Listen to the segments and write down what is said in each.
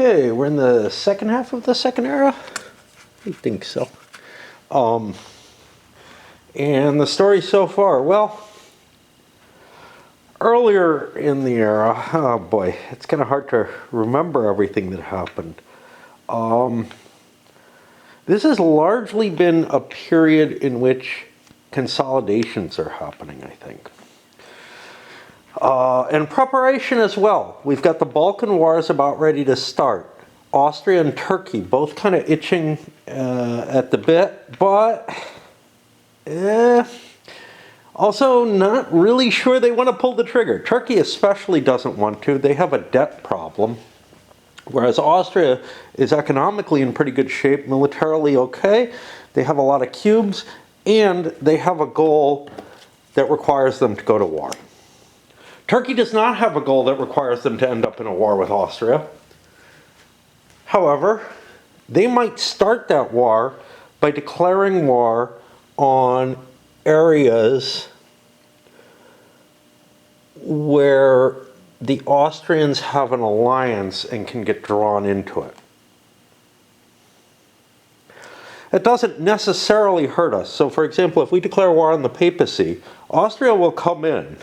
Okay, we're in the second half of the second era? I think so. And the story so far, well, earlier in the era, oh boy, it's kind of hard to remember everything that happened. This has largely been a period in which consolidations are happening, I think. And preparation as well. We've got the Balkan Wars about ready to start. Austria and Turkey both kind of itching at the bit, but also not really sure they want to pull the trigger. Turkey especially doesn't want to. They have a debt problem, whereas Austria is economically in pretty good shape, militarily okay. They have a lot of cubes, and they have a goal that requires them to go to war. Turkey does not have a goal that requires them to end up in a war with Austria. However, they might start that war by declaring war on areas where the Austrians have an alliance and can get drawn into it. It doesn't necessarily hurt us. So, for example, if we declare war on the papacy, Austria will come in.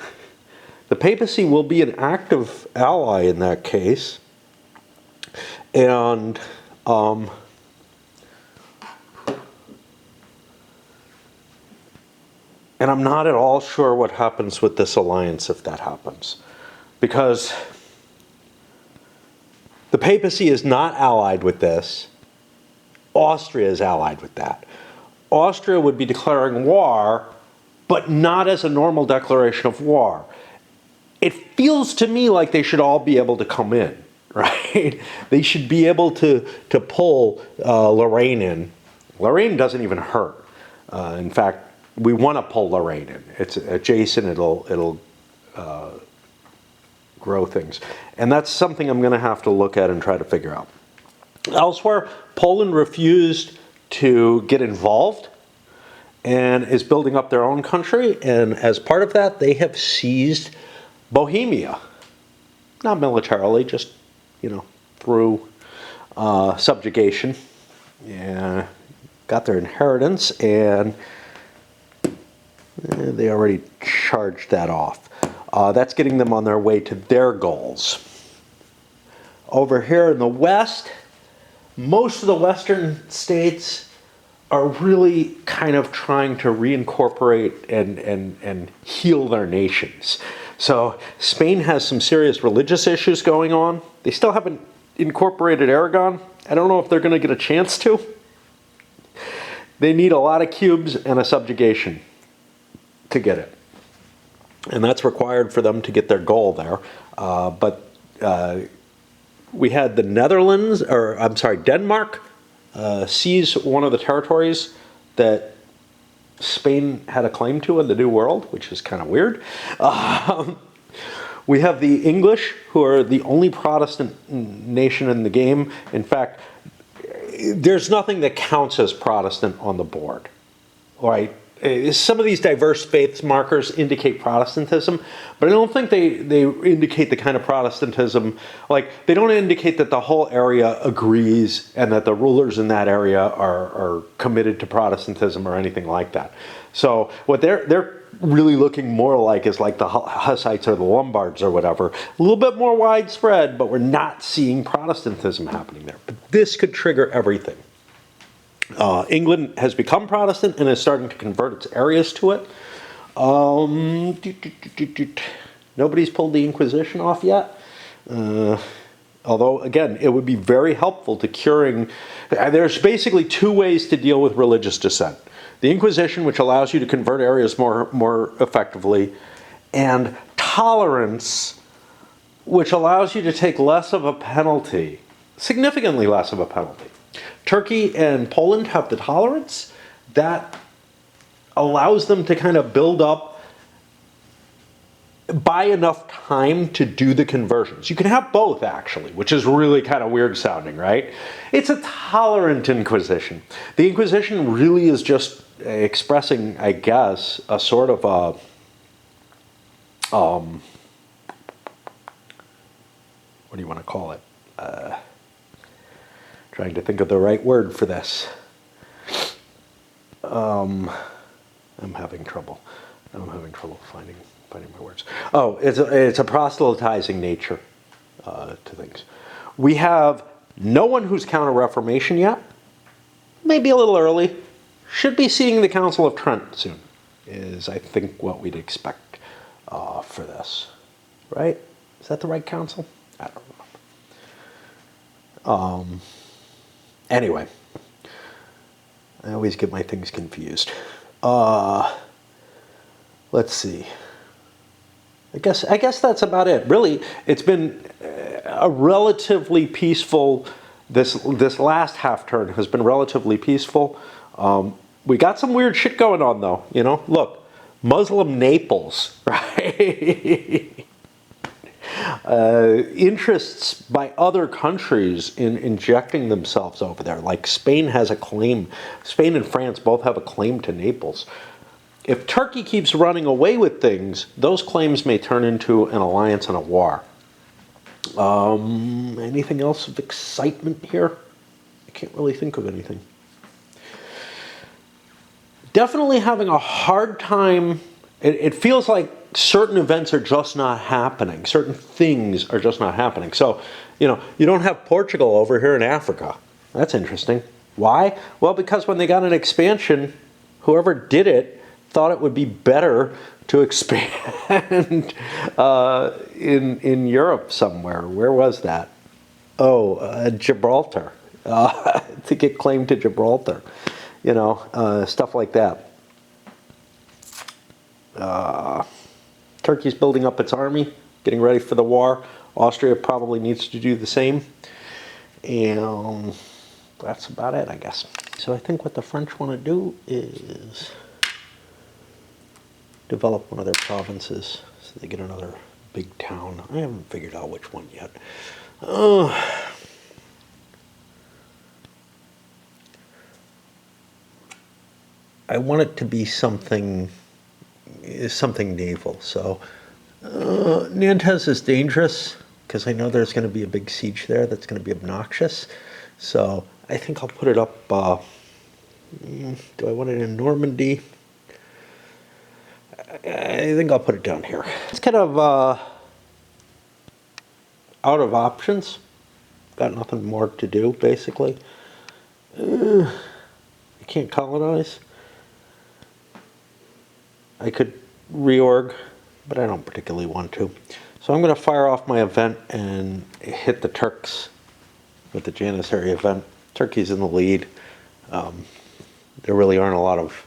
The papacy will be an active ally in that case. And I'm not at all sure what happens with this alliance if that happens. Because the papacy is not allied with this. Austria is allied with that. Austria would be declaring war, but not as a normal declaration of war. It feels to me like they should all be able to come in, right? They should be able to pull Lorraine in. Lorraine doesn't even hurt. In fact, we want to pull Lorraine in. It's adjacent. It'll grow things, and that's something I'm going to have to look at and try to figure out. Elsewhere, Poland refused to get involved and is building up their own country, and as part of that, they have seized Bohemia. Not militarily, just, through subjugation. Yeah, got their inheritance, and they already charged that off. That's getting them on their way to their goals. Over here in the West, most of the Western states are really kind of trying to reincorporate and heal their nations. So Spain has some serious religious issues going on. They still haven't incorporated Aragon. I don't know if they're going to get a chance to. They need a lot of cubes and a subjugation to get it. And that's required for them to get their goal there. But we had the Denmark seize one of the territories that Spain had a claim to in the New World, which is kind of weird. We have the English, who are the only Protestant nation in the game. In fact, there's nothing that counts as Protestant on the board, right? Some of these diverse faiths markers indicate Protestantism, but I don't think they indicate the kind of Protestantism, like they don't indicate that the whole area agrees and that the rulers in that area are committed to Protestantism or anything like that. So what they're really looking more like is like the Hussites or the Lombards or whatever. A little bit more widespread, but we're not seeing Protestantism happening there. But this could trigger everything. England has become Protestant and is starting to convert its areas to it. Nobody's pulled the Inquisition off yet. Although, again, it would be very helpful to curing. There's basically two ways to deal with religious dissent. The Inquisition, which allows you to convert areas more effectively, and tolerance, which allows you to take less of a penalty, significantly less of a penalty. Turkey and Poland have the tolerance that allows them to kind of build up, buy enough time to do the conversions. You can have both, actually, which is really kind of weird sounding, right? It's a tolerant Inquisition. The Inquisition really is just expressing, I guess, a sort of what do you want to call it? Trying to think of the right word for this. I'm having trouble. I'm having trouble finding my words. Oh, it's a proselytizing nature to things. We have no one who's Counter-Reformation yet. Maybe a little early. Should be seeing the Council of Trent soon, is I think what we'd expect for this. Right? Is that the right council? I don't know. Anyway, I always get my things confused. Let's see. I guess that's about it. Really, it's been a relatively peaceful. This last half turn has been relatively peaceful. We got some weird shit going on though. You know, look, Muslim Naples, right? Interests by other countries in injecting themselves over there. Like Spain has a claim. Spain and France both have a claim to Naples. If Turkey keeps running away with things, those claims may turn into an alliance and a war. Anything else of excitement here? I can't really think of anything. Definitely having a hard time. It feels like certain events are just not happening. Certain things are just not happening. So, you know, you don't have Portugal over here in Africa. That's interesting. Why? Well, because when they got an expansion, whoever did it thought it would be better to expand in Europe somewhere. Where was that? Oh, Gibraltar. To get claim to Gibraltar. You know, stuff like that. Turkey's building up its army, getting ready for the war. Austria probably needs to do the same. And that's about it, I guess. So I think what the French want to do is develop one of their provinces so they get another big town. I haven't figured out which one yet. I want it to be something naval. So Nantes is dangerous because I know there's going to be a big siege there that's going to be obnoxious. So I think I'll put it up. Do I want it in Normandy? I think I'll put it down here. It's kind of out of options. Got nothing more to do, basically. I can't colonize. I could reorg, but I don't particularly want to. So I'm going to fire off my event and hit the Turks with the Janissary event. Turkey's in the lead. There really aren't a lot of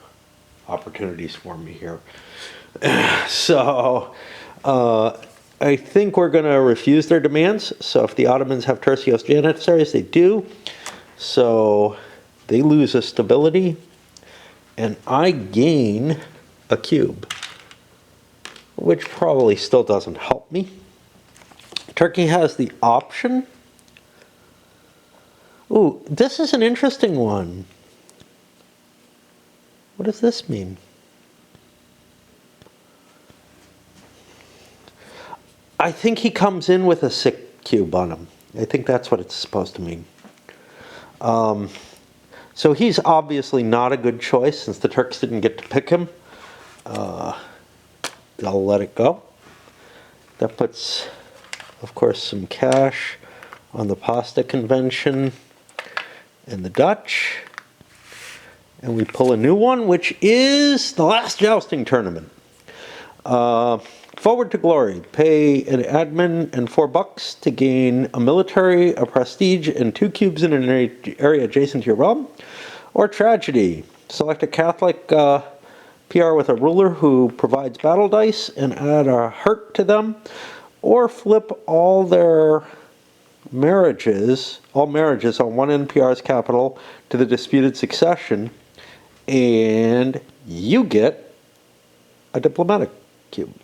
opportunities for me here. So I think we're going to refuse their demands. So if the Ottomans have tertios Janissaries, they do. So they lose a stability, and I gain a cube, which probably still doesn't help me. Turkey has the option. Ooh, this is an interesting one. What does this mean? I think he comes in with a sick cube on him. I think that's what it's supposed to mean. So he's obviously not a good choice since the Turks didn't get to pick him. I'll let it go. That puts, of course, some cash on the pasta convention and the Dutch. And we pull a new one, which is the last jousting tournament. Forward to glory. Pay an admin and $4 to gain a military, a prestige, and 2 cubes in an area adjacent to your realm. Or tragedy. Select a Catholic PR with a ruler who provides battle dice and add a hurt to them. Or flip all their marriages on one NPR's capital to the disputed succession, and you get a diplomatic cube.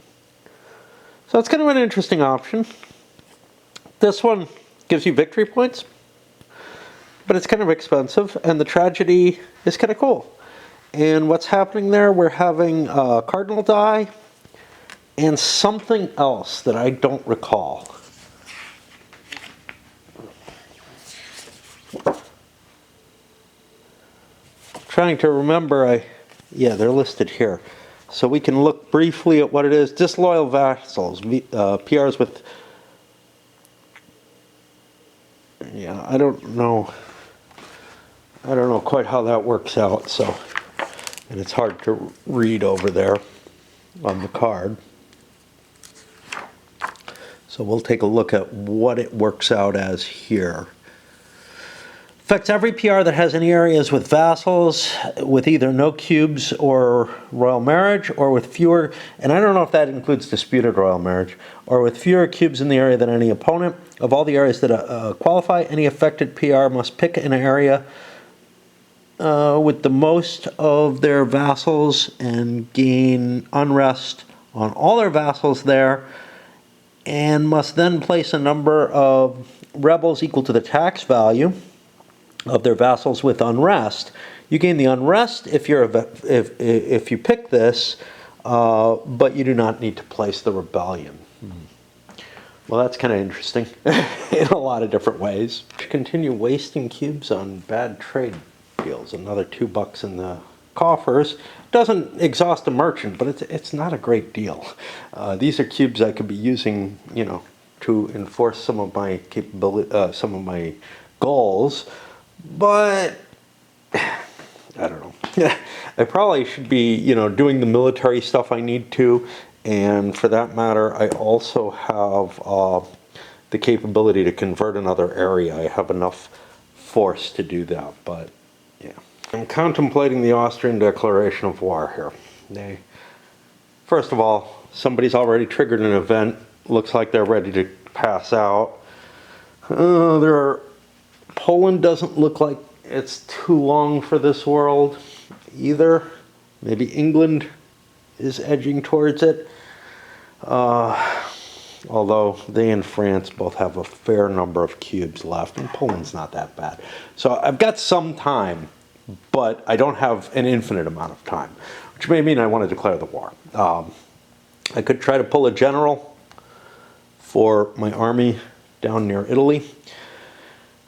So it's kind of an interesting option. This one gives you victory points, but it's kind of expensive, and the tragedy is kind of cool. And what's happening there, we're having a cardinal die and something else that I don't recall. trying to remember, yeah, they're listed here. So we can look briefly at what it is. Disloyal vassals, PRs with, yeah, I don't know quite how that works out, so, and it's hard to read over there on the card. So we'll take a look at what it works out as here. Affects every PR that has any areas with vassals, with either no cubes or royal marriage, or with fewer, and I don't know if that includes disputed royal marriage, or with fewer cubes in the area than any opponent. Of all the areas that qualify, any affected PR must pick an area with the most of their vassals and gain unrest on all their vassals there, and must then place a number of rebels equal to the tax value of their vassals with unrest. You gain the unrest if you pick this, but you do not need to place the rebellion. Well, that's kind of interesting in a lot of different ways. Continue wasting cubes on bad trade deals. Another $2 in the coffers. Doesn't exhaust a merchant, but it's not a great deal. These are cubes I could be using, you know, to enforce some of my some of my goals. But I don't know. I probably should be, you know, doing the military stuff I need to, and for that matter, I also have the capability to convert another area. I have enough force to do that, but yeah. I'm contemplating the Austrian declaration of war here. First of all, somebody's already triggered an event. Looks like they're ready to pass out. Poland doesn't look like it's too long for this world either. Maybe England is edging towards it. Although they and France both have a fair number of cubes left, and Poland's not that bad. So I've got some time, but I don't have an infinite amount of time, which may mean I want to declare the war. I could try to pull a general for my army down near Italy.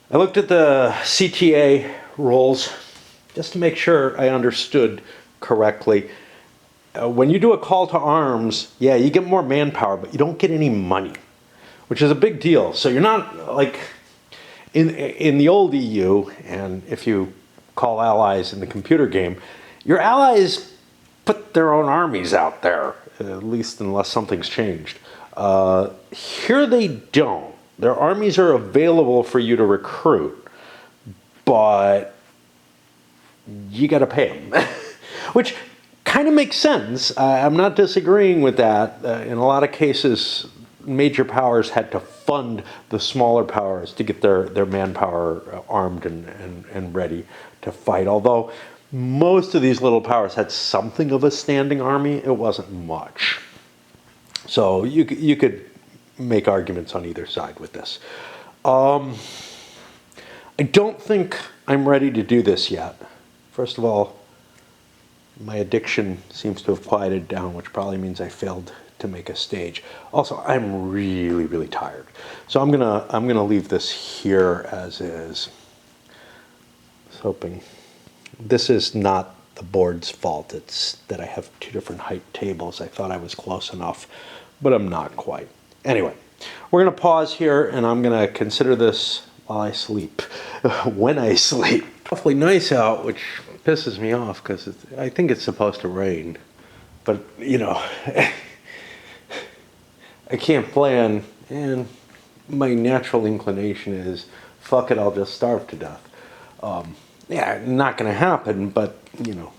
I looked at the CTA rules just to make sure I understood correctly. When you do a call to arms, yeah, you get more manpower, but you don't get any money, which is a big deal. So you're not like in the old EU, and if you call allies in the computer game, your allies put their own armies out there, at least unless something's changed. Here they don't. Their armies are available for you to recruit, but you got to pay them, which kind of makes sense. I'm not disagreeing with that. In a lot of cases, major powers had to fund the smaller powers to get their manpower armed and ready to fight. Although most of these little powers had something of a standing army, it wasn't much. So you could make arguments on either side with this. I don't think I'm ready to do this yet. First of all, my addiction seems to have quieted down, which probably means I failed to make a stage. Also, I'm really, really tired. So I'm gonna leave this here as is. I was hoping. This is not the board's fault. It's that I have two different height tables. I thought I was close enough, but I'm not quite. Anyway, we're going to pause here, and I'm going to consider this while I sleep, when I sleep. Awfully nice out, which pisses me off because I think it's supposed to rain. But, you know, I can't plan, and my natural inclination is, fuck it, I'll just starve to death. Yeah, not going to happen, but, you know,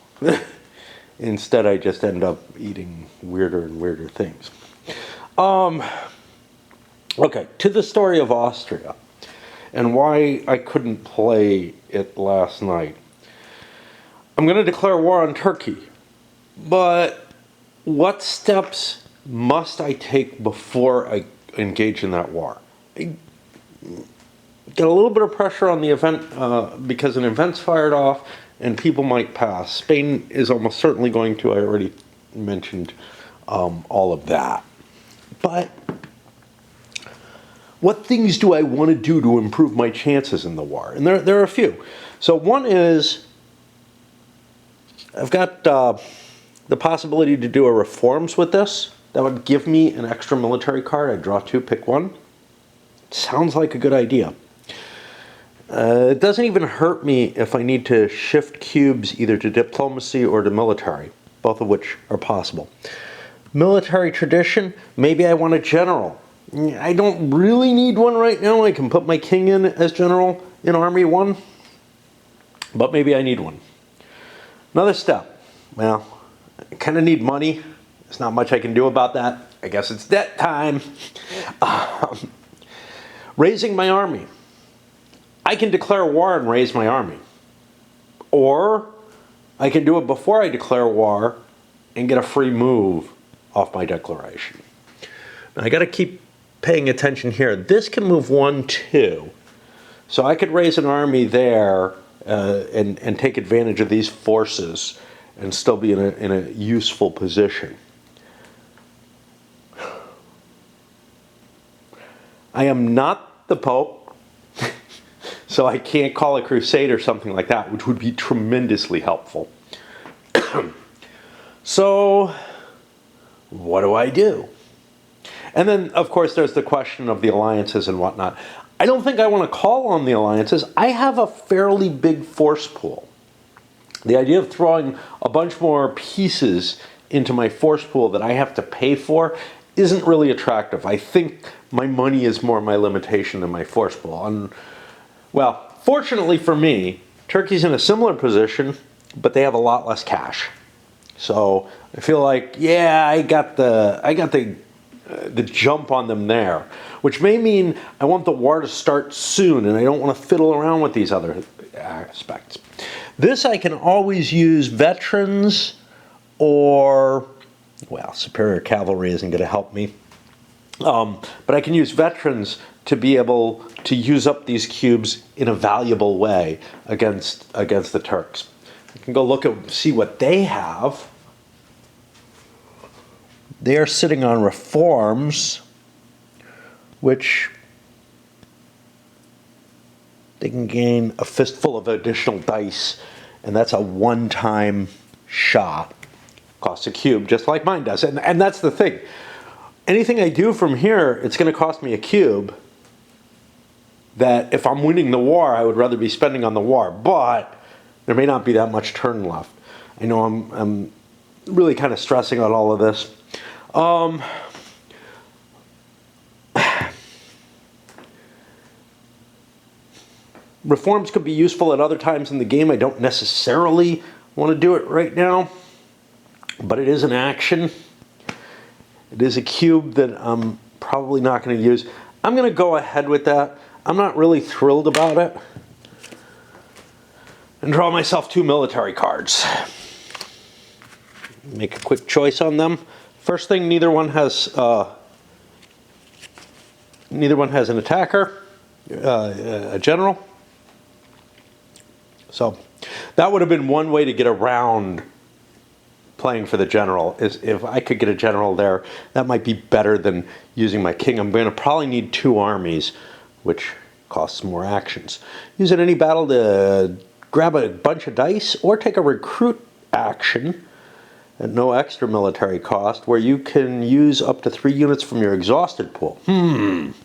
instead I just end up eating weirder and weirder things. Okay, to the story of Austria and why I couldn't play it last night. I'm going to declare war on Turkey, but what steps must I take before I engage in that war? I get a little bit of pressure on the event because an event's fired off and people might pass. Spain is almost certainly going to. I already mentioned all of that. But what things do I want to do to improve my chances in the war? And there are a few. So one is I've got the possibility to do a reforms with this. That would give me an extra military card. I'd draw 2, pick 1. Sounds like a good idea. It doesn't even hurt me if I need to shift cubes either to diplomacy or to military, both of which are possible. Military tradition, maybe I want a general. I don't really need one right now. I can put my king in as general in Army 1, but maybe I need one. Another step, well, I kind of need money. There's not much I can do about that. I guess it's debt time. Raising my army. I can declare war and raise my army. Or I can do it before I declare war and get a free move off my declaration. Now, I got to keep paying attention here. This can move 1, 2. So I could raise an army there and take advantage of these forces and still be in a useful position. I am not the Pope. So I can't call a crusade or something like that, which would be tremendously helpful. So what do I do? And then, of course, there's the question of the alliances and whatnot. I don't think I want to call on the alliances. I have a fairly big force pool. The idea of throwing a bunch more pieces into my force pool that I have to pay for isn't really attractive. I think my money is more my limitation than my force pool. Well, fortunately for me, Turkey's in a similar position, but they have a lot less cash. So I feel like, yeah, I got the jump on them there, which may mean I want the war to start soon, and I don't want to fiddle around with these other aspects. This I can always use veterans or, well, superior cavalry isn't going to help me. But I can use veterans to be able to use up these cubes in a valuable way against the Turks. I can go look at see what they have. They are sitting on reforms, which they can gain a fistful of additional dice, and that's a one-time shot. Costs a cube, just like mine does. And that's the thing. Anything I do from here, it's going to cost me a cube that if I'm winning the war, I would rather be spending on the war. But there may not be that much turn left. I know I'm really kind of stressing on all of this. Reforms could be useful at other times in the game. I don't necessarily want to do it right now, but it is an action. It is a cube that I'm probably not going to use. I'm going to go ahead with that. I'm not really thrilled about it. And draw myself 2 military cards. Make a quick choice on them. First thing, neither one has an attacker, a general. So that would have been one way to get around playing for the general, is if I could get a general there. That might be better than using my king. I'm going to probably need 2 armies, which costs more actions. Use it in any battle to grab a bunch of dice or take a recruit action at no extra military cost, where you can use up to 3 units from your exhausted pool. It's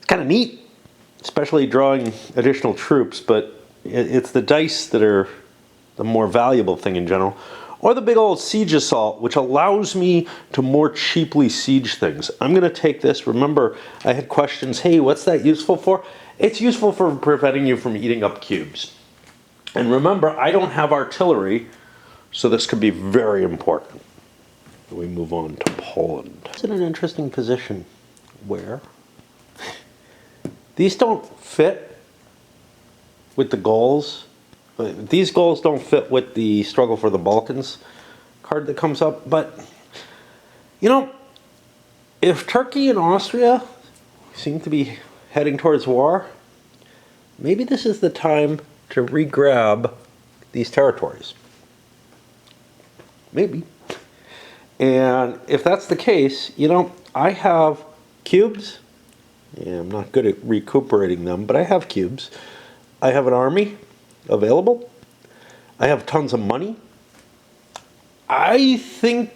kind of neat, especially drawing additional troops, but it's the dice that are the more valuable thing in general. Or the big old siege assault, which allows me to more cheaply siege things. I'm going to take this. Remember, I had questions, hey, what's that useful for? It's useful for preventing you from eating up cubes. And remember, I don't have artillery, so this could be very important. We move on to Poland. It's in an interesting position where these don't fit with the goals. These goals don't fit with the struggle for the Balkans card that comes up. But, you know, if Turkey and Austria seem to be heading towards war, maybe this is the time to re-grab these territories. Maybe. And if that's the case, you know, I have cubes. Yeah, I'm not good at recuperating them, but I have cubes. I have an army available. I have tons of money. I think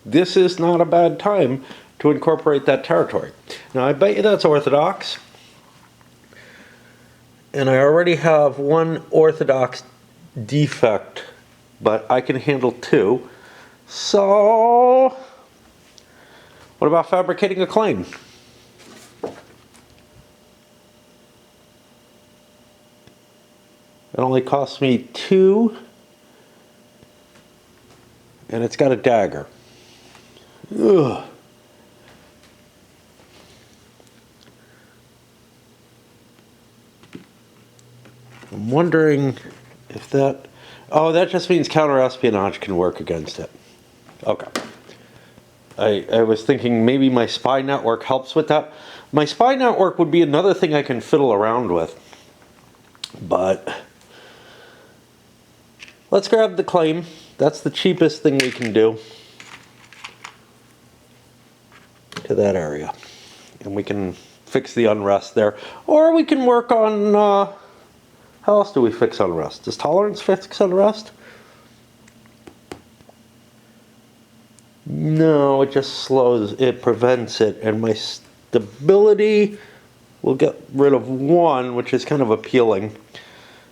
this is not a bad time to incorporate that territory. Now, I bet you that's orthodox. And I already have one orthodox defect, but I can handle two. So, what about fabricating a claim? It only costs me 2, and it's got a dagger. Ugh. I'm wondering if that... Oh, that just means counter-espionage can work against it. Okay. I was thinking maybe my spy network helps with that. My spy network would be another thing I can fiddle around with. But let's grab the claim. That's the cheapest thing we can do to that area. And we can fix the unrest there. Or we can work on... how else do we fix unrest? Does tolerance fix unrest? No, it just slows, it prevents it, and my stability will get rid of 1, which is kind of appealing,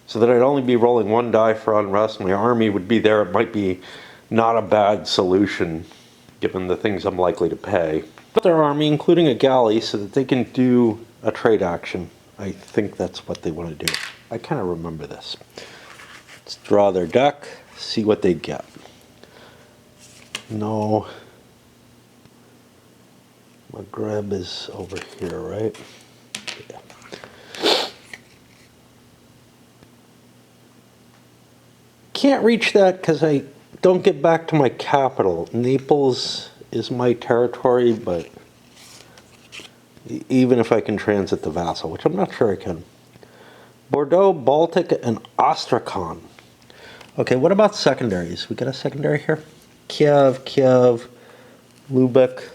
so that I'd only be rolling 1 die for unrest. My army would be there. It might be not a bad solution, given the things I'm likely to pay. But their army, including a galley, so that they can do a trade action. I think that's what they want to do. I kind of remember this. Let's draw their deck, see what they get. No. Maghreb is over here, right? Yeah. Can't reach that because I don't get back to my capital. Naples is my territory, but even if I can transit the vassal, which I'm not sure I can. Bordeaux, Baltic, and Astrakhan. Okay, what about secondaries? We got a secondary here? Kiev, Lubeck.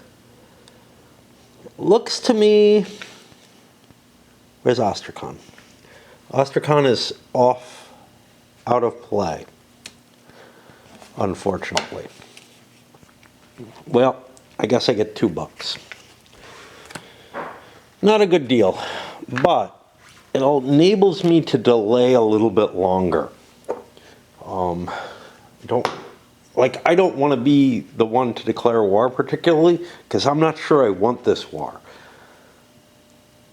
Looks to me... Where's Astrakhan? Astrakhan is out of play, unfortunately. Well, I guess I get $2. Not a good deal, but it enables me to delay a little bit longer. I don't want to be the one to declare war particularly, because I'm not sure I want this war.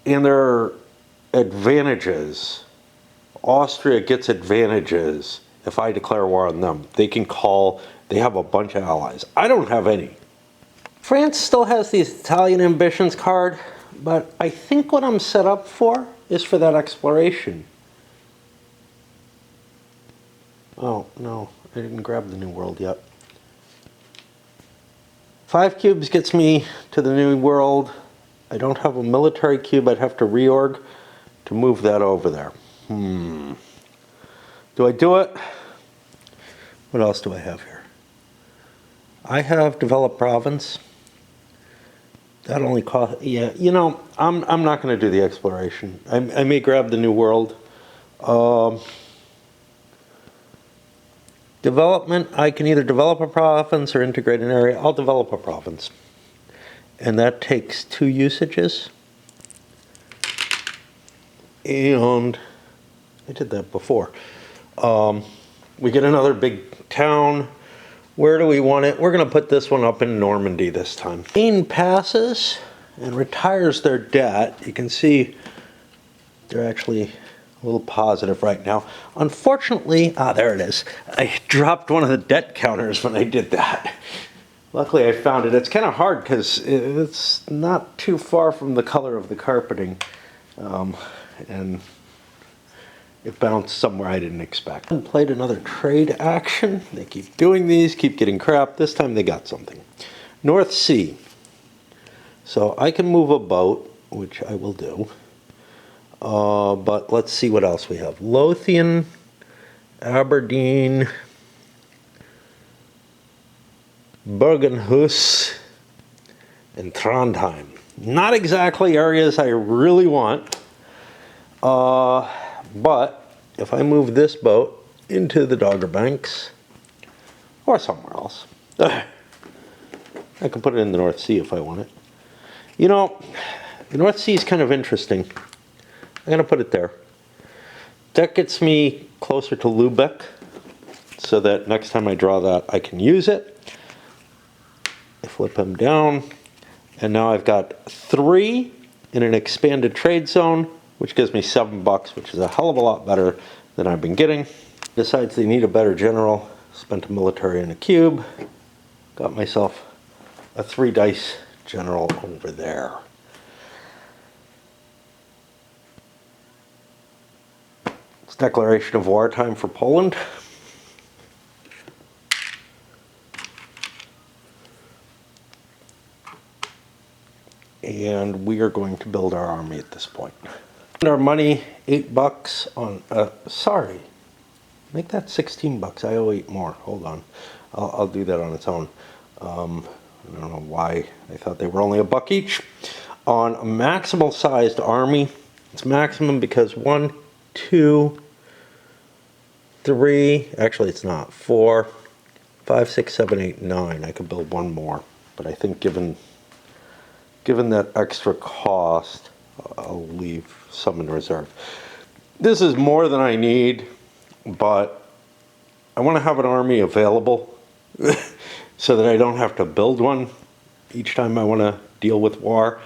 And there are advantages. Austria gets advantages if I declare war on them. They can call, they have a bunch of allies. I don't have any. France still has the Italian ambitions card, but I think what I'm set up for is for that exploration. Oh, no, I didn't grab the New World yet. 5 cubes gets me to the New World. I don't have a military cube. I'd have to reorg to move that over there. Do I do it? What else do I have here? I have developed province. That only cost, yeah, you know, I'm not going to do the exploration. I may grab the New World. Development, I can either develop a province or integrate an area. I'll develop a province. And that takes 2 usages. And I did that before. We get another big town. Where do we want it? We're going to put this one up in Normandy this time. Spain passes and retires their debt. You can see they're actually a little positive right now. Unfortunately, there it is. I dropped one of the debt counters when I did that. Luckily I found it. It's kind of hard because it's not too far from the color of the carpeting. And it bounced somewhere I didn't expect. And played another trade action. They keep doing these, keep getting crap. This time they got something. North Sea. So I can move a boat, which I will do. But let's see what else we have. Lothian, Aberdeen, Bergenhus, and Trondheim. Not exactly areas I really want. But if I move this boat into the Dogger Banks or somewhere else. I can put it in the North Sea if I want it. You know, the North Sea is kind of interesting. I'm going to put it there. That gets me closer to Lubeck so that next time I draw that I can use it. I flip him down, and now I've got 3 in an expanded trade zone, which gives me $7, which is a hell of a lot better than I've been getting. Decides they need a better general, spent a military in a cube, got myself a 3 dice general over there. It's declaration of war time for Poland. And we are going to build our army at this point. Our money, $8 on, sorry, make that $16. I owe 8 more. Hold on. I'll do that on its own. I don't know why I thought they were only $1 each. On a maximal sized army, it's maximum because 1, 2, 3, actually it's not, 4, 5, 6, 7, 8, 9. I could build 1 more, but I think given that extra cost, I'll leave some in reserve. This is more than I need, but I want to have an army available so that I don't have to build one each time I want to deal with war.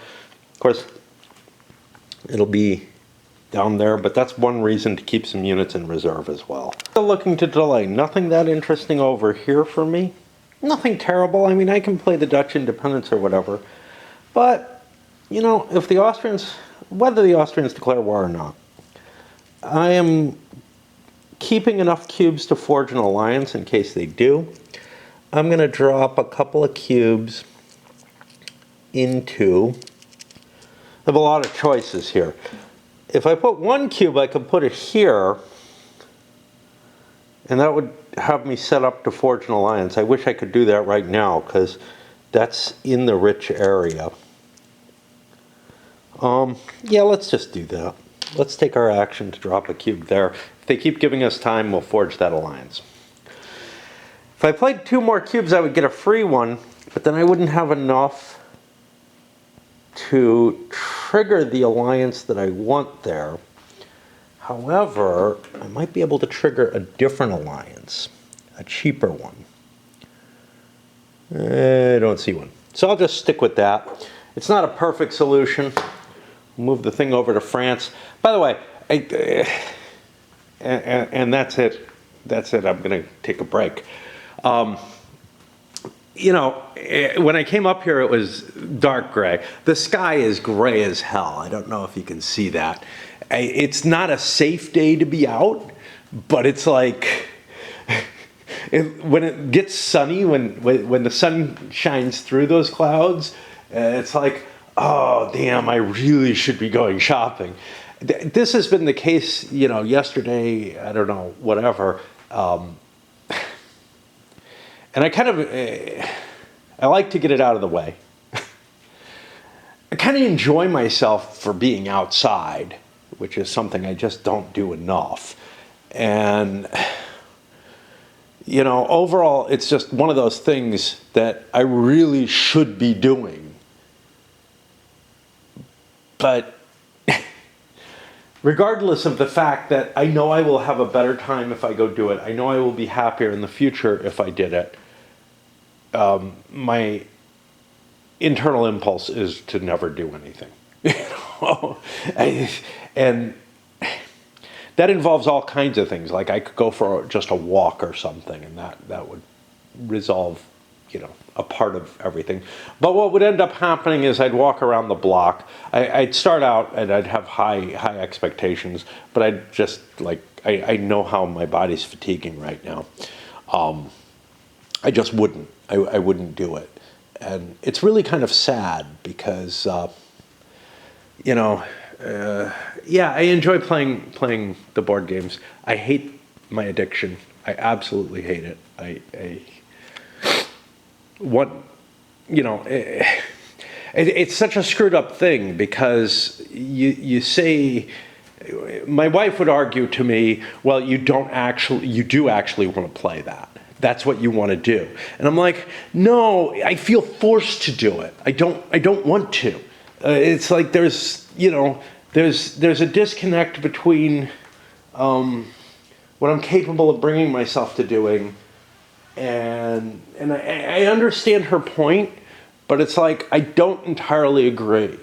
Of course, it'll be down there, but that's one reason to keep some units in reserve as well. Still looking to delay. Nothing that interesting over here for me. Nothing terrible. I mean, I can play the Dutch independence or whatever. But, you know, if the Austrians, whether the Austrians declare war or not, I am keeping enough cubes to forge an alliance in case they do. I'm going to drop a couple of cubes into, I have a lot of choices here. If I put 1 cube, I could put it here, and that would have me set up to forge an alliance. I wish I could do that right now, because that's in the rich area. Yeah, let's just do that. Let's take our action to drop a cube there. If they keep giving us time, we'll forge that alliance. If I played 2 more cubes, I would get a free one, but then I wouldn't have enough to trigger the alliance that I want there. However, I might be able to trigger a different alliance, a cheaper one. I don't see one. So I'll just stick with that. It's not a perfect solution. Move the thing over to France. By the way, and that's it. That's it. I'm going to take a break. You know, when I came up here, it was dark gray. The sky is gray as hell. I don't know if you can see that. It's not a safe day to be out, but it's like when it gets sunny, when the sun shines through those clouds, it's like, oh, damn, I really should be going shopping. This has been the case, you know, yesterday, I don't know, whatever. And I kind of, I like to get it out of the way. I kind of enjoy myself for being outside, which is something I just don't do enough. And, you know, overall, it's just one of those things that I really should be doing. But regardless of the fact that I know I will have a better time if I go do it, I know I will be happier in the future if I did it, my internal impulse is to never do anything. You know? And that involves all kinds of things. Like I could go for just a walk or something, and that would resolve, you know, a part of everything. But what would end up happening is I'd walk around the block. I'd start out and I'd have high expectations, but I'd just like, I know how my body's fatiguing right now. I just wouldn't. I wouldn't do it. And it's really kind of sad because, you know, yeah, I enjoy playing the board games. I hate my addiction. I absolutely hate it. What, you know, it's such a screwed up thing because you say, my wife would argue to me, well, you do actually want to play that. That's what you want to do. And I'm like, no, I feel forced to do it. I don't want to. It's like there's a disconnect between what I'm capable of bringing myself to doing, and I understand her point, but it's like I don't entirely agree.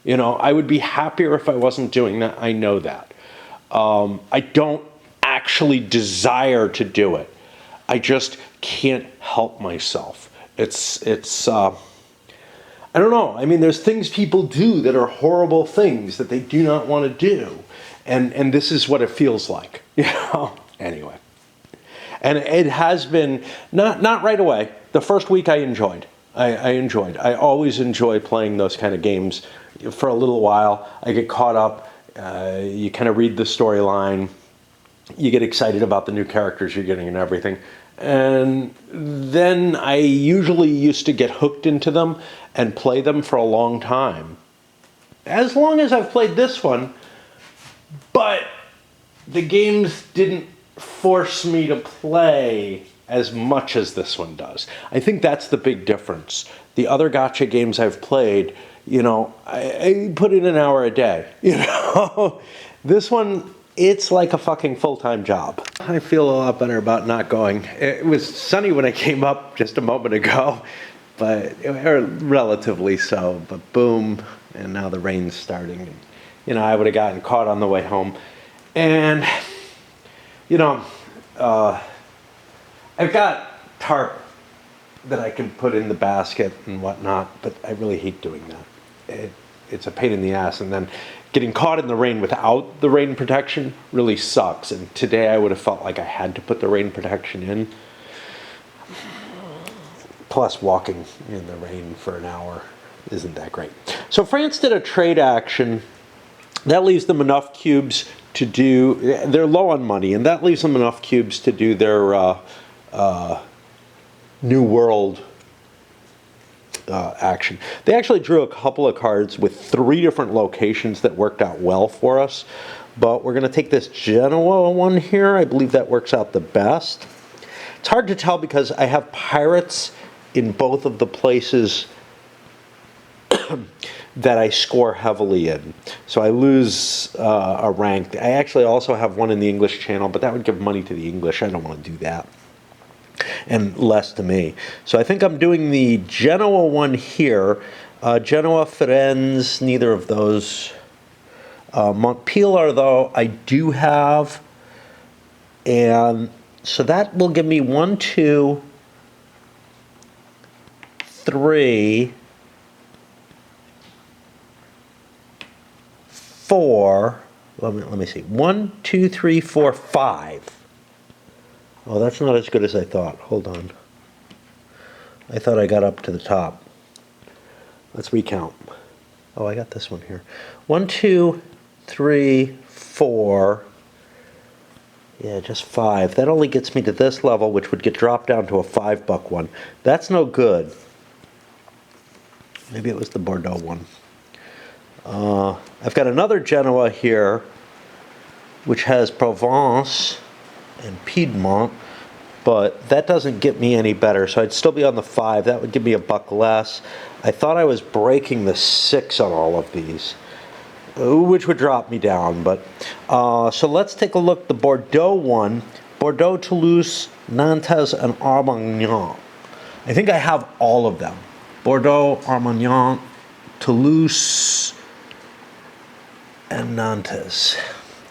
I would be happier if I wasn't doing that. I know that. I don't actually desire to do it. I just can't help myself. It's I don't know. I mean, there's things people do that are horrible things that they do not want to do. And this is what it feels like, Anyway. And it has been, not right away. The first week I enjoyed. I enjoyed. I always enjoy playing those kind of games for a little while. I get caught up. You kind of read the storyline. You get excited about the new characters you're getting and everything. And then I usually used to get hooked into them and play them for a long time. As long as I've played this one, but the games didn't force me to play as much as this one does. I think that's the big difference. The other gacha games I've played, I put in an hour a day, This one, it's like a fucking full-time job. I feel a lot better about not going. It was sunny when I came up just a moment ago, or relatively so, but boom, and now the rain's starting. I would have gotten caught on the way home. And, I've got tarp that I can put in the basket and whatnot, but I really hate doing that. It's a pain in the ass, and then getting caught in the rain without the rain protection really sucks. And today I would have felt like I had to put the rain protection in. Plus, walking in the rain for an hour isn't that great. So France did a trade action. That leaves them enough cubes to do, they're low on money, and that leaves them enough cubes to do their New World action. They actually drew a couple of cards with 3 different locations that worked out well for us, but we're going to take this Genoa one here. I believe that works out the best. It's hard to tell because I have pirates in both of the places that I score heavily in. So I lose a rank. I actually also have one in the English channel, but that would give money to the English. I don't want to do that. And less to me. So I think I'm doing the Genoa one here. Genoa, Firenze, neither of those. Montpellier, though, I do have. And so that will give me 1, 2, 3, 4. Let me see. 1, 2, 3, 4, 5. Oh, that's not as good as I thought. Hold on. I thought I got up to the top. Let's recount. Oh, I got this one here. 1, 2, 3, 4. Yeah, just 5. That only gets me to this level, which would get dropped down to a $5 one. That's no good. Maybe it was the Bordeaux one. I've got another Genoa here, which has Provence and Piedmont, but that doesn't get me any better, so I'd still be on the 5. That would give me $1 less. I thought I was breaking the 6 on all of these, which would drop me down, but so let's take a look. The Bordeaux one, Bordeaux, Toulouse, Nantes, and Armagnac. I think I have all of them. Bordeaux, Armagnac, Toulouse, and Nantes.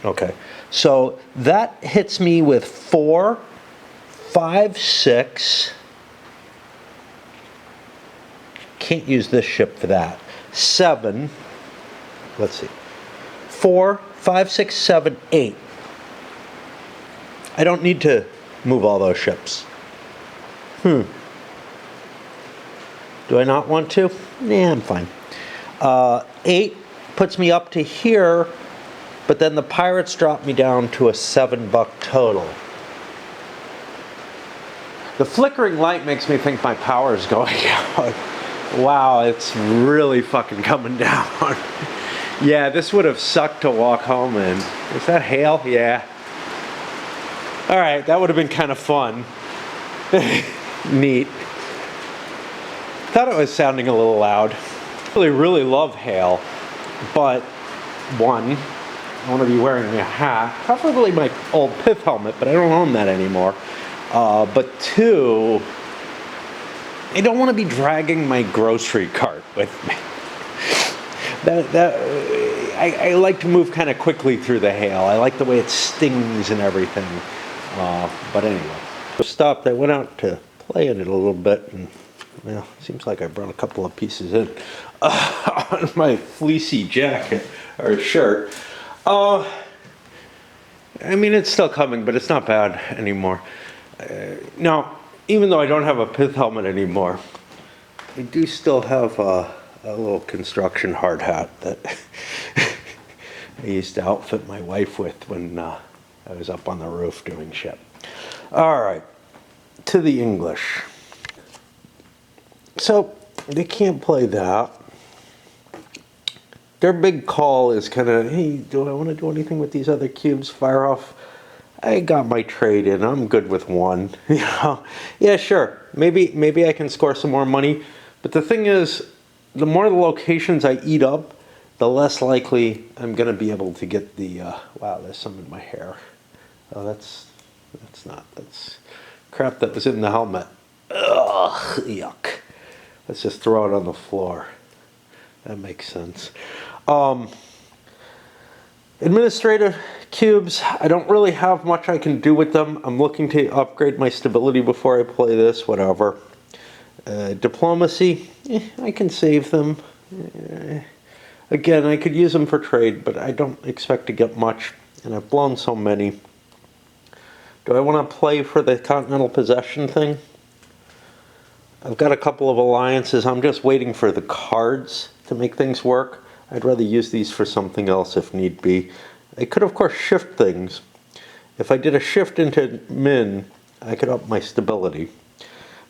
Okay. So that hits me with 4, 5, 6. Can't use this ship for that. 7. Let's see. 4, 5, 6, 7, 8. I don't need to move all those ships. Do I not want to? Nah, I'm fine. 8 puts me up to here. But then the pirates dropped me down to a $7 total. The flickering light makes me think my power is going out. Wow, it's really fucking coming down. Yeah, this would have sucked to walk home in. Is that hail? Yeah. All right, that would have been kind of fun. Neat. Thought it was sounding a little loud. I really love hail, but one, I want to be wearing a hat, probably my old pith helmet, but I don't own that anymore. But two, I don't want to be dragging my grocery cart with me. I like to move kind of quickly through the hail. I like the way it stings and everything. But anyway, I stopped. I went out to play in it a little bit, and well, seems like I brought a couple of pieces in on my fleecy jacket or shirt. I mean, it's still coming, but it's not bad anymore. Now, even though I don't have a pith helmet anymore, I do still have a little construction hard hat that I used to outfit my wife with when I was up on the roof doing shit. All right, to the English. So they can't play that. Their big call is kind of, hey, do I want to do anything with these other cubes? Fire off. I got my trade in. I'm good with one. You know, yeah, sure. Maybe I can score some more money. But the thing is, the more the locations I eat up, the less likely I'm going to be able to get the. Wow, there's some in my hair. Oh, that's crap that was in the helmet. Ugh, yuck. Let's just throw it on the floor. That makes sense. Administrative cubes, I don't really have much I can do with them. I'm looking to upgrade my stability before I play this, whatever. Diplomacy, I can save them. Again, I could use them for trade, but I don't expect to get much, and I've blown so many. Do I want to play for the continental possession thing? I've got a couple of alliances. I'm just waiting for the cards to make things work. I'd rather use these for something else if need be. I could, of course, shift things. If I did a shift into Min, I could up my stability.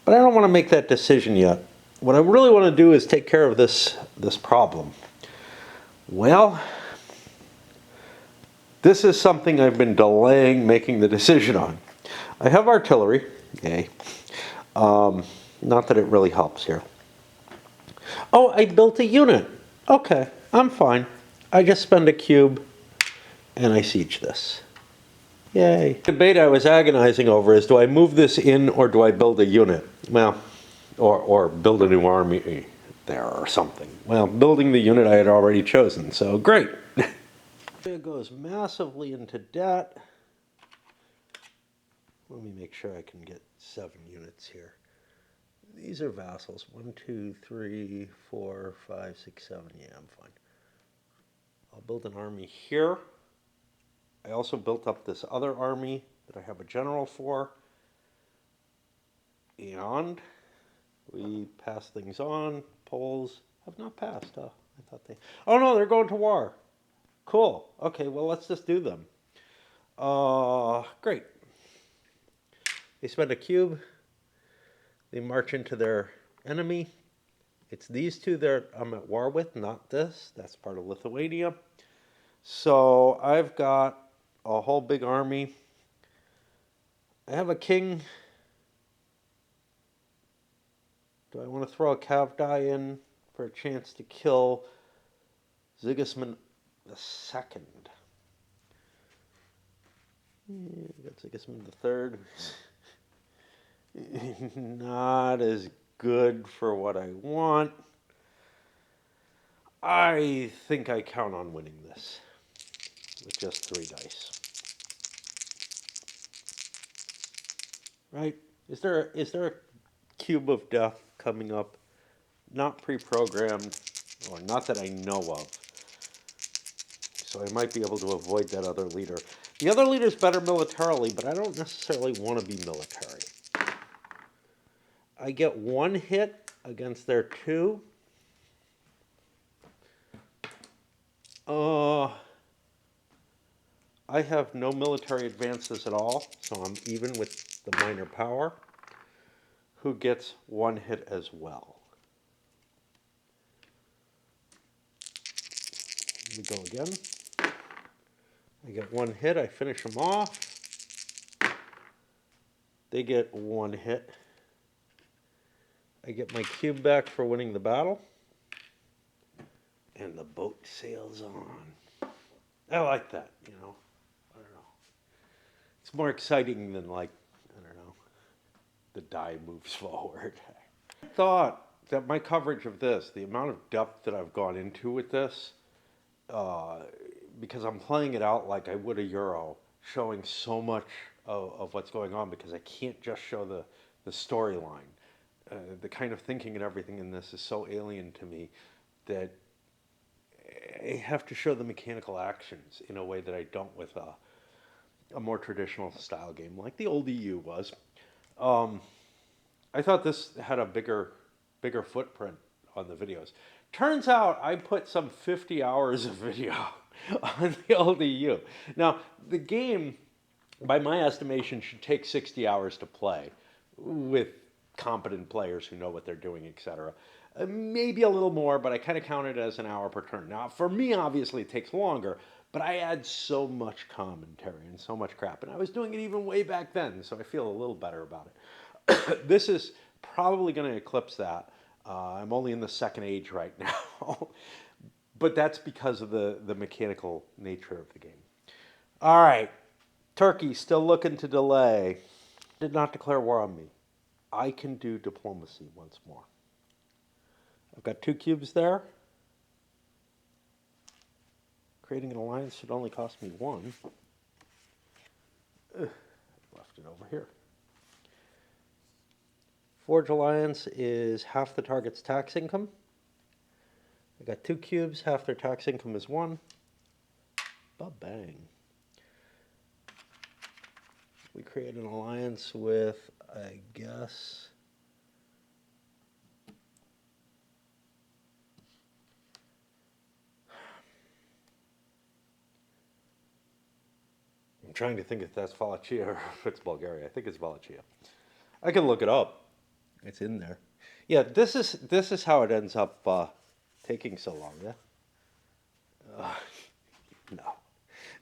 But I don't want to make that decision yet. What I really want to do is take care of this problem. Well, this is something I've been delaying making the decision on. I have artillery. Yay. Not that it really helps here. Oh, I built a unit. Okay, I'm fine. I just spend a cube and I siege this. Yay. The debate I was agonizing over is, do I move this in or do I build a unit? Well, or build a new army there or something. Well, building the unit I had already chosen, so great. It goes massively into debt. Let me make sure I can get 7 units here. These are vassals. 1, 2, 3, 4, 5, 6, 7. Yeah, I'm fine. I'll build an army here. I also built up this other army that I have a general for. And we pass things on. Polls have not passed. I thought they... Oh no, they're going to war. Cool. Okay, well, let's just do them. Great. They spend a cube. They march into their enemy. It's these two that I'm at war with, not this. That's part of Lithuania. So I've got a whole big army. I have a king. Do I want to throw a cav die in for a chance to kill Sigismund II? Got Sigismund III. Not as good for what I want. I think I count on winning this with just 3 dice. Right? Is there a cube of death coming up? Not pre-programmed, or not that I know of. So I might be able to avoid that other leader. The other leader's better militarily, but I don't necessarily want to be military. I get 1 hit against their 2. I have no military advances at all, so I'm even with the minor power, who gets 1 hit as well. we go again. I get one hit, I finish them off. They get one hit. I get my cube back for winning the battle. And the boat sails on. I like that, you know. I don't know. It's more exciting than, like, I don't know, the die moves forward. I thought that my coverage of this, the amount of depth that I've gone into with this, because I'm playing it out like I would a Euro, showing so much of what's going on, because I can't just show the storyline. The kind of thinking and everything in this is so alien to me that I have to show the mechanical actions in a way that I don't with a more traditional style game like the old EU was. I thought this had a bigger footprint on the videos. Turns out I put some 50 hours of video on the old EU. Now, the game, by my estimation, should take 60 hours to play with competent players who know what they're doing, etc. Maybe a little more, but I kind of count it as an hour per turn. Now, for me, obviously, it takes longer, but I add so much commentary and so much crap, and I was doing it even way back then, so I feel a little better about it. This is probably going to eclipse that. I'm only in the second age right now, but that's because of the mechanical nature of the game. All right, Turkey still looking to delay. Did not declare war on me. I can do diplomacy once more. I've got 2 cubes there. Creating an alliance should only cost me 1. Left it over here. Forge alliance is half the target's tax income. I got 2 cubes, half their tax income is 1. Ba-bang. We create an alliance with, I guess, I'm trying to think if that's Wallachia or if it's Bulgaria. I think it's Wallachia. I can look it up. It's in there. Yeah, this is how it ends up taking so long. Yeah. No,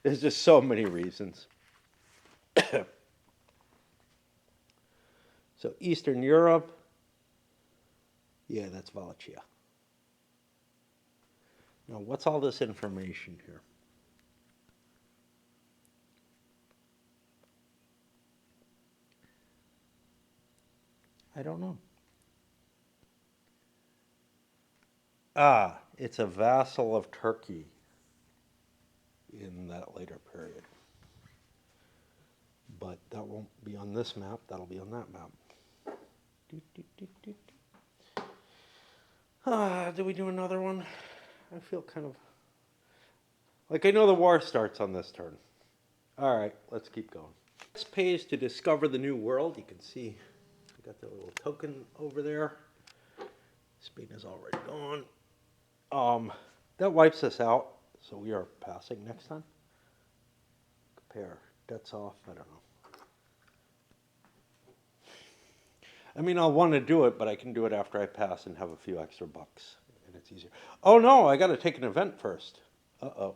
there's just so many reasons. So Eastern Europe. Yeah, that's Wallachia. Now, what's all this information here? I don't know. Ah, it's a vassal of Turkey in that later period. But that won't be on this map, that'll be on that map. Do we do another one? I feel kind of... like I know the war starts on this turn. Alright, let's keep going. This pays to discover the new world. You can see we got the little token over there. Spain is already gone. That wipes us out, so we are passing next time. Compare. Debts off, I don't know. I mean, I'll want to do it, but I can do it after I pass and have a few extra bucks, and it's easier. Oh no, I got to take an event first. Uh-oh.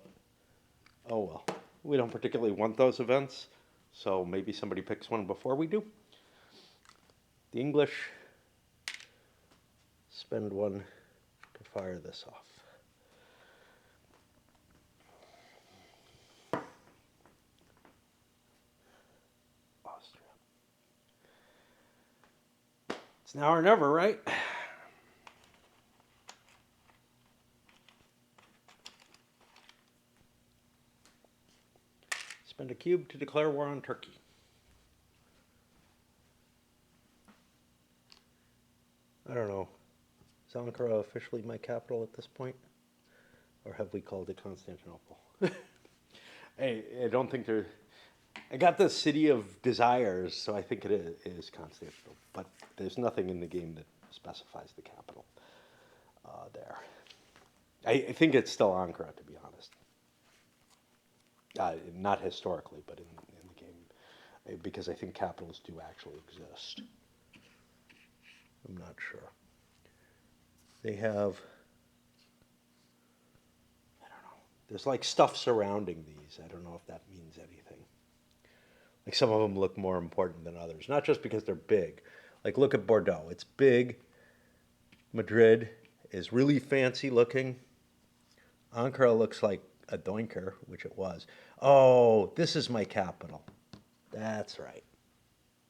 Oh well. We don't particularly want those events, so maybe somebody picks one before we do. The English spend 1 to fire this off. Austria. It's now or never, right? Spend a cube to declare war on Turkey. I don't know. Is Ankara officially my capital at this point? Or have we called it Constantinople? I don't think there... I got the City of Desires, so I think it is Constantinople. But there's nothing in the game that specifies the capital there. I think it's still Ankara, to be honest. Not historically, but in the game. Because I think capitals do actually exist. I'm not sure. They have... I don't know. There's like stuff surrounding these. I don't know if that means anything. Like some of them look more important than others, not just because they're big. Like look at Bordeaux. It's big. Madrid is really fancy looking. Ankara looks like a doinker, which it was. Oh, this is my capital. That's right.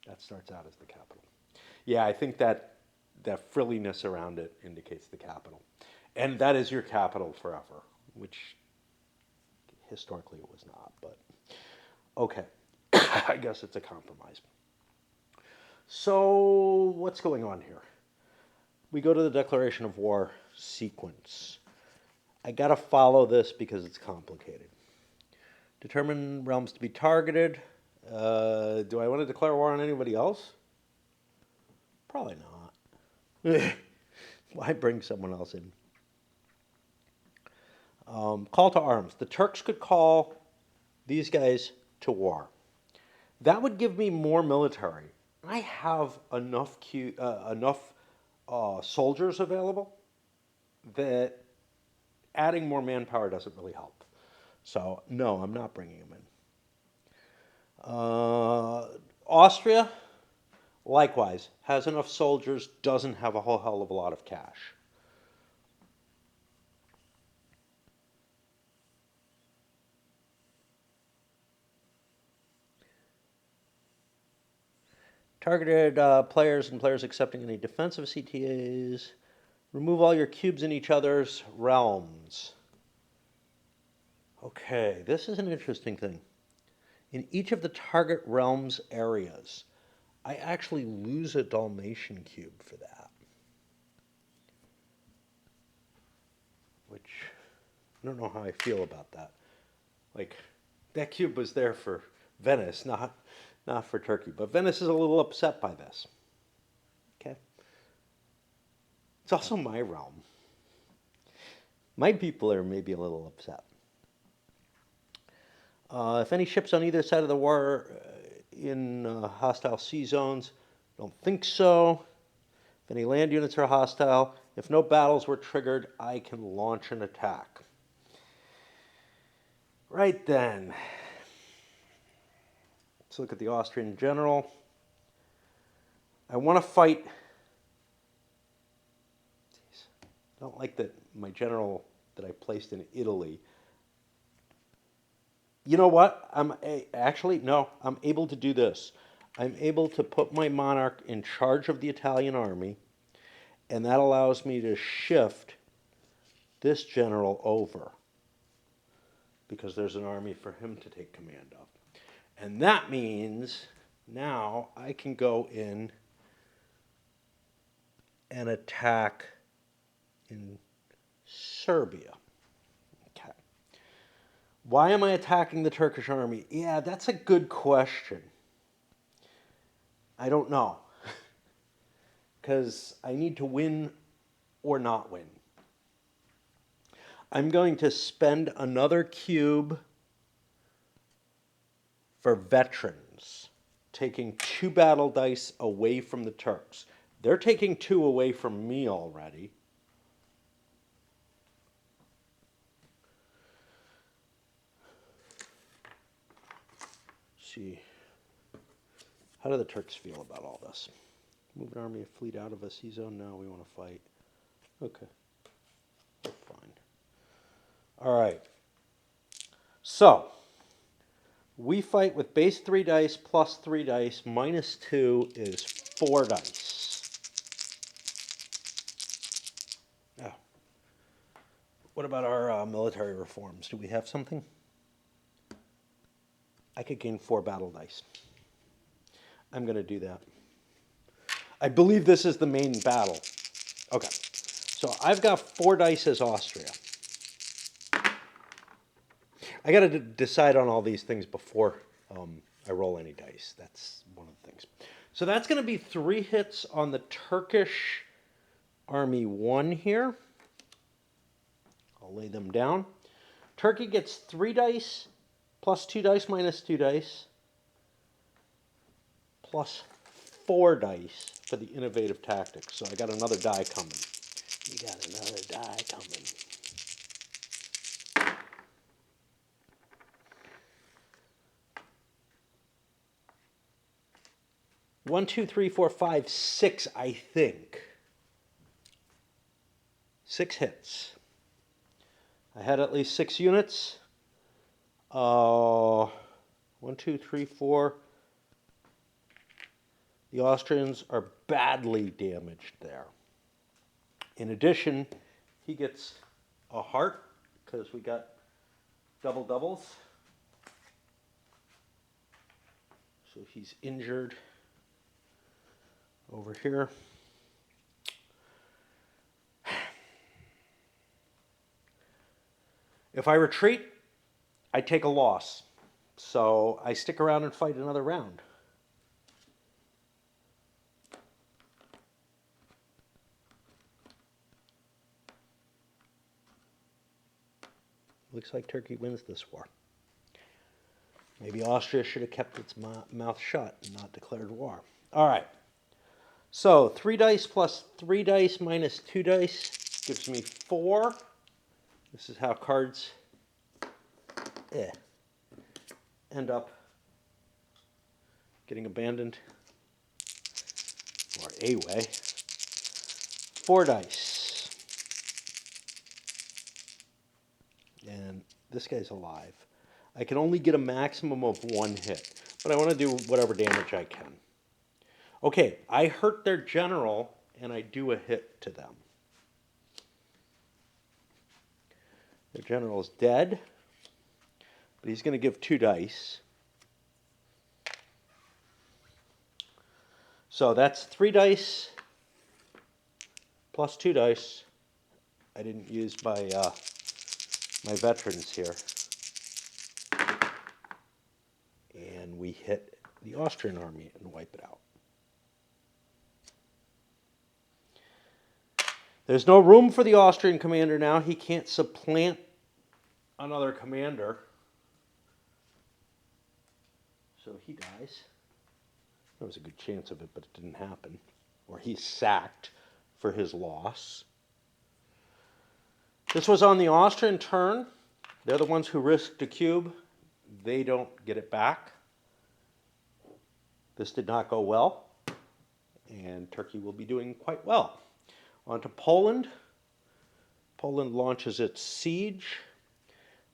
That starts out as the capital. Yeah, I think that frilliness around it indicates the capital. And that is your capital forever, which historically it was not, but okay. I guess it's a compromise. So, what's going on here? We go to the declaration of war sequence. I gotta follow this because it's complicated. Determine realms to be targeted. Do I want to declare war on anybody else? Probably not. Why bring someone else in? Call to arms. The Turks could call these guys to war. That would give me more military. I have enough soldiers available that adding more manpower doesn't really help. So no, I'm not bringing them in. Austria, likewise, has enough soldiers, doesn't have a whole hell of a lot of cash. Targeted players and players accepting any defensive CTAs. Remove all your cubes in each other's realms. Okay, this is an interesting thing. In each of the target realms areas, I actually lose a Dalmatian cube for that. Which, I don't know how I feel about that. Like, that cube was there for Venice, not for Turkey. But Venice is a little upset by this. Okay? It's also my realm. My people are maybe a little upset. If any ships on either side of the war in hostile sea zones, don't think so. If any land units are hostile, if no battles were triggered, I can launch an attack. Right then. Let's look at the Austrian general. I want to fight. Jeez. I don't like that my general that I placed in Italy. You know what? I'm able to do this. I'm able to put my monarch in charge of the Italian army, and that allows me to shift this general over because there's an army for him to take command of. And that means now I can go in and attack in Serbia. Okay. Why am I attacking the Turkish army? Yeah, that's a good question. I don't know. Because I need to win or not win. I'm going to spend another cube for veterans, taking 2 battle dice away from the Turks. They're taking 2 away from me already. Let's see. How do the Turks feel about all this? Move an army, a fleet out of a sea zone? No, we want to fight. Okay. Fine. All right. So, we fight with base 3 dice plus 3 dice minus 2 is 4 dice. Yeah. What about our military reforms? Do we have something? I could gain 4 battle dice. I'm going to do that. I believe this is the main battle. Okay. So I've got 4 dice as Austria. I got to decide on all these things before I roll any dice. That's one of the things. So that's going to be 3 hits on the Turkish Army 1 here. I'll lay them down. Turkey gets 3 dice plus 2 dice minus 2 dice plus 4 dice for the innovative tactics. So I got another die coming. You got another die coming. 1, 2, 3, 4, 5, 6, I think. 6 hits. I had at least 6 units. 1, 2, 3, 4. The Austrians are badly damaged there. In addition, he gets a heart because we got double doubles. So he's injured over here. If I retreat, I take a loss. So I stick around and fight another round. Looks like Turkey wins this war. Maybe Austria should have kept its mouth shut and not declared war. All right. So 3 dice plus 3 dice minus 2 dice gives me 4. This is how cards end up getting abandoned, or a way. 4 dice. And this guy's alive. I can only get a maximum of 1 hit, but I want to do whatever damage I can. Okay, I hurt their general, and I do a hit to them. Their general is dead, but he's going to give 2 dice. So that's 3 dice plus 2 dice. I didn't use my veterans here. And we hit the Austrian army and wipe it out. There's no room for the Austrian commander now. He can't supplant another commander. So he dies. There was a good chance of it, but it didn't happen. Or he's sacked for his loss. This was on the Austrian turn. They're the ones who risked a cube. They don't get it back. This did not go well. And Turkey will be doing quite well. On to Poland. Poland launches its siege.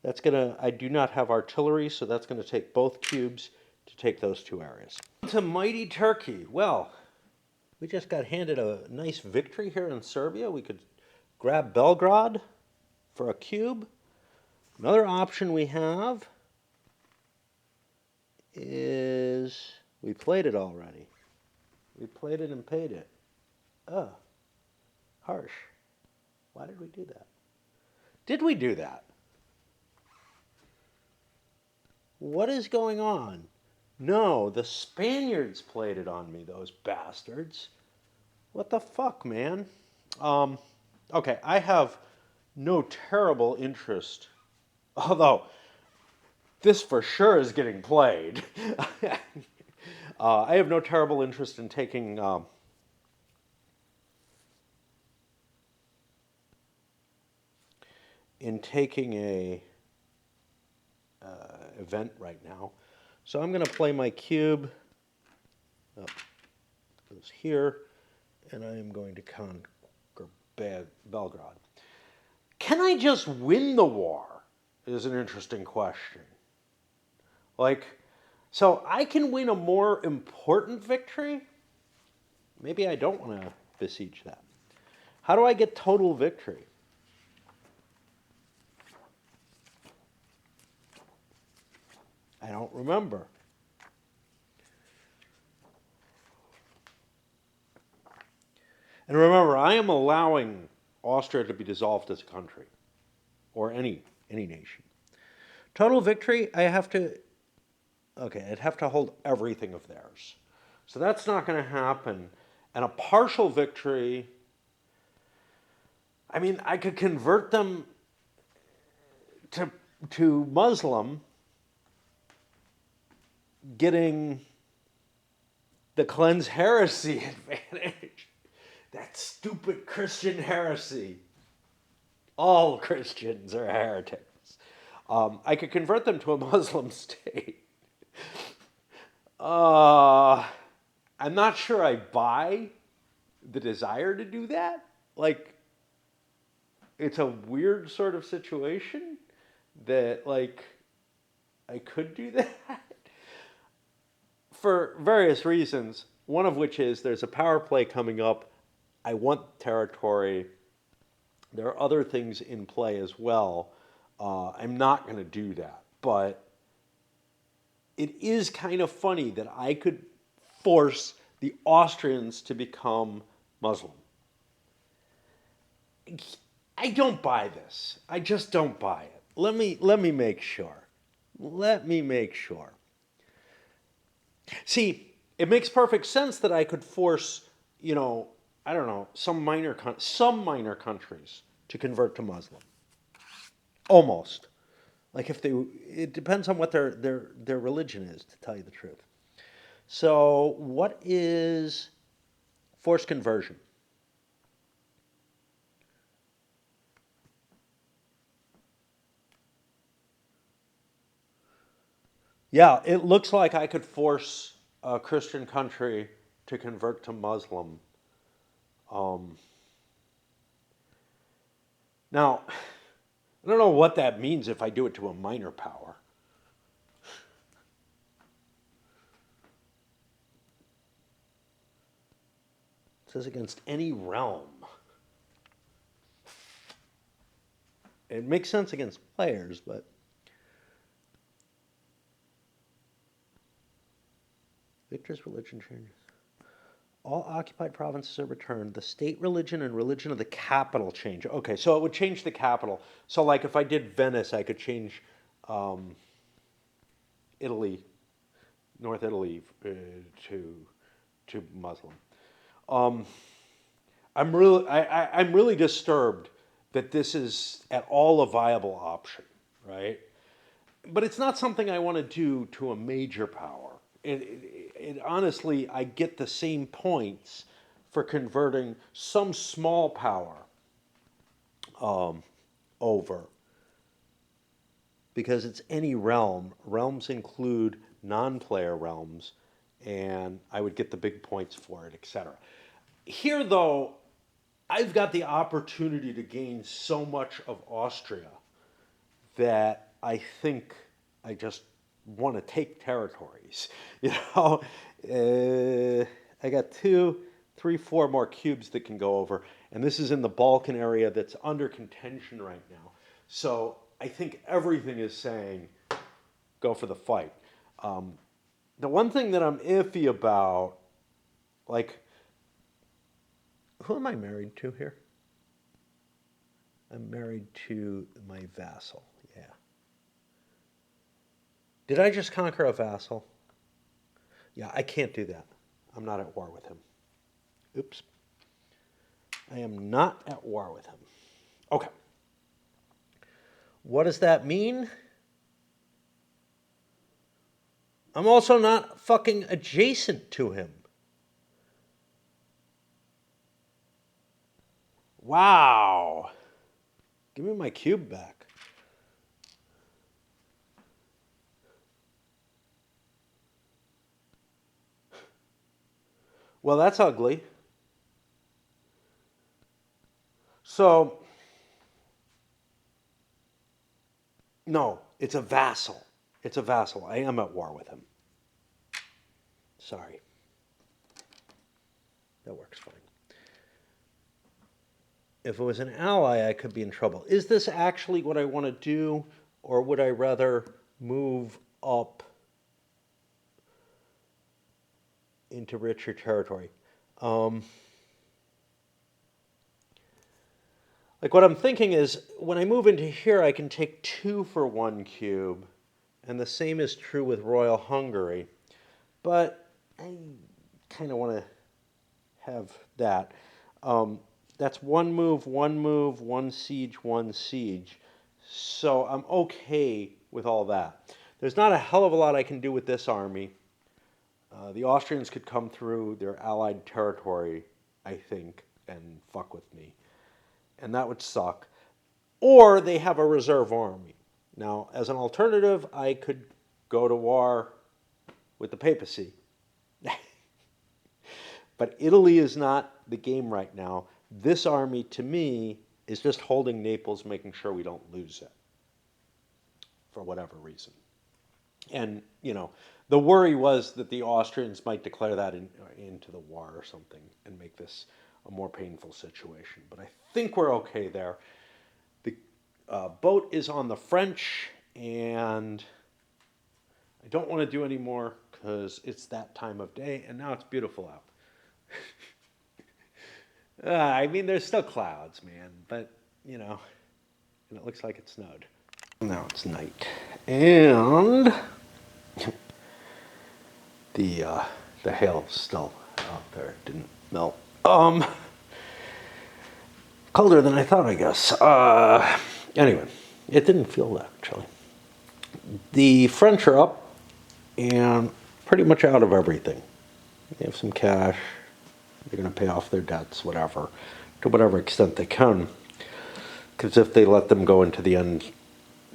That's gonna, I do not have artillery, so that's gonna take both cubes to take those 2 areas. To mighty Turkey. Well, we just got handed a nice victory here in Serbia. We could grab Belgrade for a cube. Another option we have is, we played it already. We played it and paid it. Oh, harsh. Why did we do that? Did we do that? What is going on? No, the Spaniards played it on me, those bastards. What the fuck, man? Okay, I have no terrible interest, although this for sure is getting played. I have no terrible interest in taking a event right now. So I'm going to play my cube. Oh, goes here, and I am going to conquer Belgrade. Can I just win the war? Is an interesting question. Like, so I can win a more important victory? Maybe I don't want to besiege that. How do I get total victory? I don't remember. And remember, I am allowing Austria to be dissolved as a country, or any nation. Total victory, I'd have to hold everything of theirs. So that's not going to happen. And a partial victory, I mean, I could convert them to Muslim, getting the cleanse heresy advantage. That stupid Christian heresy. All Christians are heretics. I could convert them to a Muslim state. I I'm not sure I buy the desire to do that. Like, it's a weird sort of situation that, like, I could do that for various reasons. One of which is there's a power play coming up. I want territory. There are other things in play as well. I'm not going to do that. But it is kind of funny that I could force the Austrians to become Muslim. I don't buy this. I just don't buy it. Let me make sure. Let me make sure. See, it makes perfect sense that I could force, I don't know, some minor countries to convert to Muslim. Almost. Like if it depends on what their religion is, to tell you the truth. So, what is forced conversion? Yeah, it looks like I could force a Christian country to convert to Muslim. Um, Now, I don't know what that means if I do it to a minor power. It says against any realm. It makes sense against players, but victor's religion changes. All occupied provinces are returned. The state religion and religion of the capital change. Okay, so it would change the capital. So, like, if I did Venice, I could change Italy, North Italy, to Muslim. Um, I'm really disturbed that this is at all a viable option, right? But it's not something I want to do to a major power. It honestly, I get the same points for converting some small power over because it's any realm. Realms include non-player realms, and I would get the big points for it, etc. Here, though, I've got the opportunity to gain so much of Austria that I think I just want to take territories. You know, I got 2, 3, 4 more cubes that can go over, and this is in the Balkan area that's under contention right now. So I think everything is saying go for the fight. The one thing that I'm iffy about, like, who am I married to here? I'm married to my vassal. Yeah. Did I just conquer a vassal? Yeah, I can't do that. I'm not at war with him. Oops. I am not at war with him. Okay. What does that mean? I'm also not fucking adjacent to him. Wow. Give me my cube back. Well, that's ugly. So, no, it's a vassal. It's a vassal. I am at war with him. Sorry. That works fine. If it was an ally, I could be in trouble. Is this actually what I want to do, or would I rather move up into richer territory? Like what I'm thinking is, when I move into here, I can take 2 for 1 cube, and the same is true with Royal Hungary. But I kind of want to have that. That's 1 move, 1 siege, 1 siege. So I'm okay with all that. There's not a hell of a lot I can do with this army. The Austrians could come through their allied territory, I think, and fuck with me. And that would suck. Or they have a reserve army. Now, as an alternative, I could go to war with the papacy. But Italy is not the game right now. This army, to me, is just holding Naples, making sure we don't lose it for whatever reason. And, the worry was that the Austrians might declare that into the war or something and make this a more painful situation. But I think we're okay there. The boat is on the French, and I don't want to do any more because it's that time of day, and now it's beautiful out. I mean, there's still clouds, man, but, and it looks like it snowed. Now it's night, and the the hail's still out there. It didn't melt. Colder than I thought, I guess. Anyway, it didn't feel that chilly. The French are up and pretty much out of everything. They have some cash. They're going to pay off their debts, whatever, to whatever extent they can. Because if they let them go into the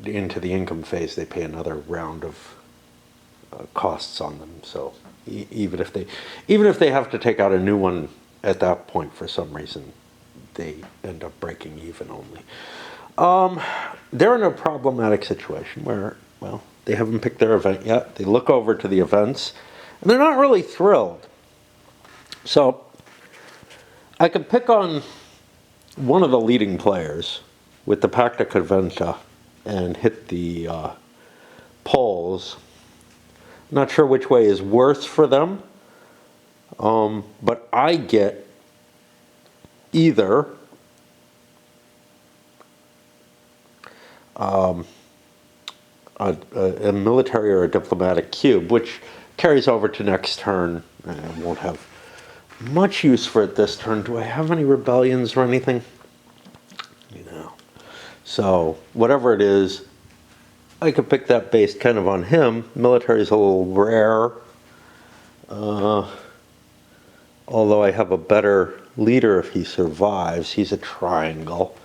income phase, they pay another round of costs on them. So even if they have to take out a new one at that point for some reason, they end up breaking even only. They're in a problematic situation where, well, they haven't picked their event yet. They look over to the events, and they're not really thrilled. So I could pick on one of the leading players with the Pacta Conventa and hit the polls. Not sure which way is worse for them, but I get either a military or a diplomatic cube, which carries over to next turn. I won't have much use for it this turn. Do I have any rebellions or anything? So whatever it is, I could pick that based kind of on him. Military is a little rare. Although I have a better leader if he survives. He's a triangle.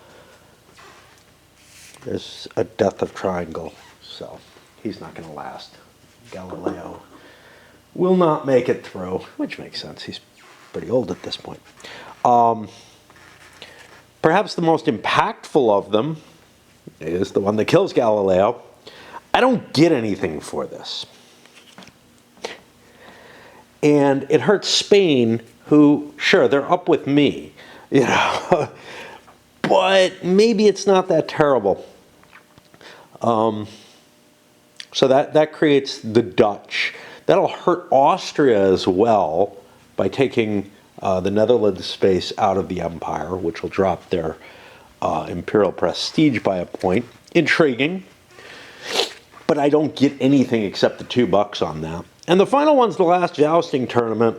There's a death of triangle, so he's not going to last. Galileo will not make it through, which makes sense. He's pretty old at this point. Perhaps the most impactful of them is the one that kills Galileo. I don't get anything for this. And it hurts Spain, who, sure, they're up with me, but maybe it's not that terrible. So that creates the Dutch. That'll hurt Austria as well by taking the Netherlands space out of the empire, which will drop their imperial prestige by a point. Intriguing, but I don't get anything except the $2 on that. And the final one's the last jousting tournament,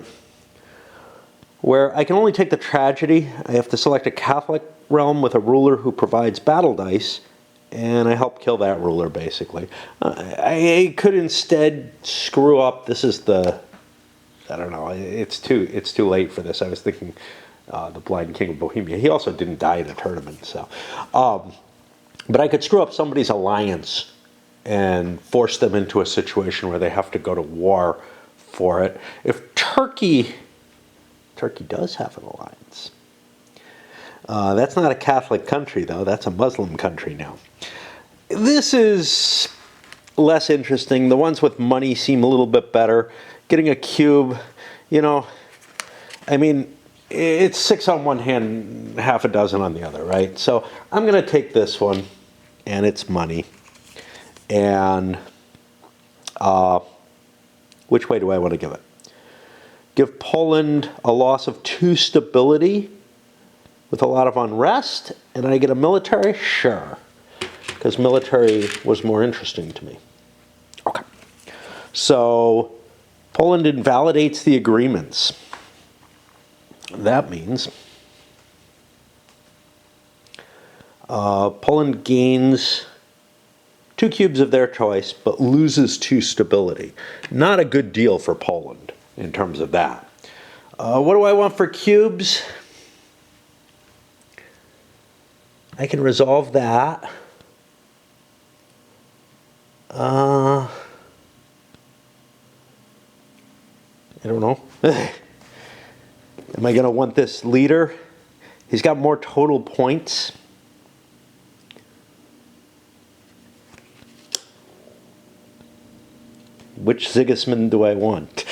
where I can only take the tragedy. I have to select a Catholic realm with a ruler who provides battle dice, and I help kill that ruler, basically. I could instead screw up. This is I don't know, it's too late for this. I was thinking the Blind King of Bohemia. He also didn't die in a tournament, so. But I could screw up somebody's alliance and force them into a situation where they have to go to war for it. If Turkey does have an alliance. That's not a Catholic country, though. That's a Muslim country now. This is less interesting. The ones with money seem a little bit better. Getting a cube, I mean, it's 6 on one hand, half a dozen on the other, right? So I'm going to take this one, and it's money. And which way do I want to give it? Give Poland a loss of 2 stability with a lot of unrest, and I get a military? Sure, because military was more interesting to me. Okay, so Poland invalidates the agreements. That means Poland gains 2 cubes of their choice, but loses 2 stability. Not a good deal for Poland in terms of that. What do I want for cubes? I can resolve that. I don't know. Am I going to want this leader? He's got more total points. Which Sigismund do I want?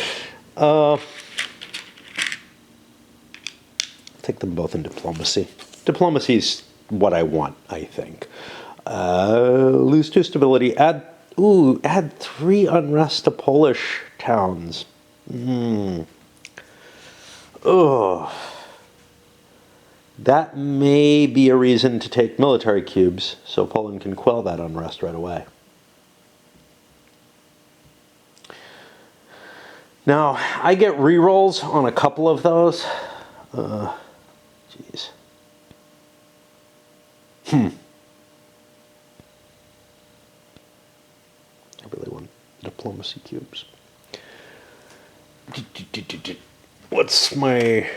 Take them both in diplomacy. Diplomacy's what I want, I think. Lose 2 stability. Add 3 unrest to Polish towns. That may be a reason to take military cubes, so Poland can quell that unrest right away. Now, I get rerolls on a couple of those. Jeez. I really want diplomacy cubes. What's my...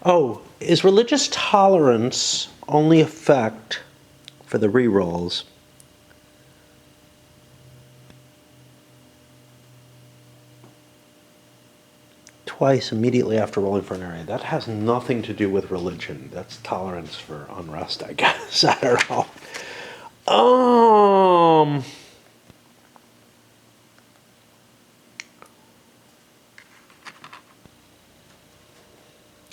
Oh, is religious tolerance only effect for the rerolls? Twice immediately after rolling for an area. That has nothing to do with religion. That's tolerance for unrest, I guess. I don't know.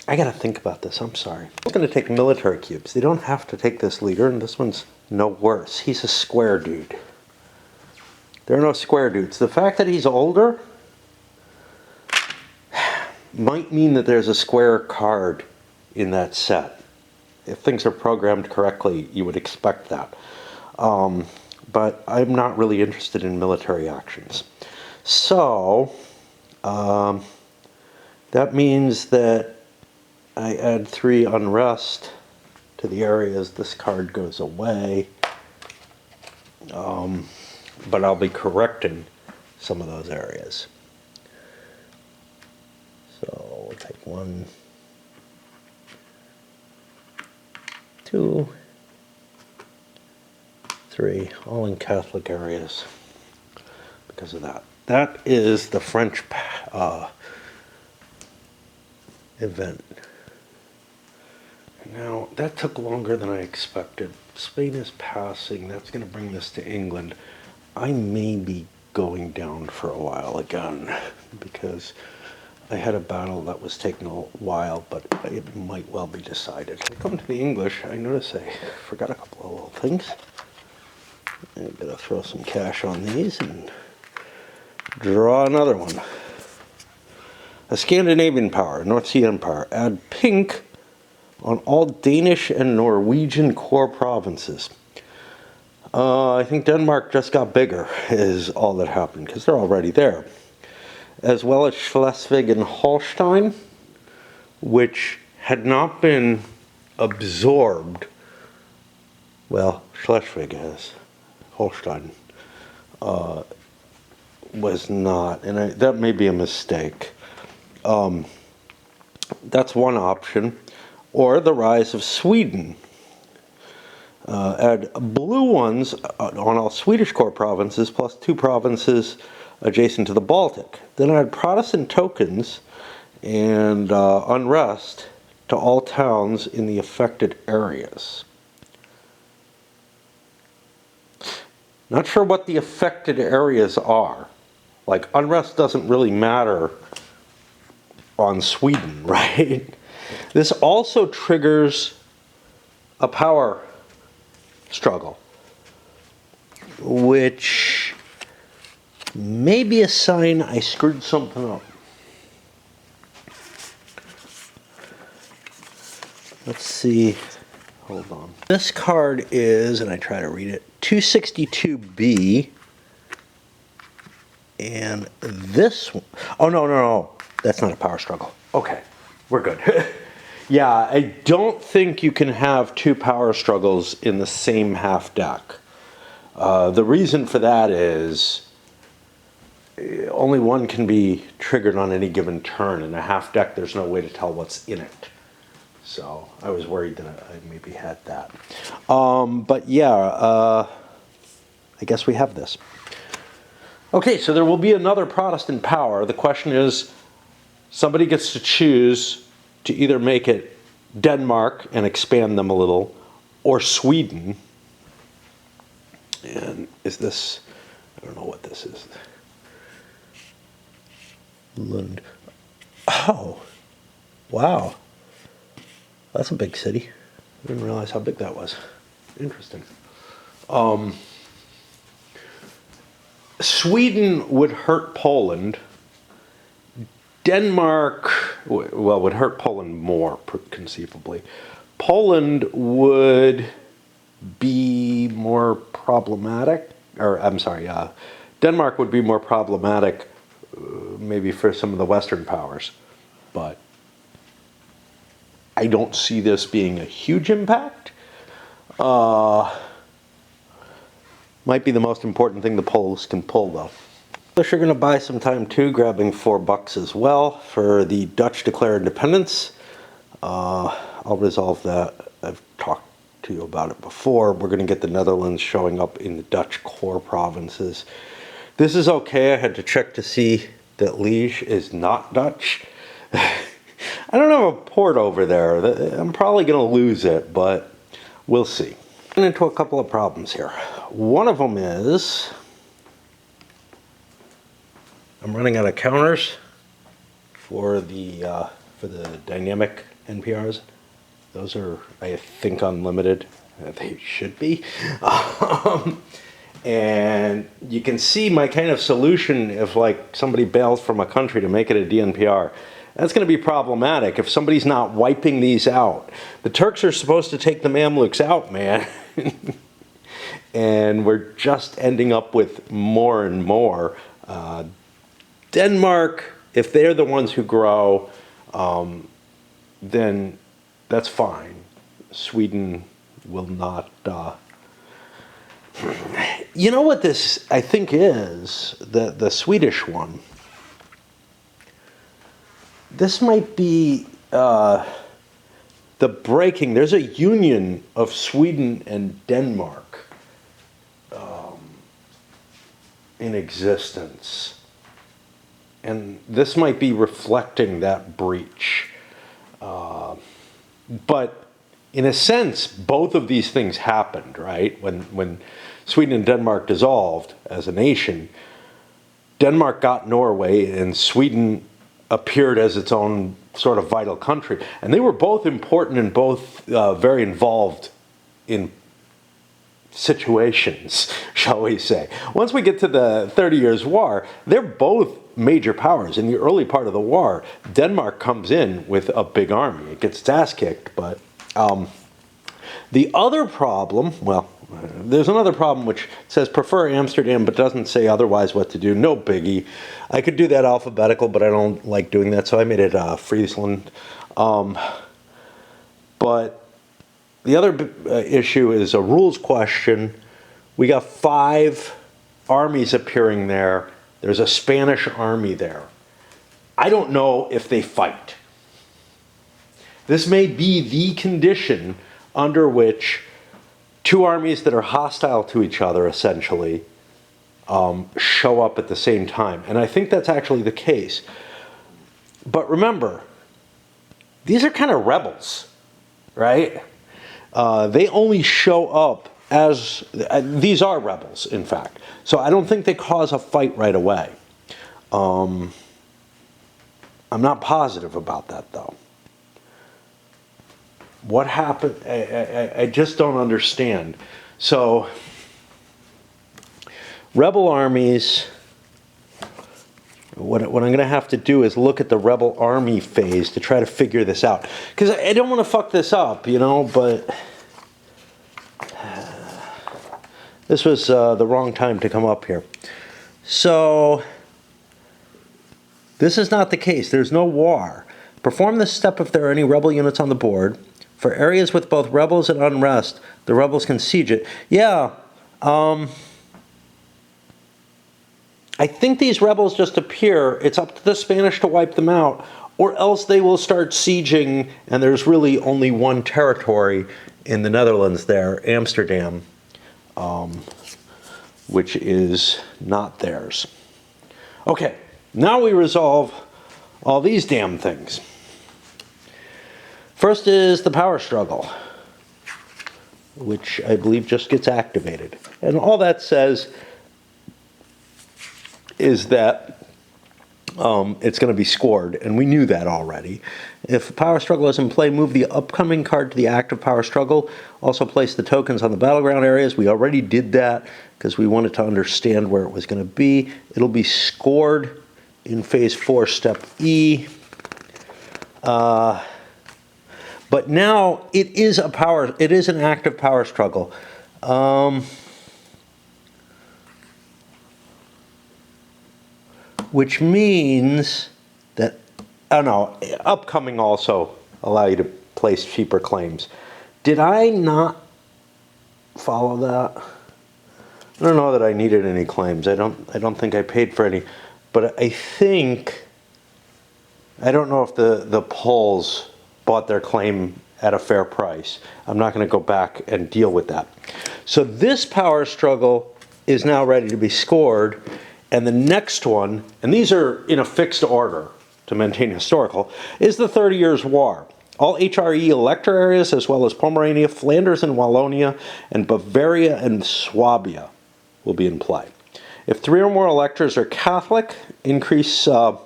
I gotta think about this. I'm sorry. I'm gonna take military cubes. They don't have to take this leader, and this one's no worse. He's a square dude. There are no square dudes. The fact that he's older might mean that there's a square card in that set. If things are programmed correctly, you would expect that. But I'm not really interested in military actions. So, that means that I add 3 unrest to the areas. This card goes away. But I'll be correcting some of those areas. So we'll take 1, 2, 3, all in Catholic areas because of that. That is the French event. Now, that took longer than I expected. Spain is passing. That's going to bring this to England. I may be going down for a while again because I had a battle that was taking a while, but it might well be decided. When I come to the English, I notice I forgot a couple of little things. I'm going to throw some cash on these and draw another one. A Scandinavian power, North Sea Empire. Add pink on all Danish and Norwegian core provinces. I think Denmark just got bigger is all that happened because they're already there. As well as Schleswig and Holstein, which had not been absorbed. Well, Schleswig has. Holstein was not, and that may be a mistake. That's one option. Or the rise of Sweden. Add blue ones on all Swedish core provinces plus 2 provinces adjacent to the Baltic. Then add Protestant tokens and unrest to all towns in the affected areas. Not sure what the affected areas are. Like, unrest doesn't really matter on Sweden, right? This also triggers a power struggle, which may be a sign I screwed something up. Let's see. Hold on. This card is, and I try to read it, 262B. And this one, oh no, that's not a power struggle. Okay, we're good. Yeah, I don't think you can have 2 power struggles in the same half deck. The reason for that is only one can be triggered on any given turn. In a half deck, there's no way to tell what's in it. So I was worried that I maybe had that. But yeah, I guess we have this. Okay, so there will be another Protestant power. The question is, somebody gets to choose to either make it Denmark and expand them a little, or Sweden. And is this, I don't know what this is. Lund. Oh, wow. That's a big city. I didn't realize how big that was. Interesting. Sweden would hurt Poland. Denmark, well, would hurt Poland more, conceivably. Poland would be more problematic, or I'm sorry, Denmark would be more problematic maybe for some of the Western powers, but I don't see this being a huge impact. Might be the most important thing the Poles can pull, though. English are going to buy some time too, grabbing $4 as well for the Dutch declare independence. I'll resolve that. I've talked to you about it before. We're going to get the Netherlands showing up in the Dutch core provinces. This is okay. I had to check to see that Liege is not Dutch. I don't have a port over there. I'm probably going to lose it, but we'll see. I'm into a couple of problems here. One of them is I'm running out of counters for the dynamic NPRs. Those are, I think, unlimited. They should be. And you can see my kind of solution if like somebody bails from a country to make it a DNPR. That's going to be problematic if somebody's not wiping these out. The Turks are supposed to take the Mamluks out, man. And we're just ending up with more and more. Denmark, if they're the ones who grow, then that's fine. Sweden will not. You know what this, I think, is? The Swedish one. This might be the breaking. There's a union of Sweden and Denmark in existence. And this might be reflecting that breach. But in a sense, both of these things happened, right? When Sweden and Denmark dissolved as a nation, Denmark got Norway and Sweden appeared as its own sort of vital country. And they were both important and both very involved in situations, shall we say. Once we get to the 30 Years' War, they're both major powers. In the early part of the war, Denmark comes in with a big army. It gets its ass kicked, but the other problem, well, there's another problem which says prefer Amsterdam but doesn't say otherwise what to do. No biggie. I could do that alphabetical, but I don't like doing that, so I made it Friesland. But the other issue is a rules question. We got 5 armies appearing there. There's a Spanish army there. I don't know if they fight. This may be the condition under which 2 armies that are hostile to each other, essentially, show up at the same time. And I think that's actually the case. But remember, these are kind of rebels, right? They only show up as, these are rebels, in fact. So I don't think they cause a fight right away. I'm not positive about that, though. What happened? I just don't understand. So, rebel armies, what I'm going to have to do is look at the rebel army phase to try to figure this out. Because I don't want to fuck this up, you know, but this was the wrong time to come up here. So, this is not the case. There's no war. Perform this step if there are any rebel units on the board. For areas with both rebels and unrest, the rebels can siege it. Yeah, I think these rebels just appear. It's up to the Spanish to wipe them out, or else they will start sieging, and there's really only one territory in the Netherlands there, Amsterdam, which is not theirs. Okay, now we resolve all these damn things. First is the power struggle, which I believe just gets activated. And all that says is that it's going to be scored, and we knew that already. If power struggle is in play, move the upcoming card to the active power struggle. Also place the tokens on the battleground areas. We already did that because we wanted to understand where it was going to be. It'll be scored in phase 4, step E. But now it is an active power struggle. Which means that, oh no, upcoming also allow you to place cheaper claims. Did I not follow that? I don't know that I needed any claims. I don't think I paid for any, but I don't know if the polls bought their claim at a fair price. I'm not going to go back and deal with that. So this power struggle is now ready to be scored, and the next one, and these are in a fixed order to maintain historical, is the 30 Years' War. All HRE elector areas, as well as Pomerania, Flanders and Wallonia, and Bavaria and Swabia will be in play. If 3 or more electors are Catholic, increase the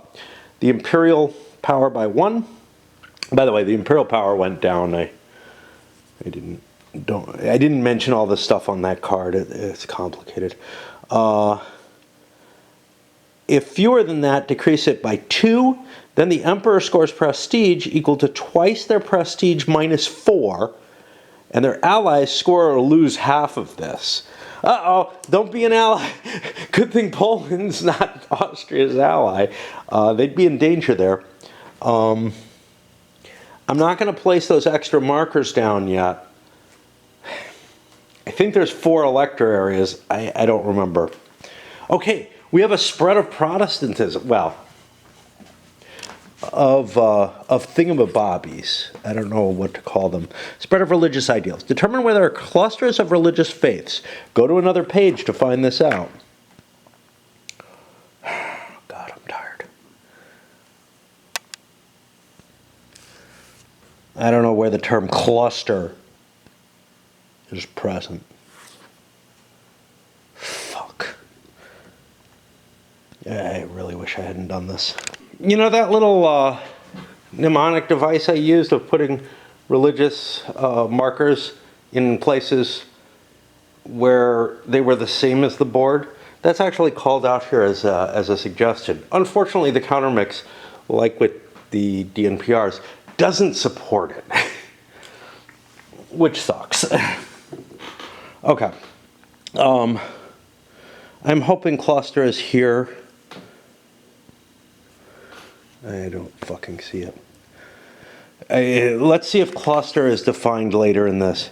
imperial power by 1. By the way, the imperial power went down. I didn't mention all this stuff on that card. It's complicated. If fewer than that, decrease it by 2. Then the emperor scores prestige equal to twice their prestige minus 4, and their allies score or lose half of this. Uh-oh, don't be an ally. Good thing Poland's not Austria's ally. They'd be in danger there. I'm not going to place those extra markers down yet. I think there's 4 elector areas. I don't remember. Okay, we have a spread of Protestantism. Well, of thingamabobbies. I don't know what to call them. Spread of religious ideals. Determine whether there are clusters of religious faiths. Go to another page to find this out. God, I'm tired. I don't know where the term cluster is present. Fuck. I really wish I hadn't done this. You know that little mnemonic device I used of putting religious markers in places where they were the same as the board? That's actually called out here as a suggestion. Unfortunately, the countermix, like with the DNPRs, doesn't support it, which sucks. Okay. I'm hoping cluster is here. I don't fucking see it. Let's see if cluster is defined later in this.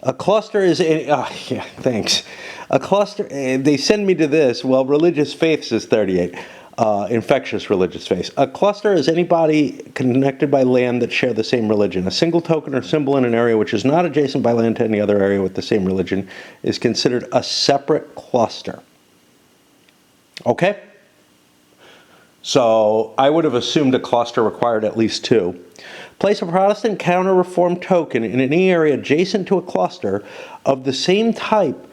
A cluster is yeah, thanks. A cluster, they send me to this. Well, religious faiths is 38. Infectious religious faiths. A cluster is anybody connected by land that share the same religion. A single token or symbol in an area which is not adjacent by land to any other area with the same religion is considered a separate cluster. Okay? So I would have assumed a cluster required at least 2. Place a Protestant counter-reform token in any area adjacent to a cluster of the same type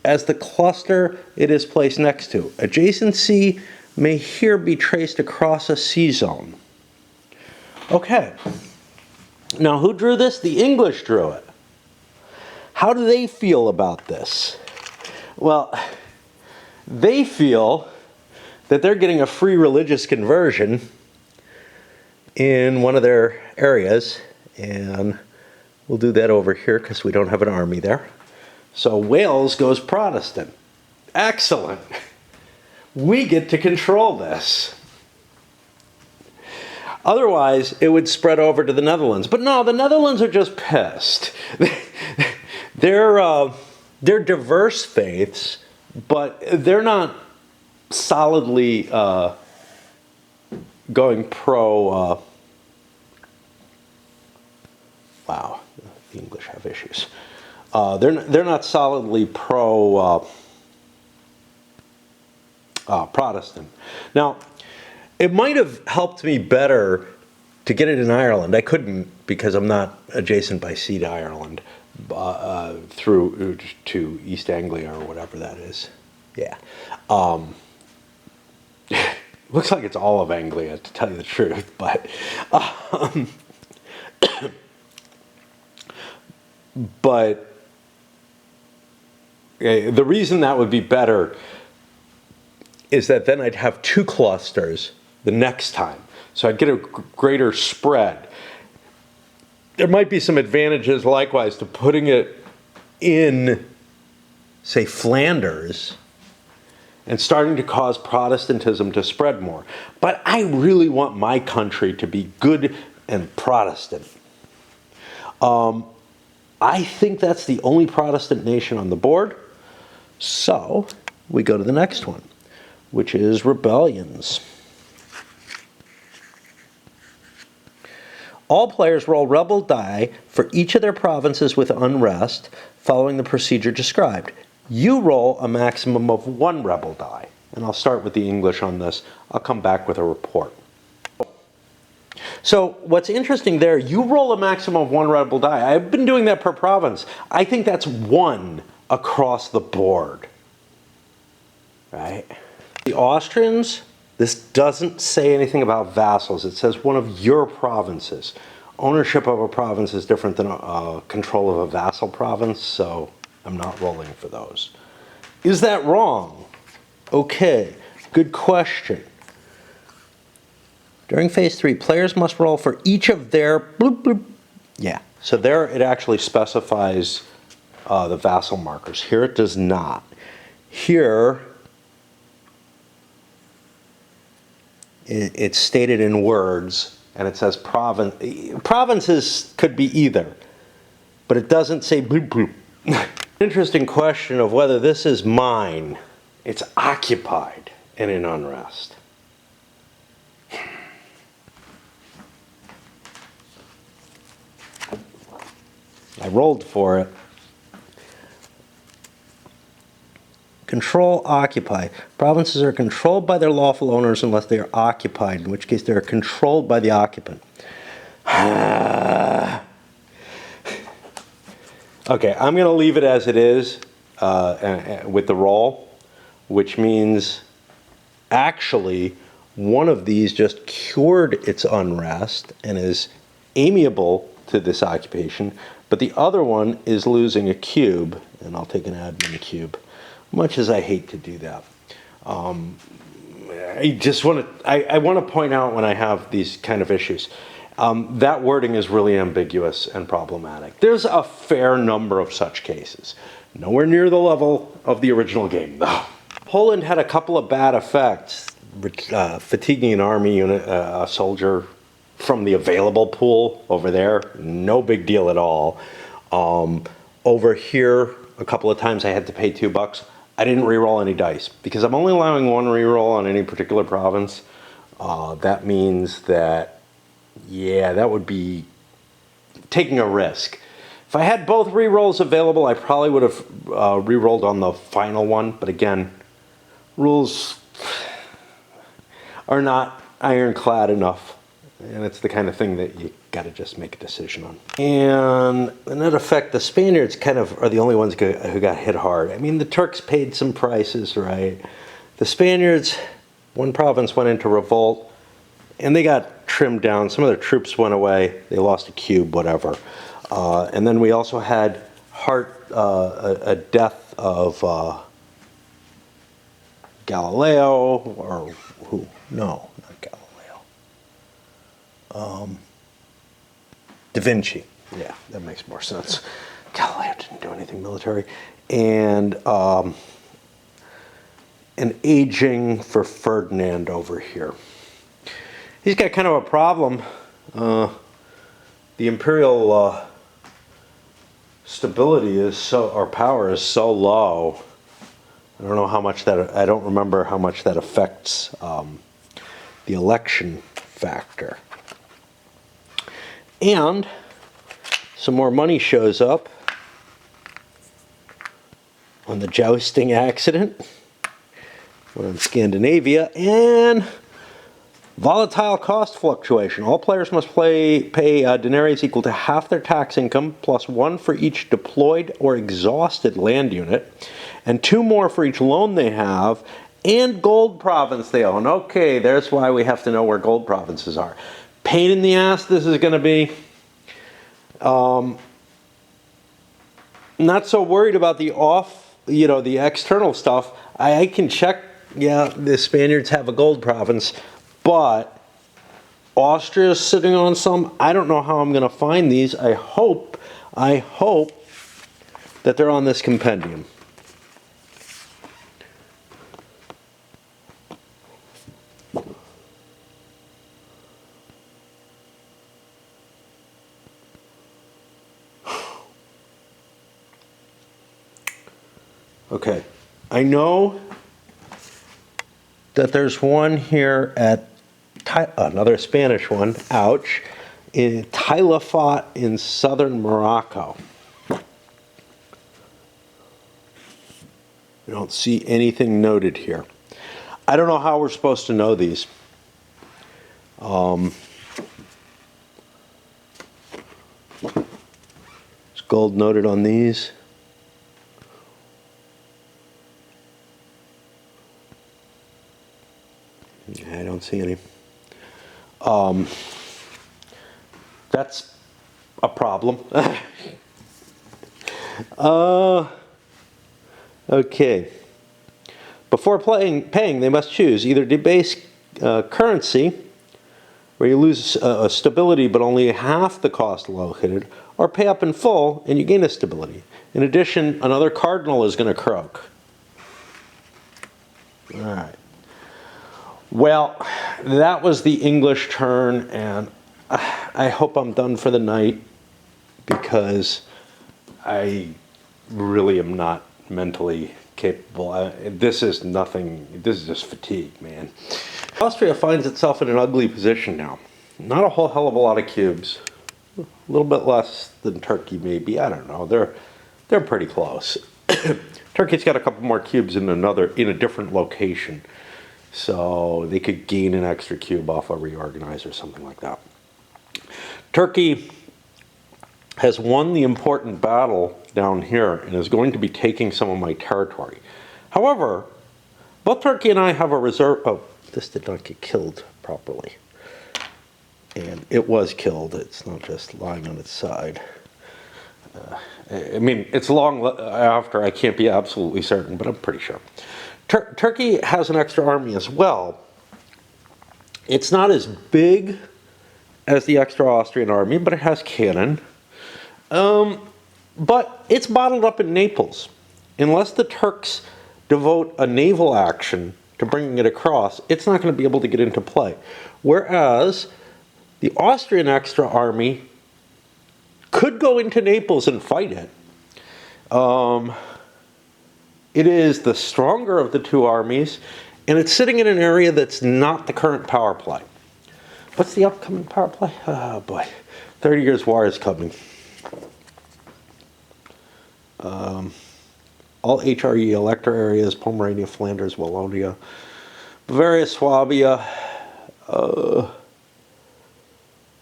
as the cluster it is placed next to. Adjacency may here be traced across a C-zone. Okay. Now, who drew this? The English drew it. How do they feel about this? Well, they feel that they're getting a free religious conversion in one of their areas, and we'll do that over here because we don't have an army there. So Wales goes Protestant. Excellent. We get to control this. Otherwise, it would spread over to the Netherlands. But no, the Netherlands are just pissed. They're diverse faiths, but they're not solidly going pro. Wow, the English have issues. They're not solidly pro Protestant. Now, it might have helped me better to get it in Ireland. I couldn't because I'm not adjacent by sea to Ireland, through to East Anglia or whatever that is. Yeah. Looks like it's all of Anglia, to tell you the truth, but but the reason that would be better is that then I'd have two clusters the next time, so I'd get a greater spread. There might be some advantages likewise to putting it in, say, Flanders, and starting to cause Protestantism to spread more. But I really want my country to be good and Protestant. I think that's the only Protestant nation on the board. So we go to the next one, which is rebellions. All players roll rebel die for each of their provinces with unrest, following the procedure described. You roll a maximum of 1 rebel die. And I'll start with the English on this. I'll come back with a report. So what's interesting there, you roll a maximum of 1 rebel die. I've been doing that per province. I think that's 1 across the board. Right? The Austrians, this doesn't say anything about vassals. It says one of your provinces. Ownership of a province is different than control of a vassal province, so I'm not rolling for those. Is that wrong? Okay, good question. During phase 3, players must roll for each of their bloop, bloop. Yeah, so there it actually specifies the vassal markers. Here it does not. Here, it's stated in words, and it says province. Provinces could be either, but it doesn't say bloop, bloop. Interesting question of whether this is mine. It's occupied and in unrest. I rolled for it. Control, occupy. Provinces are controlled by their lawful owners unless they are occupied, in which case they are controlled by the occupant. Okay, I'm going to leave it as it is with the roll, which means actually one of these just cured its unrest and is amiable to this occupation, but the other one is losing a cube, and I'll take an admin cube, much as I hate to do that. I just want to, I want to point out when I have these kind of issues, that wording is really ambiguous and problematic. There's a fair number of such cases. Nowhere near the level of the original game, though. Poland had a couple of bad effects. Fatiguing an army unit, a soldier from the available pool over there, no big deal at all. Over here, a couple of times I had to pay $2. I didn't re-roll any dice because I'm only allowing 1 re-roll on any particular province. That means that, yeah, that would be taking a risk. If I had both re-rolls available, I probably would have re-rolled on the final one. But again, rules are not ironclad enough. And it's the kind of thing that you got to just make a decision on. And in that effect, the Spaniards kind of are the only ones who got hit hard. I mean, the Turks paid some prices, right? The Spaniards, one province went into revolt, and they got trimmed down. Some of their troops went away. They lost a cube, whatever. And then we also had a death of Galileo, or who? No, not Galileo. Da Vinci. Yeah, that makes more sense. Galileo didn't do anything military. And an aging for Ferdinand over here. He's got kind of a problem. The imperial stability is so, or power is so low. I don't know how much that, I don't remember how much that affects the election factor. And some more money shows up on the jousting accident. We're in Scandinavia, and volatile cost fluctuation. All players must pay denaries equal to half their tax income, plus 1 for each deployed or exhausted land unit, and 2 more for each loan they have, and gold province they own. Okay, there's why we have to know where gold provinces are. Pain in the ass this is going to be. Not so worried about the the external stuff. I can check, yeah, the Spaniards have a gold province, but Austria's sitting on some. I don't know how I'm going to find these. I hope that they're on this compendium. Okay, I know that there's one here at another Spanish one, ouch, in Tailafat in southern Morocco. I don't see anything noted here. I don't know how we're supposed to know these. Is gold noted on these? I don't see any. That's a problem. Okay. Before paying, they must choose either debase currency, where you lose stability but only half the cost located, or pay up in full and you gain a stability. In addition, another cardinal is going to croak. All right. Well, that was the English turn, and I hope I'm done for the night, because I really am not mentally capable. This is nothing. This is just fatigue, man. Austria finds itself in an ugly position now. Not a whole hell of a lot of cubes. A little bit less than Turkey, maybe. I don't know. They're pretty close. Turkey's got a couple more cubes in a different location. So they could gain an extra cube off a reorganize or something like that. Turkey has won the important battle down here and is going to be taking some of my territory. However, both Turkey and I have a reserve. Oh, this did not get killed properly. And it was killed. It's not just lying on its side. I mean, it's long after. I can't be absolutely certain, but I'm pretty sure. Turkey has an extra army as well. It's not as big as the extra Austrian army, but it has cannon. But it's bottled up in Naples. Unless the Turks devote a naval action to bringing it across, it's not going to be able to get into play. Whereas the Austrian extra army could go into Naples and fight it. It is the stronger of the two armies, and it's sitting in an area that's not the current power play. What's the upcoming power play? Oh boy, 30 Years' War is coming. All HRE elector areas, Pomerania, Flanders, Wallonia, Bavaria, Swabia, and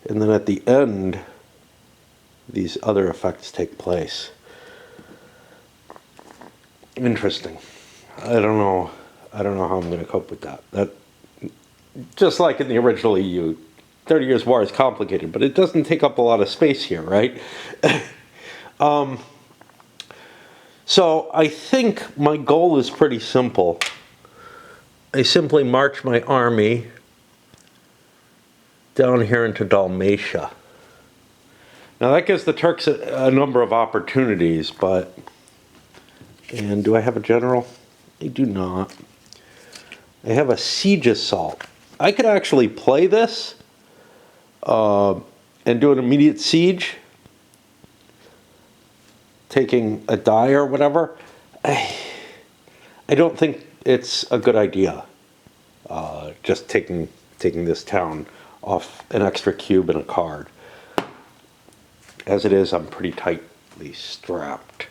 then at the end, these other effects take place. Interesting. I don't know how I'm going to cope with that. That, just like in the original EU, 30 Years' War is complicated, but it doesn't take up a lot of space here, right? So I think my goal is pretty simple. I simply march my army down here into Dalmatia. Now that gives the Turks a number of opportunities, but... And do I have a general? I do not. I have a siege assault. I could actually play this and do an immediate siege, taking a die or whatever. I don't think it's a good idea. Just taking this town off an extra cube and a card. As it is, I'm pretty tightly strapped.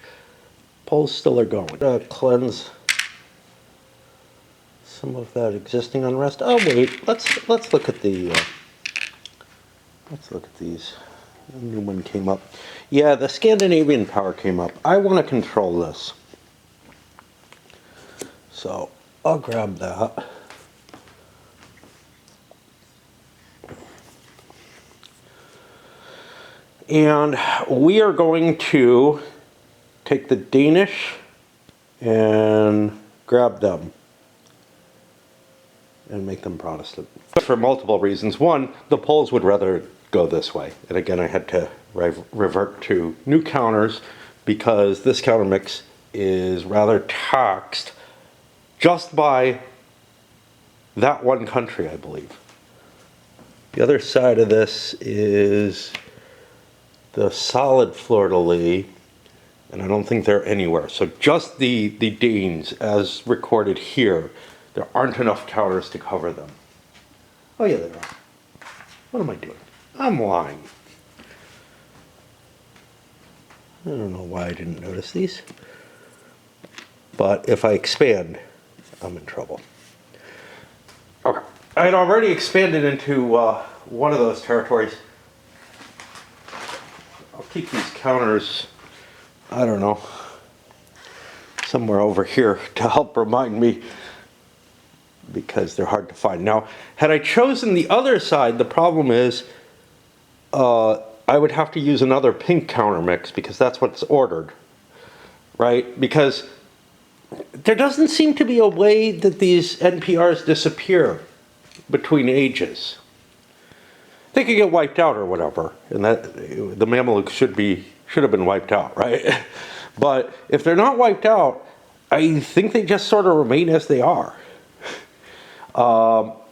Polls still are going. Cleanse some of that existing unrest. Oh wait, let's look at the let's look at these. A new one came up. Yeah, the Scandinavian power came up. I want to control this, so I'll grab that. And we are going to take the Danish and grab them and make them Protestant. For multiple reasons. One, the Poles would rather go this way. And again, I had to revert to new counters because this counter mix is rather taxed just by that one country, I believe. The other side of this is the solid fleur-de-lis, and I don't think they're anywhere. So just the Danes as recorded here, there aren't enough counters to cover them. Oh yeah, there are. What am I doing? I'm lying. I don't know why I didn't notice these. But if I expand, I'm in trouble. Okay, I had already expanded into one of those territories. I'll keep these counters, I don't know, somewhere over here to help remind me, because they're hard to find. Now, had I chosen the other side, the problem is I would have to use another pink counter mix because that's what's ordered, right? Because there doesn't seem to be a way that these NPRs disappear between ages. They could get wiped out or whatever, and that the Mamelukes should have been wiped out, right? But if they're not wiped out, I think they just sort of remain as they are.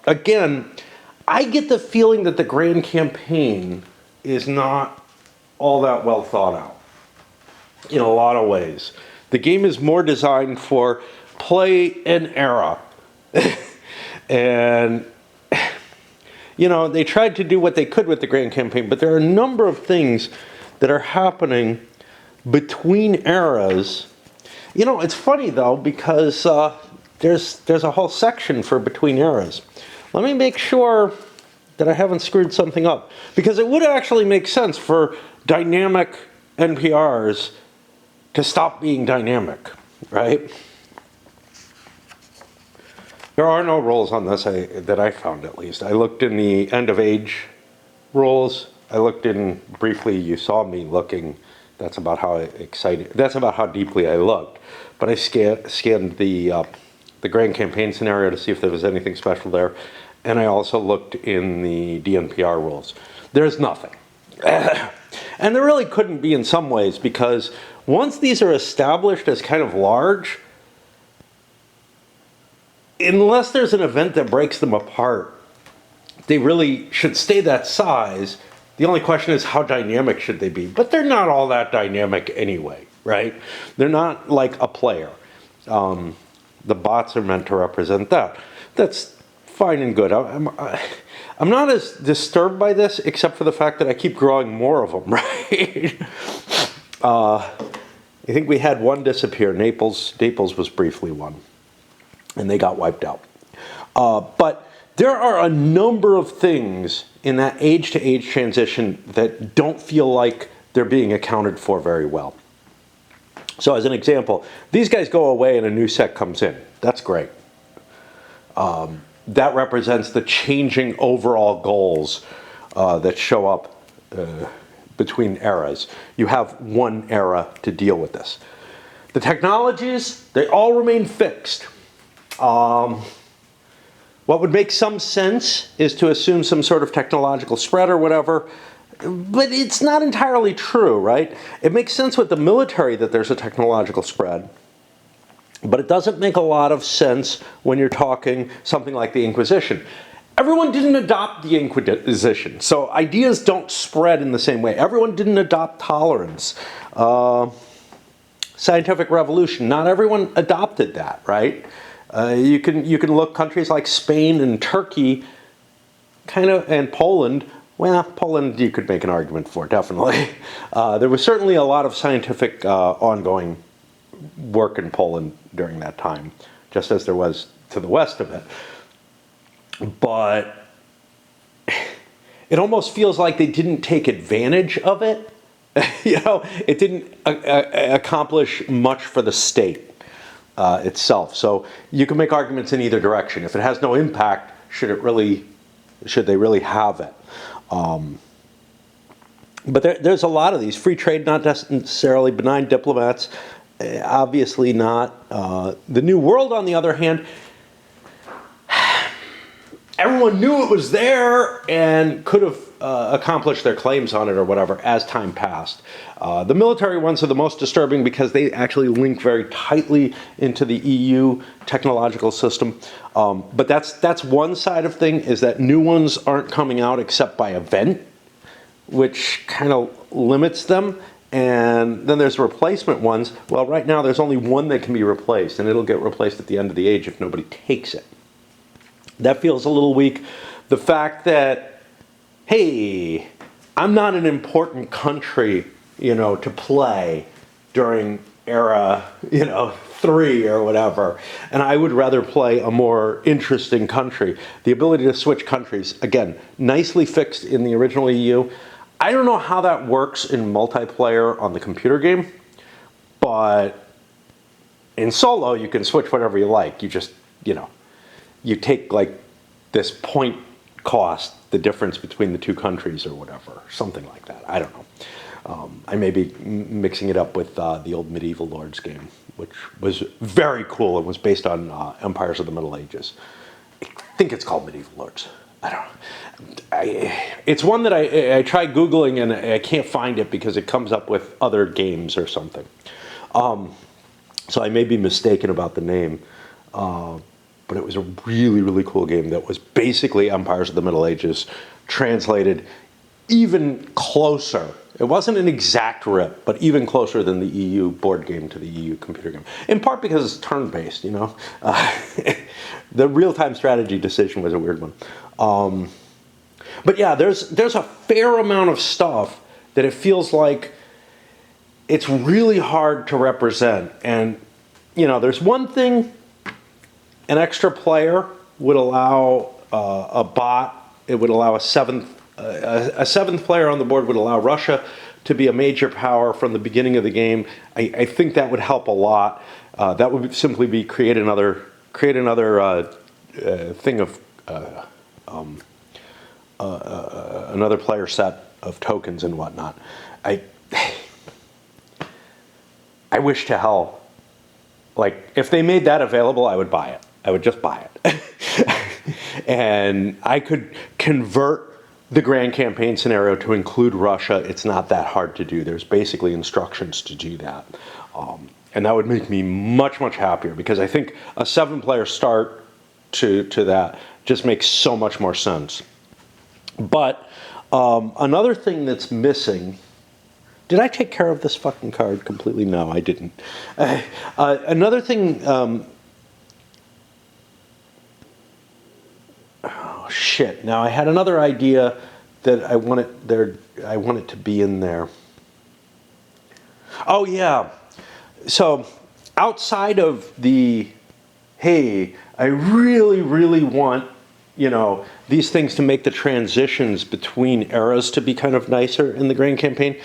Again, I get the feeling that the Grand Campaign is not all that well thought out in a lot of ways. The game is more designed for play and era. And you know, they tried to do what they could with the Grand Campaign, but there are a number of things that are happening between eras. You know, it's funny though, because there's a whole section for between eras. Let me make sure that I haven't screwed something up, because it would actually make sense for dynamic NPRs to stop being dynamic, right? There are no rules on this that I found, at least. I looked in the end of age rules. I looked in briefly. You saw me looking. That's about how excited. That's about how deeply I looked. But I scanned the Grand Campaign scenario to see if there was anything special there, and I also looked in the DNPR rules. There's nothing, and there really couldn't be in some ways, because once these are established as kind of large, unless there's an event that breaks them apart, they really should stay that size. The only question is, how dynamic should they be? But they're not all that dynamic anyway, right? They're not like a player. The bots are meant to represent that. That's fine and good. I'm not as disturbed by this, except for the fact that I keep growing more of them, right? I think we had one disappear. Naples was briefly one, and they got wiped out. But there are a number of things in that age-to-age transition that don't feel like they're being accounted for very well. So as an example, these guys go away and a new set comes in. That's great. That represents the changing overall goals that show up between eras. You have one era to deal with this. The technologies, they all remain fixed. What would make some sense is to assume some sort of technological spread or whatever, but it's not entirely true, right? It makes sense with the military that there's a technological spread, but it doesn't make a lot of sense when you're talking something like the Inquisition. Everyone didn't adopt the Inquisition, so ideas don't spread in the same way. Everyone didn't adopt tolerance. Scientific revolution, not everyone adopted that, right? You can look countries like Spain and Turkey, and Poland. Well, Poland you could make an argument for, definitely. There was certainly a lot of scientific ongoing work in Poland during that time, just as there was to the west of it. But it almost feels like they didn't take advantage of it. It didn't accomplish much for the state itself. So you can make arguments in either direction. If it has no impact, should they really have it? But there's a lot of these. Free trade, not necessarily. Benign diplomats, obviously not. The New World, on the other hand, everyone knew it was there and could have accomplished their claims on it or whatever as time passed. The military ones are the most disturbing because they actually link very tightly into the EU technological system. But that's one side of thing, is that new ones aren't coming out except by event, which kind of limits them. And then there's replacement ones. Well, right now there's only one that can be replaced, and it'll get replaced at the end of the age if nobody takes it. That feels a little weak. The fact that, hey, I'm not an important country, to play during era, 3 or whatever, and I would rather play a more interesting country. The ability to switch countries, again, nicely fixed in the original EU. I don't know how that works in multiplayer on the computer game, but in solo you can switch whatever you like. You just, you take like this point cost, the difference between the two countries or whatever, something like that. I don't know. I may be mixing it up with the old Medieval Lords game, which was very cool and was based on Empires of the Middle Ages. I think it's called Medieval Lords. I don't know. It's one that I tried Googling and I can't find it because it comes up with other games or something. So I may be mistaken about the name. But it was a really, really cool game that was basically Empires of the Middle Ages translated even closer. It wasn't an exact rip, but even closer than the EU board game to the EU computer game. In part because it's turn-based, The real-time strategy decision was a weird one. But yeah, there's a fair amount of stuff that it feels like it's really hard to represent. And, there's one thing. An extra player would allow a bot. It would allow a seventh player on the board would allow Russia to be a major power from the beginning of the game. I think that would help a lot. That would simply be create another thing of another player set of tokens and whatnot. I wish to hell, like, if they made that available, I would buy it. I would just buy it. And I could convert the grand campaign scenario to include Russia. It's not that hard to do. There's basically instructions to do that. And that would make me much, much happier, because I think a 7-player start to that just makes so much more sense. But another thing that's missing... Did I take care of this fucking card completely? No, I didn't. Another thing... oh, shit. Now, I had another idea that I want it to be in there. Oh, yeah. So, outside of the, hey, I really, really want, these things to make the transitions between eras to be kind of nicer in the Grand Campaign.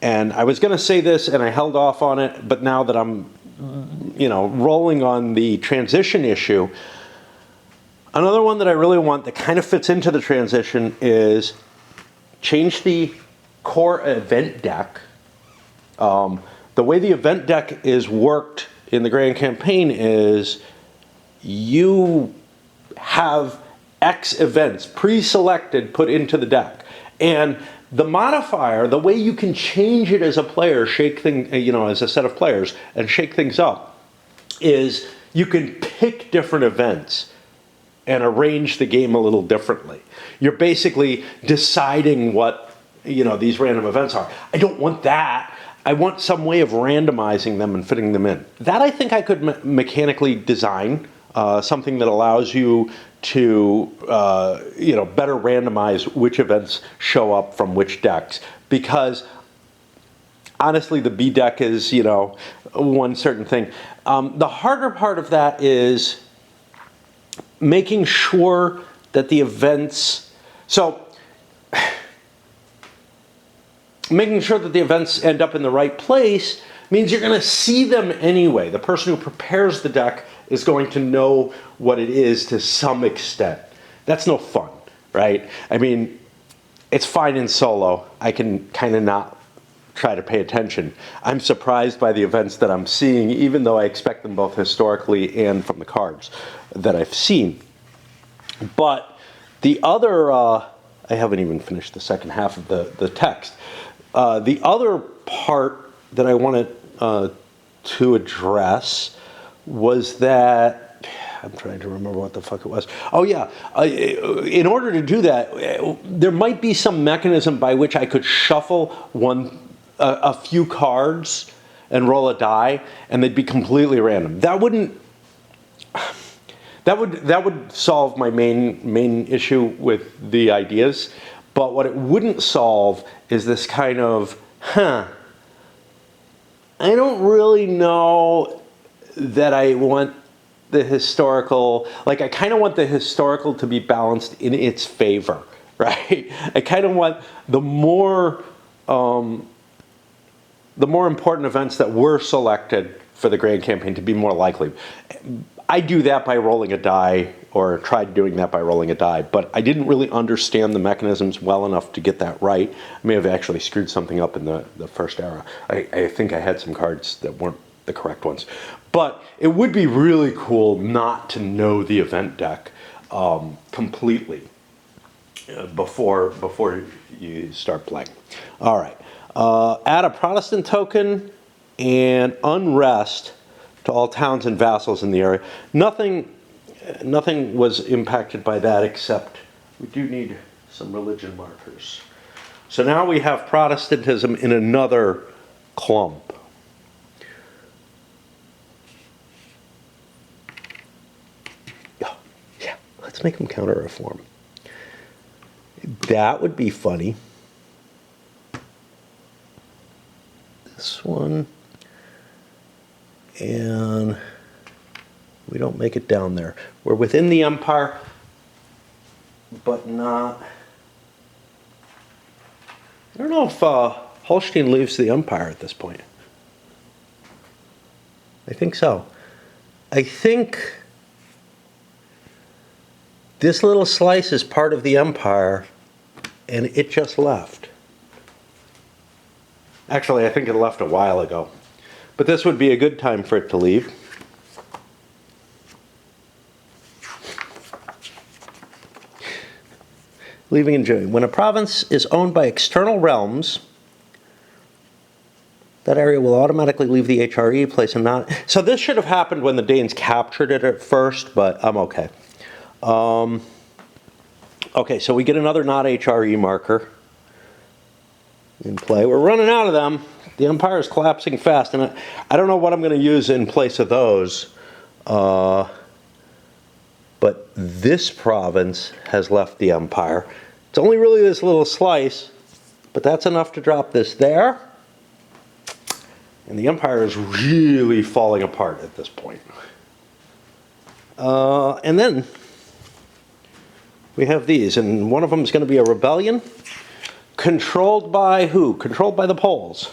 And I was going to say this, and I held off on it, but now that I'm, rolling on the transition issue, another one that I really want that kind of fits into the transition is change the core event deck. The way the event deck is worked in the Grand Campaign is you have X events pre-selected put into the deck. And the modifier, the way you can change it as a player, as a set of players, and shake things up, is you can pick different events and arrange the game a little differently. You're basically deciding what, these random events are. I don't want that. I want some way of randomizing them and fitting them in. That I think I could mechanically design, something that allows you to, better randomize which events show up from which decks. Because honestly, the B deck is, one certain thing. The harder part of that is making sure that the events, so making sure that the events end up in the right place means you're going to see them anyway. The person who prepares the deck is going to know what it is to some extent. That's no fun, right? I mean, it's fine in solo. I can kind of not try to pay attention. I'm surprised by the events that I'm seeing, even though I expect them both historically and from the cards that I've seen. But the other, I haven't even finished the second half of the text. The other part that I wanted to address was that, I'm trying to remember what the fuck it was. Oh yeah, in order to do that, there might be some mechanism by which I could shuffle a few cards and roll a die, and they'd be completely random. That would solve my main issue with the ideas, but what it wouldn't solve is this kind of, I don't really know that I want the historical, like I kind of want the historical to be balanced in its favor, right? I kind of want the more important events that were selected for the grand campaign to be more likely. I do that by rolling a die, or tried doing that by rolling a die, but I didn't really understand the mechanisms well enough to get that right. I may have actually screwed something up in the first era. I think I had some cards that weren't the correct ones. But it would be really cool not to know the event deck completely before you start playing. All right. Add a Protestant token and unrest to all towns and vassals in the area. Nothing was impacted by that, except we do need some religion markers. So now we have Protestantism in another clump. Yeah, let's make them counter-reform. That would be funny. This one. And we don't make it down there. We're within the empire, but not. I don't know if Holstein leaves the empire at this point. I think so. I think this little slice is part of the empire, and it just left. Actually, I think it left a while ago. But this would be a good time for it to leave. Leaving in June. When a province is owned by external realms, that area will automatically leave the HRE, place a non... So this should have happened when the Danes captured it at first, but I'm okay. Okay, so we get another not HRE marker in play. We're running out of them. The empire is collapsing fast, and I don't know what I'm going to use in place of those. But this province has left the empire. It's only really this little slice, but that's enough to drop this there. And the empire is really falling apart at this point. And then we have these, and one of them is going to be a rebellion. Controlled by who? Controlled by the Poles.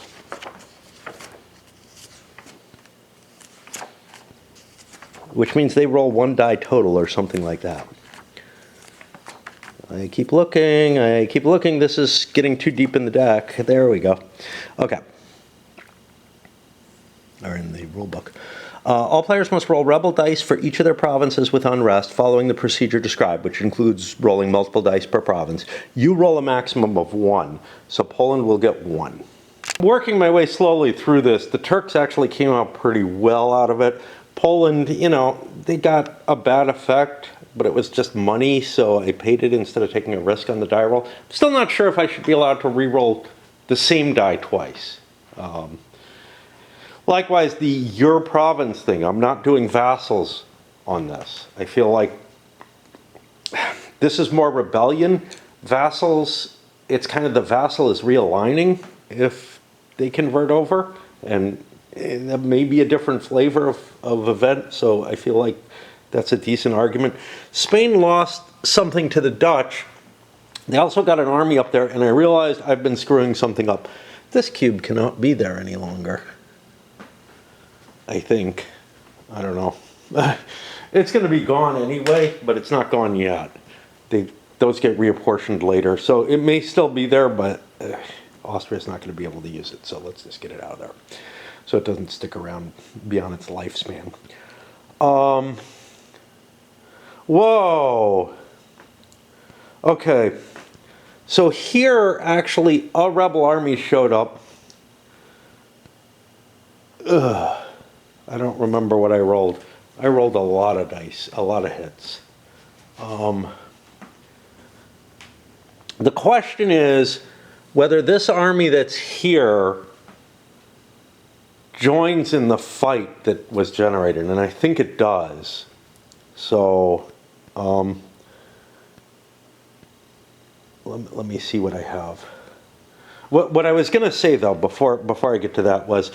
Which means they roll one die total or something like that. I keep looking, this is getting too deep in the deck. There we go. Okay. Or in the rule book. All players must roll rebel dice for each of their provinces with unrest, following the procedure described, which includes rolling multiple dice per province. You roll a maximum of 1, so Poland will get 1. Working my way slowly through this, the Turks actually came out pretty well out of it. Poland, you know, they got a bad effect, but it was just money, so I paid it instead of taking a risk on the die roll. I'm still not sure if I should be allowed to re-roll the same die twice. Likewise, the your province thing, I'm not doing vassals on this. I feel like this is more rebellion. Vassals, it's kind of the vassal is realigning if they convert over, and that may be a different flavor of event, so I feel like That's a decent argument. Spain lost something to the Dutch. They also got an army up there, and I realized I've been screwing something up. This cube cannot be there any longer. I think. I don't know. It's going to be gone anyway, but it's not gone yet. Those get reapportioned later. So it may still be there, but Austria's not going to be able to use it. So let's just get it out of there so it doesn't stick around beyond its lifespan. Whoa. Okay. So here, actually, a rebel army showed up. I don't remember what I rolled. I rolled a lot of dice, a lot of hits. The question is whether this army that's here joins in the fight that was generated, and I think it does. So let me see what I have. What I was going to say, though, before I get to that, was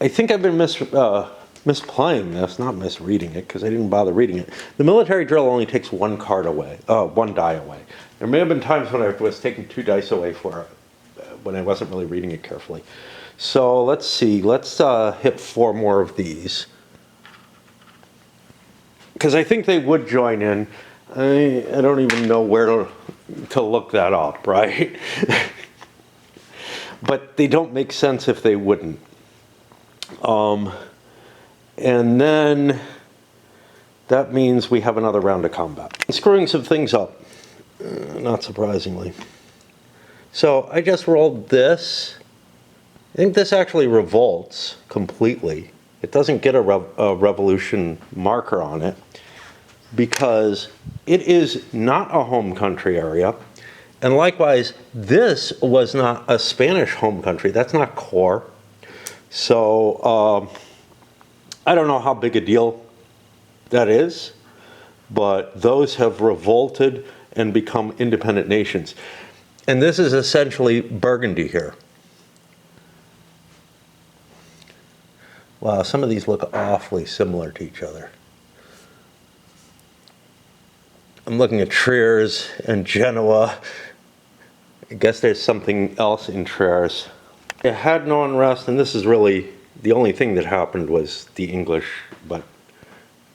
I think I've been misplaying this, not misreading it, because I didn't bother reading it. The military drill only takes one card away, one die away. There may have been times when I was taking 2 dice away for it, when I wasn't really reading it carefully. So let's see. Let's hit 4 more of these, because I think they would join in. I don't even know where to look that up, right? But they don't make sense if they wouldn't. And then that means we have another round of combat. Screwing some things up, not surprisingly. So I just rolled this. I think this actually revolts completely. It doesn't get a revolution marker on it because it is not a home country area. And likewise, this was not a Spanish home country. That's not core. So I don't know how big a deal that is, but those have revolted and become independent nations. And this is essentially Burgundy here. Wow, some of these look awfully similar to each other. I'm looking at Triers and Genoa. I guess there's something else in Triers. It had no unrest, and this is really the only thing that happened was the English, but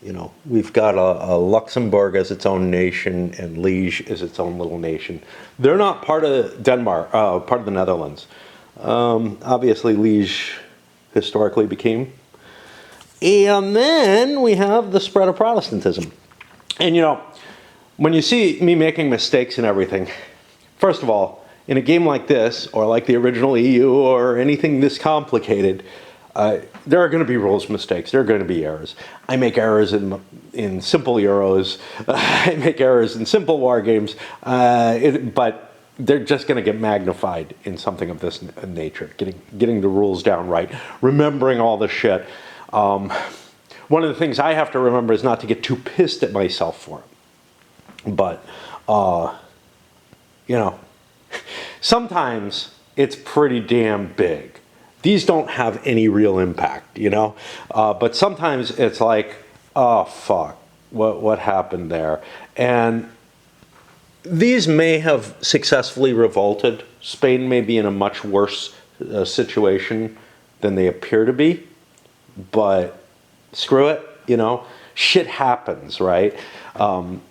you know, we've got a Luxembourg as its own nation and Liege is its own little nation. They're not part of Denmark, part of the Netherlands. Obviously, Liege historically became. And then we have the spread of Protestantism. And you know, when you see me making mistakes and everything, first of all, in a game like this, or like the original EU, or anything this complicated, there are going to be rules mistakes. There are going to be errors. I make errors in simple Euros. I make errors in simple war games. But they're just going to get magnified in something of this nature. Getting the rules down right. Remembering all the shit. One of the things I have to remember is not to get too pissed at myself for it. But, you know, sometimes it's pretty damn big. These don't have any real impact, you know? But sometimes it's like, oh, fuck, what happened there? And these may have successfully revolted. Spain may be in a much worse situation than they appear to be. But screw it, you know? Shit happens, right?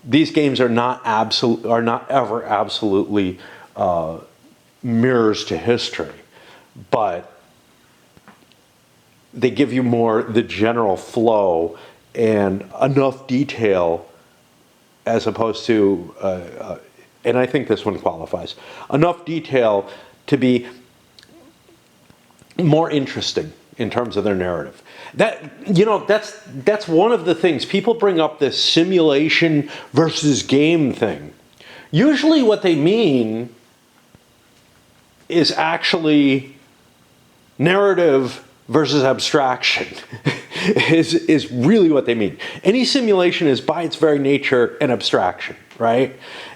These games are not ever absolutely mirrors to history. But they give you more the general flow and enough detail as opposed to, and I think this one qualifies, enough detail to be more interesting in terms of their narrative. That, you know, that's one of the things. People bring up this simulation versus game thing. Usually what they mean is actually narrative versus abstraction is really what they mean. Any simulation is by its very nature an abstraction, right?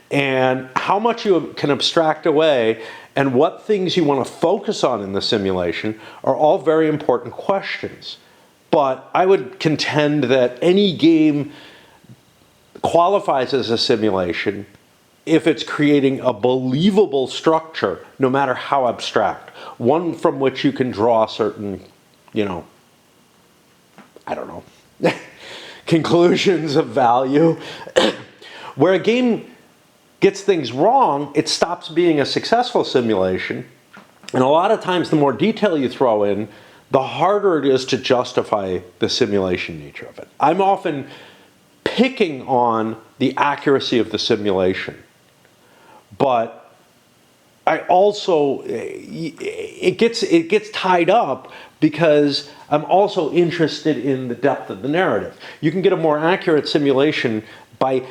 And how much you can abstract away and what things you want to focus on in the simulation are all very important questions. But I would contend that any game qualifies as a simulation if it's creating a believable structure, no matter how abstract. One from which you can draw certain, you know, I don't know, conclusions of value. Where a game gets things wrong, it stops being a successful simulation. And a lot of times, the more detail you throw in, the harder it is to justify the simulation nature of it. I'm often picking on the accuracy of the simulation, but I also, it gets tied up because I'm also interested in the depth of the narrative. You can get a more accurate simulation by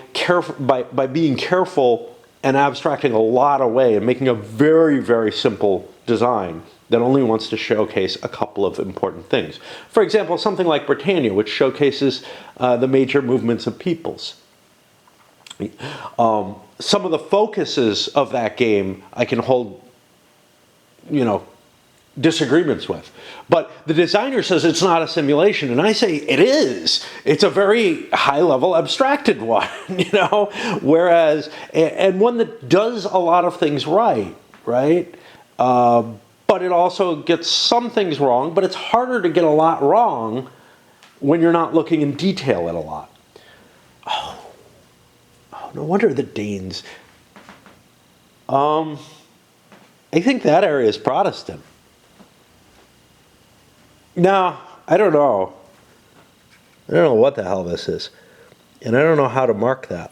being careful and abstracting a lot away and making a very, very simple design that only wants to showcase a couple of important things. For example, something like Britannia, which showcases the major movements of peoples. Some of the focuses of that game I can hold, you know, disagreements with. But the designer says it's not a simulation, and I say it is. It's a very high-level abstracted one, you know? Whereas, and one that does a lot of things right? But it also gets some things wrong, but it's harder to get a lot wrong when you're not looking in detail at a lot. Oh, no wonder the Danes. I think that area is Protestant. No, I don't know. I don't know what the hell this is. And I don't know how to mark that,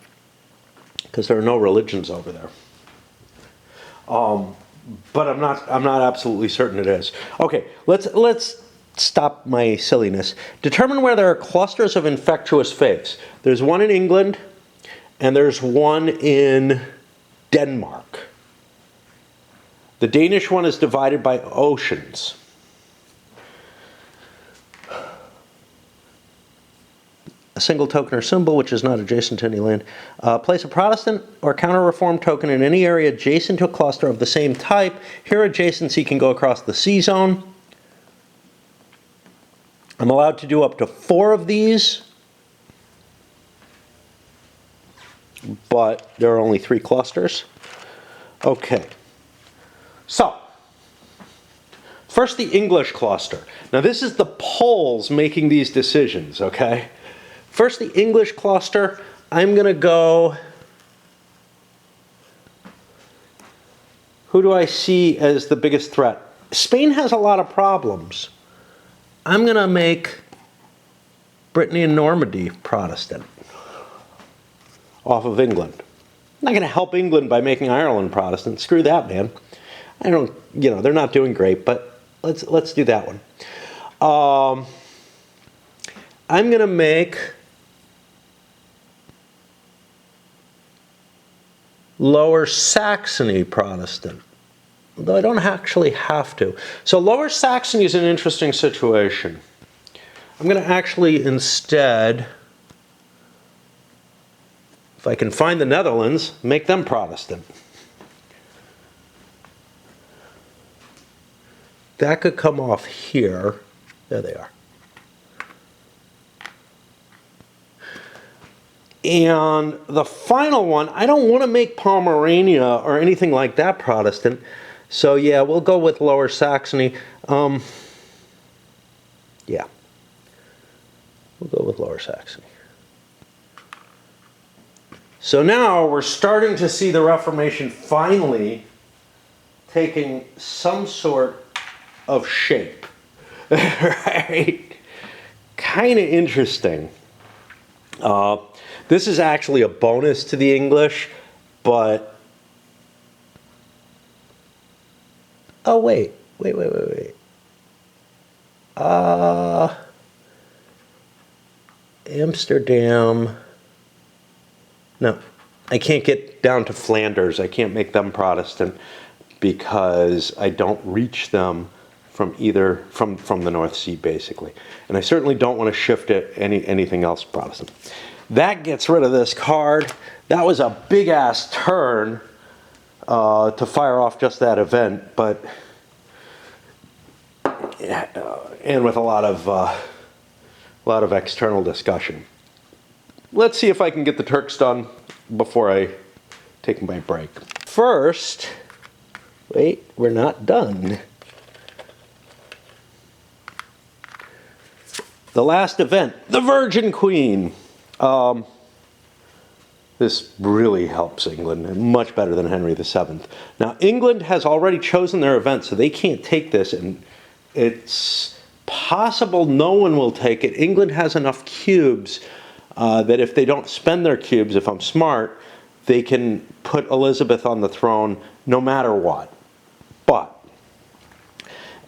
because there are no religions over there. But I'm not absolutely certain it is. Okay, let's stop my silliness. Determine where there are clusters of infectious faiths. There's one in England, and there's one in Denmark. The Danish one is divided by oceans. A single token or symbol which is not adjacent to any land. Place a Protestant or counter-reform token in any area adjacent to a cluster of the same type. Here adjacency can go across the C-zone. I'm allowed to do up to 4 of these, but there are only 3 clusters. Okay. So, first the English cluster. Now this is the Poles making these decisions, okay? First, the English cluster, I'm going to go, who do I see as the biggest threat? Spain has a lot of problems. I'm going to make Brittany and Normandy Protestant off of England. I'm not going to help England by making Ireland Protestant. Screw that, man. I don't, you know, they're not doing great, but let's do that one. I'm going to make Lower Saxony Protestant, though I don't actually have to. So Lower Saxony is an interesting situation. I'm going to actually instead, if I can find the Netherlands, make them Protestant. That could come off here. There they are. And the final one, I don't want to make Pomerania or anything like that Protestant. So yeah, we'll go with Lower Saxony. Yeah. We'll go with Lower Saxony. So now we're starting to see the Reformation finally taking some sort of shape. Right? Kind of interesting. This is actually a bonus to the English, but... Oh, wait. Amsterdam... No, I can't get down to Flanders. I can't make them Protestant because I don't reach them from from the North Sea, basically. And I certainly don't want to shift it anything else Protestant. That gets rid of this card. That was a big-ass turn to fire off just that event, but and with a lot of external discussion. let's see if I can get the Turks done before I take my break. First, wait, we're not done. The last event, the Virgin Queen. This really helps England, much better than Henry VII. Now, England has already chosen their event, so they can't take this, and it's possible no one will take it. England has enough cubes that if they don't spend their cubes, if I'm smart, they can put Elizabeth on the throne no matter what. But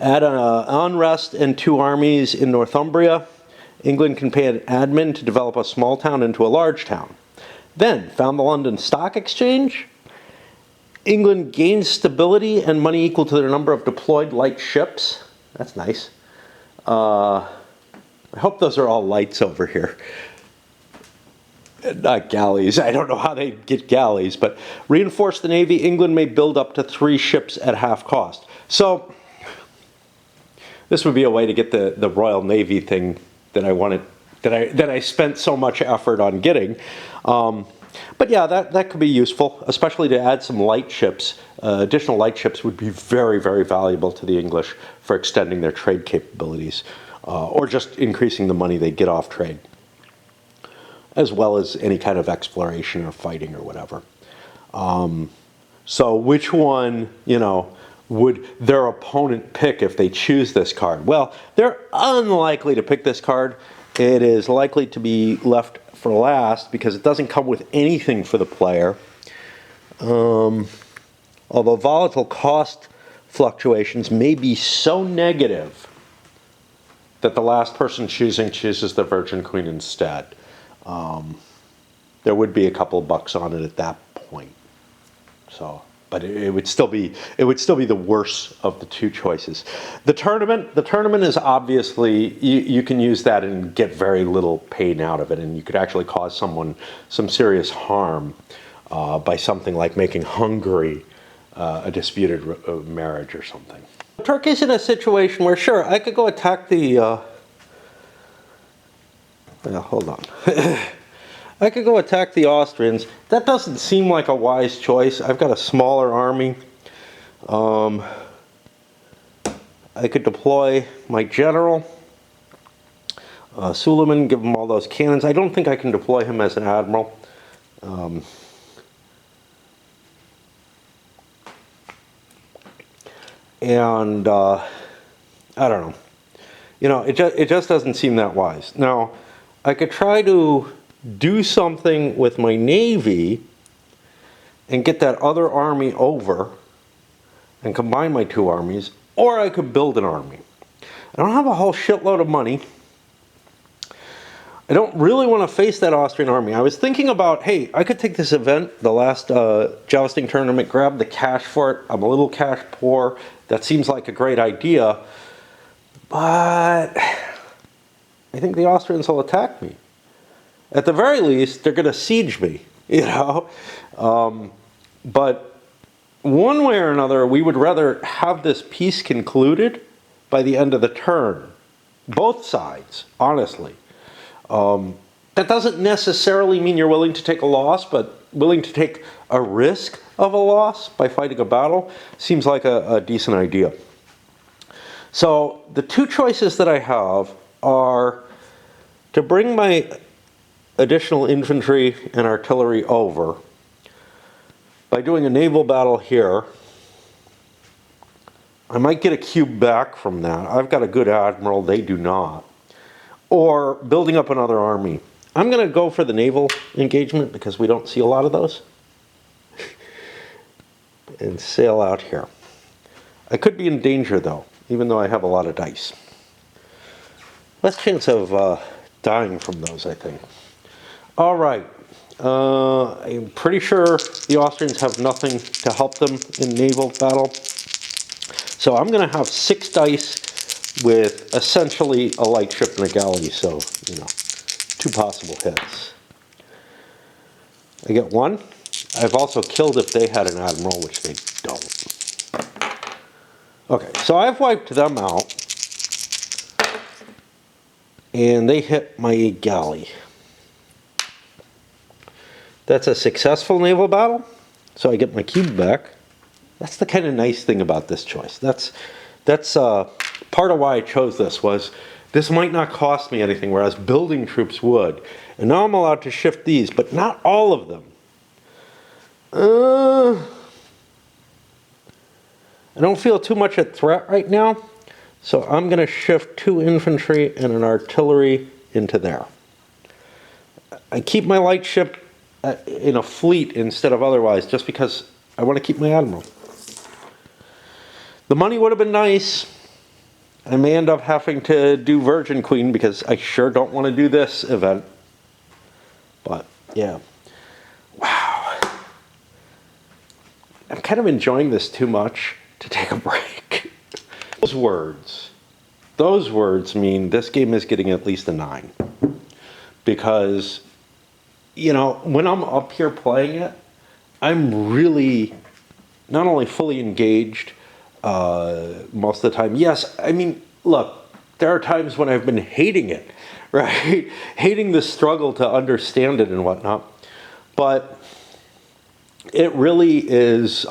add an unrest and 2 armies in Northumbria. England can pay an admin to develop a small town into a large town. Then, found the London Stock Exchange. England gains stability and money equal to their number of deployed light ships. That's nice. I hope those are all lights over here. Not galleys. I don't know how they get galleys, but reinforce the Navy. England may build up to 3 ships at half cost. So, this would be a way to get the Royal Navy thing that I wanted, that I spent so much effort on getting. But yeah, that could be useful, especially to add some light ships. Additional light ships would be very, very valuable to the English for extending their trade capabilities, or just increasing the money they get off trade, as well as any kind of exploration or fighting or whatever. So which one, would their opponent pick if they choose this card? Well, they're unlikely to pick this card. It is likely to be left for last because it doesn't come with anything for the player. Although volatile cost fluctuations may be so negative that the last person chooses the Virgin Queen instead. There would be a couple of bucks on it at that point. So, but it would still be the worst of the 2 choices. The tournament is obviously, you can use that and get very little pain out of it, and you could actually cause someone some serious harm by something like making Hungary a disputed marriage or something. Turkey's in a situation where, sure, I could go attack the hold on. I could go attack the Austrians. That doesn't seem like a wise choice. I've got a smaller army. I could deploy my general, Suleiman, give him all those cannons. I don't think I can deploy him as an admiral. I don't know. It just doesn't seem that wise. Now, I could try to do something with my Navy and get that other army over and combine my 2 armies, or I could build an army. I don't have a whole shitload of money. I don't really want to face that Austrian army. I was thinking about, hey, I could take this event, the last jousting tournament, grab the cash for it. I'm a little cash poor. That seems like a great idea, but I think the Austrians will attack me. At the very least, they're going to siege me, But one way or another, we would rather have this peace concluded by the end of the turn. Both sides, honestly. That doesn't necessarily mean you're willing to take a loss, but willing to take a risk of a loss by fighting a battle seems like a decent idea. So the 2 choices that I have are to bring my additional infantry and artillery over by doing a naval battle here. I might get a cube back from that. I've got a good admiral, they do not. Or building up another army. I'm going to go for the naval engagement because we don't see a lot of those. And sail out here. I could be in danger though, even though I have a lot of dice. Less chance of dying from those, I think. All right. I'm pretty sure the Austrians have nothing to help them in naval battle. So I'm going to have 6 dice with essentially a light ship and a galley. So, 2 possible hits. I get 1. I've also killed if they had an admiral, which they don't. Okay, so I've wiped them out. And they hit my galley. That's a successful naval battle, so I get my cube back. That's the kind of nice thing about this choice. That's part of why I chose this, was this might not cost me anything, whereas building troops would. And now I'm allowed to shift these, but not all of them. I don't feel too much a threat right now, so I'm going to shift 2 infantry and an artillery into there. I keep my light ship in a fleet instead of otherwise, just because I want to keep my admiral. The money would have been nice. I may end up having to do Virgin Queen because I sure don't want to do this event. But yeah. Wow. I'm kind of enjoying this too much to take a break. Those words mean this game is getting at least a 9. Because, you know, when I'm up here playing it, I'm really not only fully engaged most of the time. Yes, I mean, look, there are times when I've been hating it, right? Hating the struggle to understand it and whatnot. But it really is,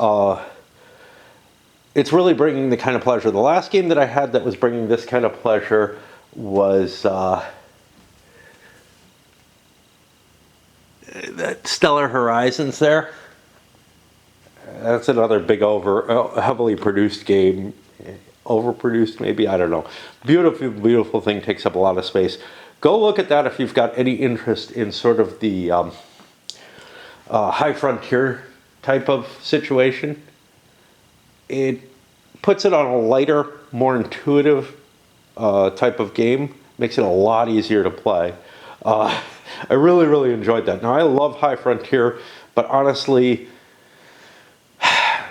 it's really bringing the kind of pleasure. The last game that I had that was bringing this kind of pleasure was that Stellar Horizons there. That's another big heavily produced game. Overproduced maybe, I don't know. Beautiful, beautiful thing, takes up a lot of space. Go look at that if you've got any interest in sort of the high frontier type of situation. It puts it on a lighter, more intuitive type of game. Makes it a lot easier to play. I really, really enjoyed that. Now, I love high frontier, but honestly,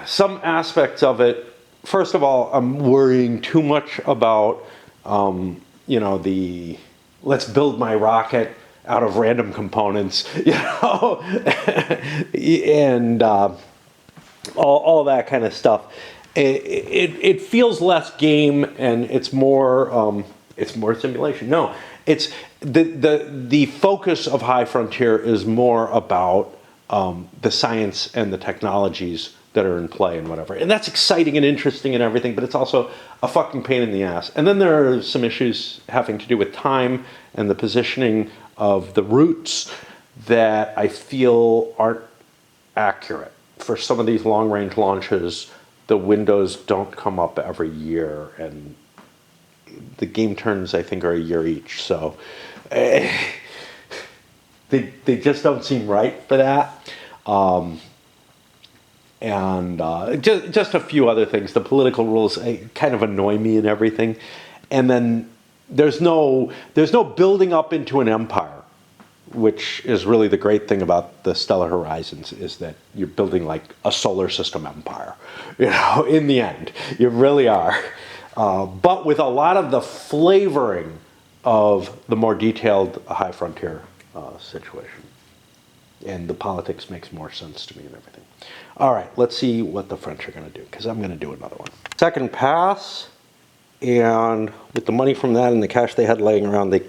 some aspects of it, first of all, I'm worrying too much about, you know, the let's build my rocket out of random components, you know, and all that kind of stuff. It feels less game, and it's more simulation. No, it's the focus of High Frontier is more about the science and the technologies that are in play and whatever. And that's exciting and interesting and everything, but it's also a fucking pain in the ass. And then there are some issues having to do with time and the positioning of the routes that I feel aren't accurate. For some of these long-range launches, the windows don't come up every year, and the game turns, I think, are a year each. So they just don't seem right for that. And just a few other things. The political rules kind of annoy me and everything. And then there's no building up into an empire, which is really the great thing about the Stellar Horizons, is that you're building like a solar system empire. You know, in the end, you really are. But with a lot of the flavoring of the more detailed High Frontier situation. And the politics makes more sense to me and everything. All right, let's see what the French are going to do, because I'm going to do another one. Second pass, and with the money from that and the cash they had laying around, they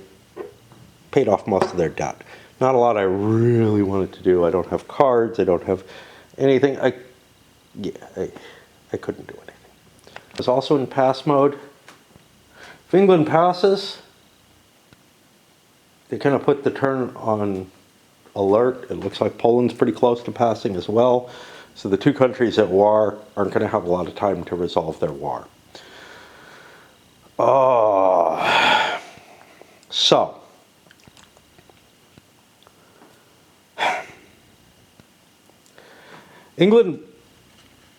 paid off most of their debt. Not a lot I really wanted to do. I don't have cards. I don't have anything. I couldn't do anything. I was also in pass mode. If England passes, they kind of put the turn on alert. It looks like Poland's pretty close to passing as well. So the two countries at war aren't going to have a lot of time to resolve their war. So England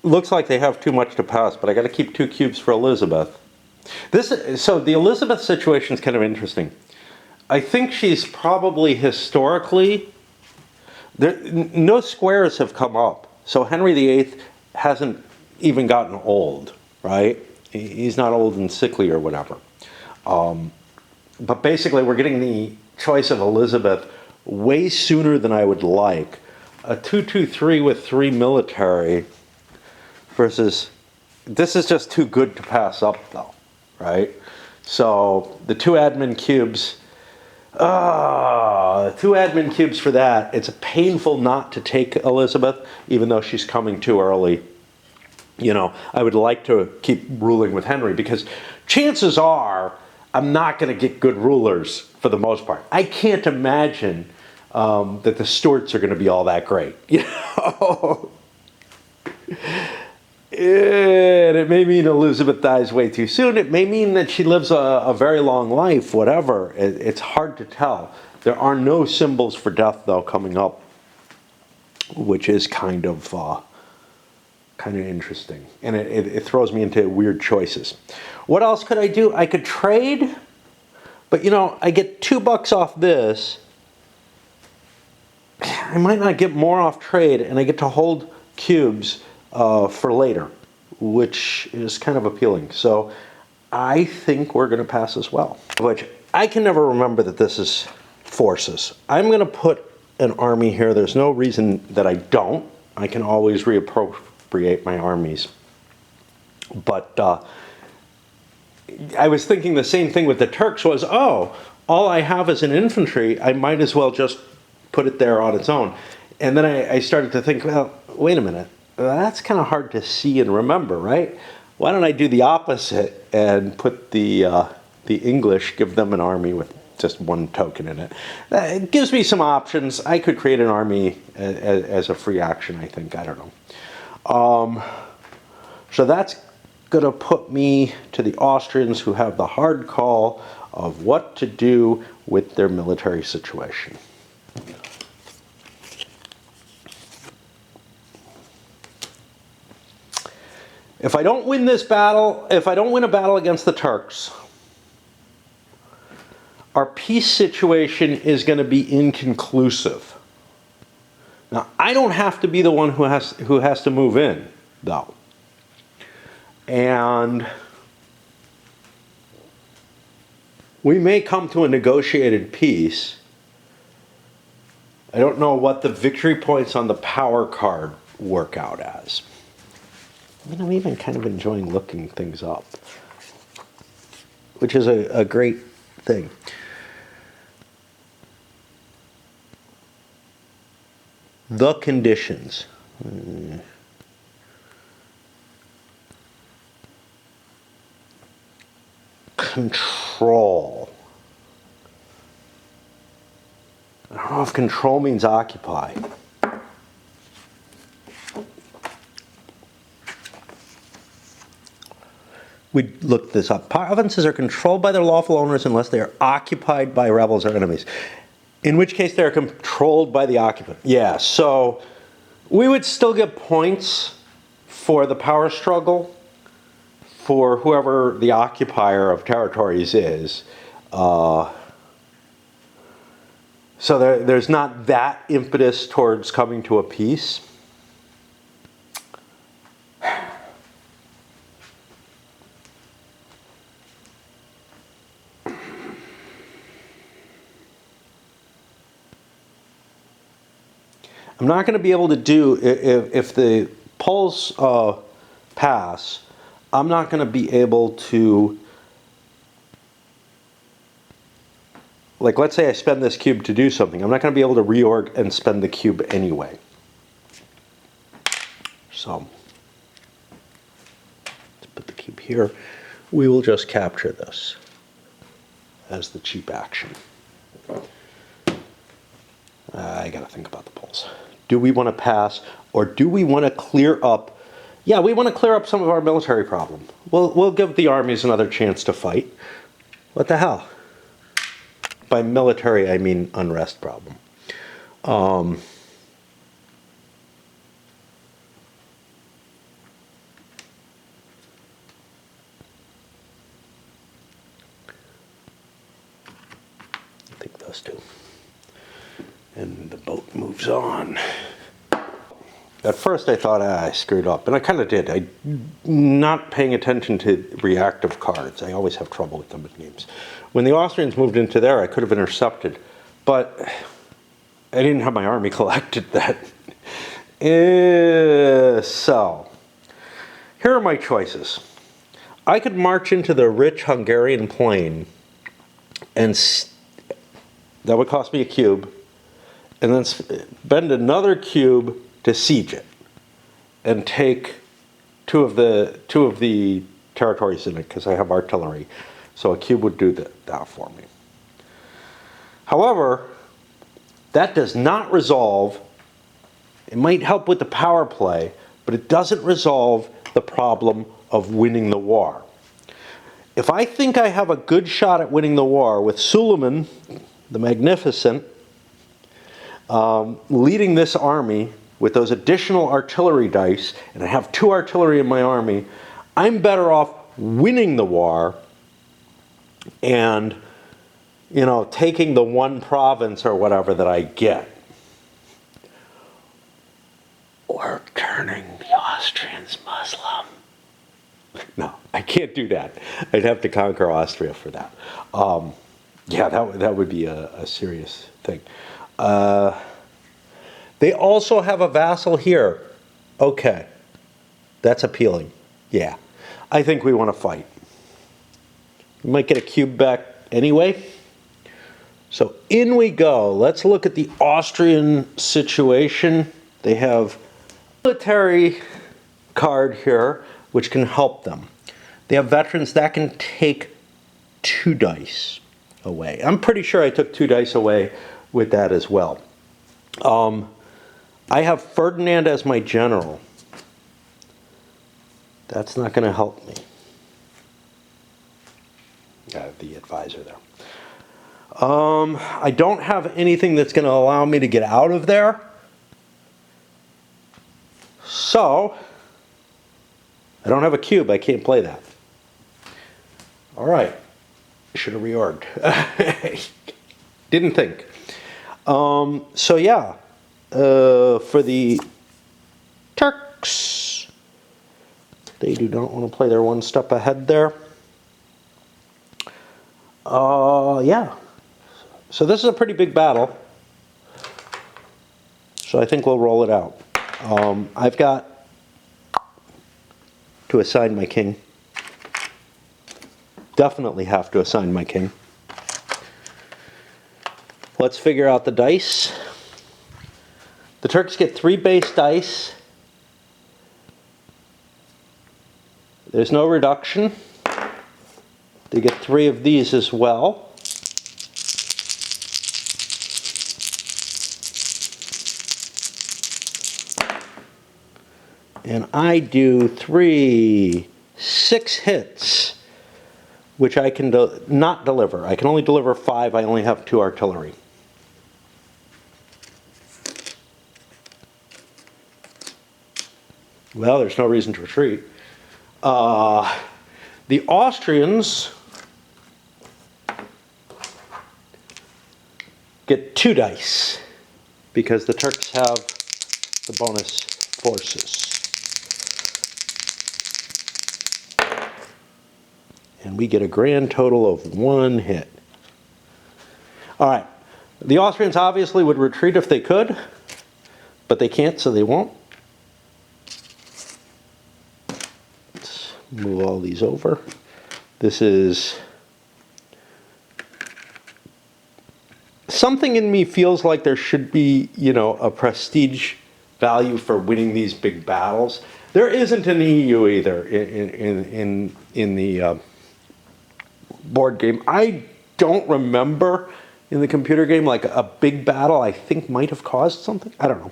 looks like they have too much to pass, but I got to keep 2 cubes for Elizabeth. So the Elizabeth situation is kind of interesting. I think she's probably historically, no squares have come up. So Henry VIII hasn't even gotten old, right? He's not old and sickly or whatever. But basically, we're getting the choice of Elizabeth way sooner than I would like. A 2-2-3 with 3 military versus, this is just too good to pass up though, right? So the 2 admin cubes, 2 admin cubes for that. It's painful not to take Elizabeth, even though she's coming too early. You know, I would like to keep ruling with Henry because chances are I'm not going to get good rulers for the most part. I can't imagine that the Stuarts are going to be all that great. You know? And it may mean Elizabeth dies way too soon. It may mean that she lives a very long life, whatever. It's hard to tell. There are no symbols for death, though, coming up, which is kind of interesting. And it throws me into weird choices. What else could I do? I could trade, but, you know, I get $2 off this. I might not get more off trade, and I get to hold cubes for later, which is kind of appealing. So I think we're going to pass as well. Which I can never remember that this is forces. I'm going to put an army here. There's no reason that I don't. I can always reappropriate my armies. But I was thinking the same thing with the Turks was, oh, all I have is an infantry. I might as well just put it there on its own. And then I started to think, well, wait a minute. That's kind of hard to see and remember, right? Why don't I do the opposite and put the English, give them an army with just 1 token in it. It gives me some options. I could create an army as a free action, I think. I don't know. So that's going to put me to the Austrians, who have the hard call of what to do with their military situation. If I don't win this battle, if I don't win a battle against the Turks, our peace situation is going to be inconclusive. Now, I don't have to be the one who has to move in, though. And we may come to a negotiated peace. I don't know what the victory points on the power card work out as. I mean, I'm even kind of enjoying looking things up, which is a great thing. The conditions. Control. I don't know if control means occupy. We looked this up. Provinces are controlled by their lawful owners unless they are occupied by rebels or enemies. In which case they are controlled by the occupant. Yeah, so we would still get points for the power struggle for whoever the occupier of territories is. So there's not that impetus towards coming to a peace. I'm not going to be able to do, if the polls pass, I'm not going to be able to, like, let's say I spend this cube to do something. I'm not going to be able to reorg and spend the cube anyway. So, let's put the cube here. We will just capture this as the cheap action. I got to think about the polls. Do we want to pass, or do we want to clear up? Yeah, we want to clear up some of our military problem. We'll give the armies another chance to fight. What the hell? By military, I mean unrest problem. I think those two. And the boat moves on. At first I thought, I screwed up, and I kind of did. Not paying attention to reactive cards. I always have trouble with them with names. When the Austrians moved into there, I could have intercepted, but I didn't have my army collected then. So, here are my choices. I could march into the rich Hungarian plain and That would cost me a cube. And then spend another cube to siege it. And take two of the territories in it, because I have artillery. So a cube would do that for me. However, that does not resolve, it might help with the power play, but it doesn't resolve the problem of winning the war. If I think I have a good shot at winning the war with Suleiman the Magnificent leading this army with those additional artillery dice, and I have 2 artillery in my army, I'm better off winning the war and, you know, taking the 1 province or whatever that I get. Or turning the Austrians Muslim. No, I can't do that. I'd have to conquer Austria for that. Yeah, that would be a serious thing. They also have a vassal here. Okay, that's appealing. Yeah, I think we want to fight. We might get a cube back anyway. So in we go. Let's look at the Austrian situation. They have a military card here, which can help them. They have veterans that can take 2 dice away. I'm pretty sure I took 2 dice away with that as well. I have Ferdinand as my general. That's not going to help me. The advisor there. I don't have anything that's going to allow me to get out of there. So, I don't have a cube. I can't play that. All right. Should have reorged. Didn't think. So yeah, for the Turks, they do not want to play. They're 1 step ahead there. Yeah. So this is a pretty big battle. So I think we'll roll it out. I've got to assign my king. Definitely have to assign my king. Let's figure out the dice. The Turks get 3 base dice. There's no reduction. They get 3 of these as well. And I do 3, 6 hits, which I can not deliver. I can only deliver 5. I only have 2 artillery. Well, there's no reason to retreat. The Austrians get 2 dice because the Turks have the bonus forces. And we get a grand total of 1 hit. All right. The Austrians obviously would retreat if they could, but they can't, so they won't. Let's move all these over. This is... Something in me feels like there should be, you know, a prestige value for winning these big battles. There isn't an EU either in the board game. I don't remember in the computer game like a big battle I think might have caused something. I don't know.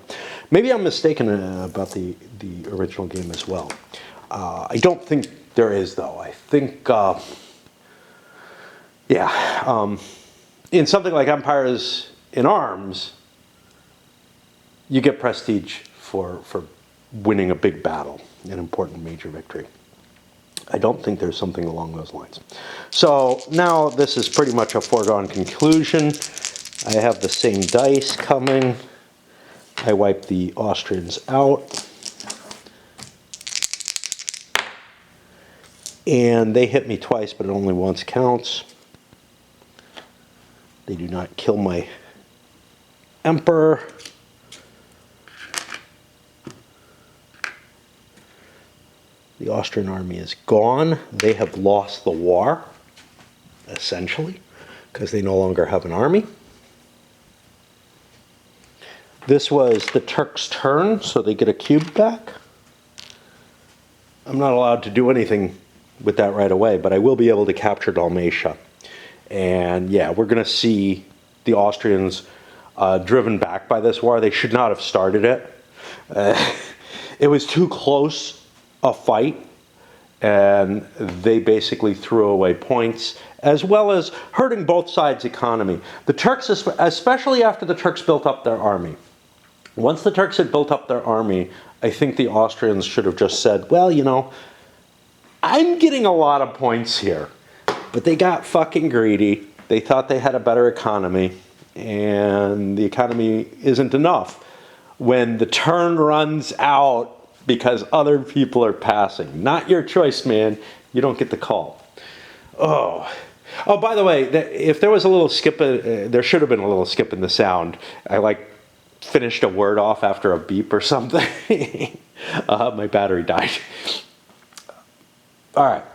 Maybe I'm mistaken about the original game as well. I don't think there is though. I think in something like Empires in Arms, you get prestige for winning a big battle, an important major victory. I don't think there's something along those lines. So now this is pretty much a foregone conclusion. I have the same dice coming. I wipe the Austrians out. And they hit me twice, but only once counts. They do not kill my emperor. The Austrian army is gone. They have lost the war, essentially, because they no longer have an army. This was the Turks' turn, so they get a cube back. I'm not allowed to do anything with that right away, but I will be able to capture Dalmatia. And yeah, we're going to see the Austrians driven back by this war. They should not have started it. It was too close a fight, and they basically threw away points, as well as hurting both sides' economy. The Turks, especially after the Turks built up their army. Once the Turks had built up their army, I think the Austrians should have just said, well, you know, I'm getting a lot of points here. But they got fucking greedy. They thought they had a better economy, and the economy isn't enough when the turn runs out because other people are passing. Not your choice, man. You don't get the call. Oh, by the way, if there was a little skip, there should have been a little skip in the sound. I like finished a word off after a beep or something. My battery died. All right.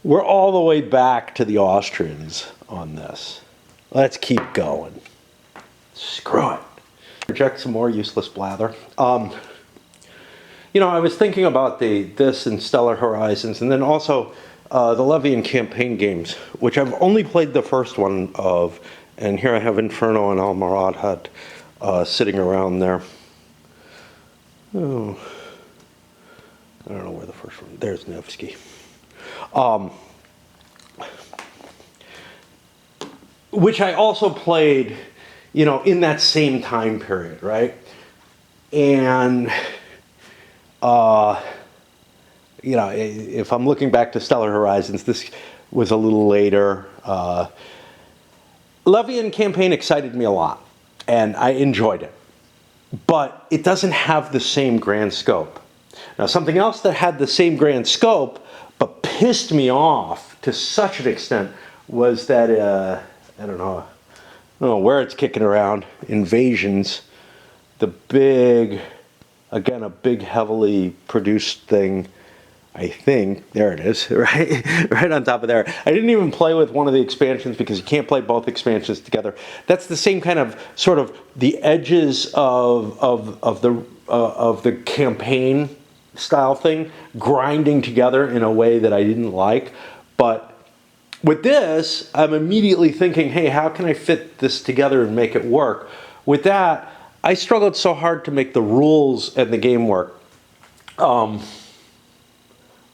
We're all the way back to the Austrians on this. Let's keep going. Screw it. Reject some more useless blather. You know, I was thinking about this and Stellar Horizons, and then also the Levian campaign games, which I've only played the first one of, and here I have Inferno and Al-Maradhat sitting around there. Oh, I don't know where the first one. There's Nevsky. Which I also played, you know, in that same time period, right? And, you know, if I'm looking back to Stellar Horizons, this was a little later. Levian campaign excited me a lot, and I enjoyed it. But it doesn't have the same grand scope. Now, something else that had the same grand scope, but pissed me off to such an extent, was that, I don't know where it's kicking around, Invasions, the big, again, a big heavily produced thing, I think, there it is, right on top of there. I didn't even play with one of the expansions because you can't play both expansions together. That's the same kind of, sort of, the edges of the campaign style thing, grinding together in a way that I didn't like, but with this, I'm immediately thinking, hey, how can I fit this together and make it work? With that, I struggled so hard to make the rules and the game work.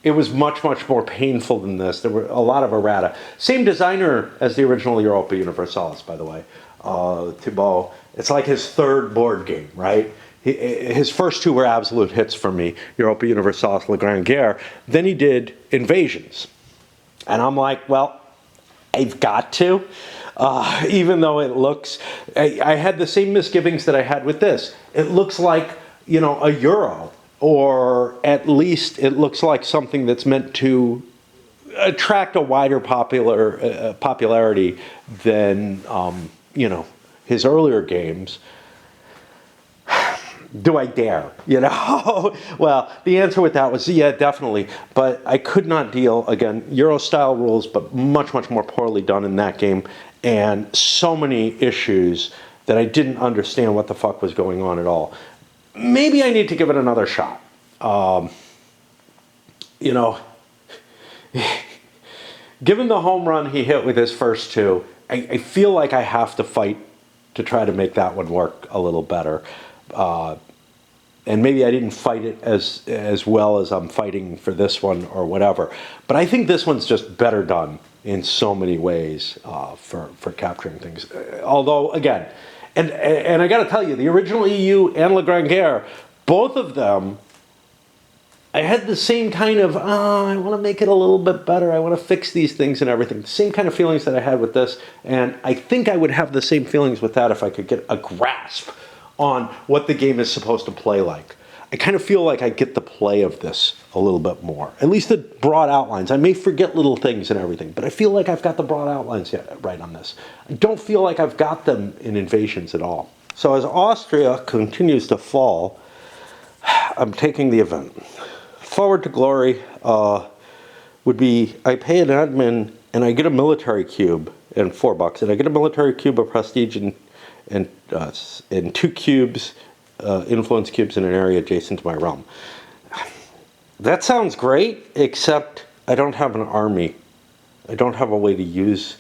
It was much, much more painful than this. There were a lot of errata. Same designer as the original Europa Universalis, by the way, Thibault. It's like his third board game, right? His first two were absolute hits for me, Europa Universalis, La Grande Guerre. Then he did Invasions. And I'm like, well, I've got to. Even though it looks, I had the same misgivings that I had with this. It looks like, you know, a Euro, or at least it looks like something that's meant to attract a wider popularity than, you know, his earlier games. Do I dare? You know? Well, the answer with that was, yeah, definitely. But I could not deal, again, Euro-style rules, but much, much more poorly done in that game. And so many issues that I didn't understand what the fuck was going on at all. Maybe I need to give it another shot. You know, given the home run he hit with his first two, I feel like I have to fight to try to make that one work a little better. And maybe I didn't fight it as well as I'm fighting for this one or whatever. But I think this one's just better done in so many ways for capturing things. Although, again, and I got to tell you, the original EU and La Grande Guerre, both of them, I had the same kind of, I want to make it a little bit better. I want to fix these things and everything. The same kind of feelings that I had with this. And I think I would have the same feelings with that if I could get a grasp on what the game is supposed to play like. I kind of feel like I get the play of this a little bit more. At least the broad outlines. I may forget little things and everything, but I feel like I've got the broad outlines right on this. I don't feel like I've got them in Invasions at all. So as Austria continues to fall, I'm taking the event. Forward to Glory would be, I pay an admin and I get a military cube and $4, and I get a military cube of prestige and 2 cubes, influence cubes in an area adjacent to my realm. That sounds great, except I don't have an army. I don't have a way to use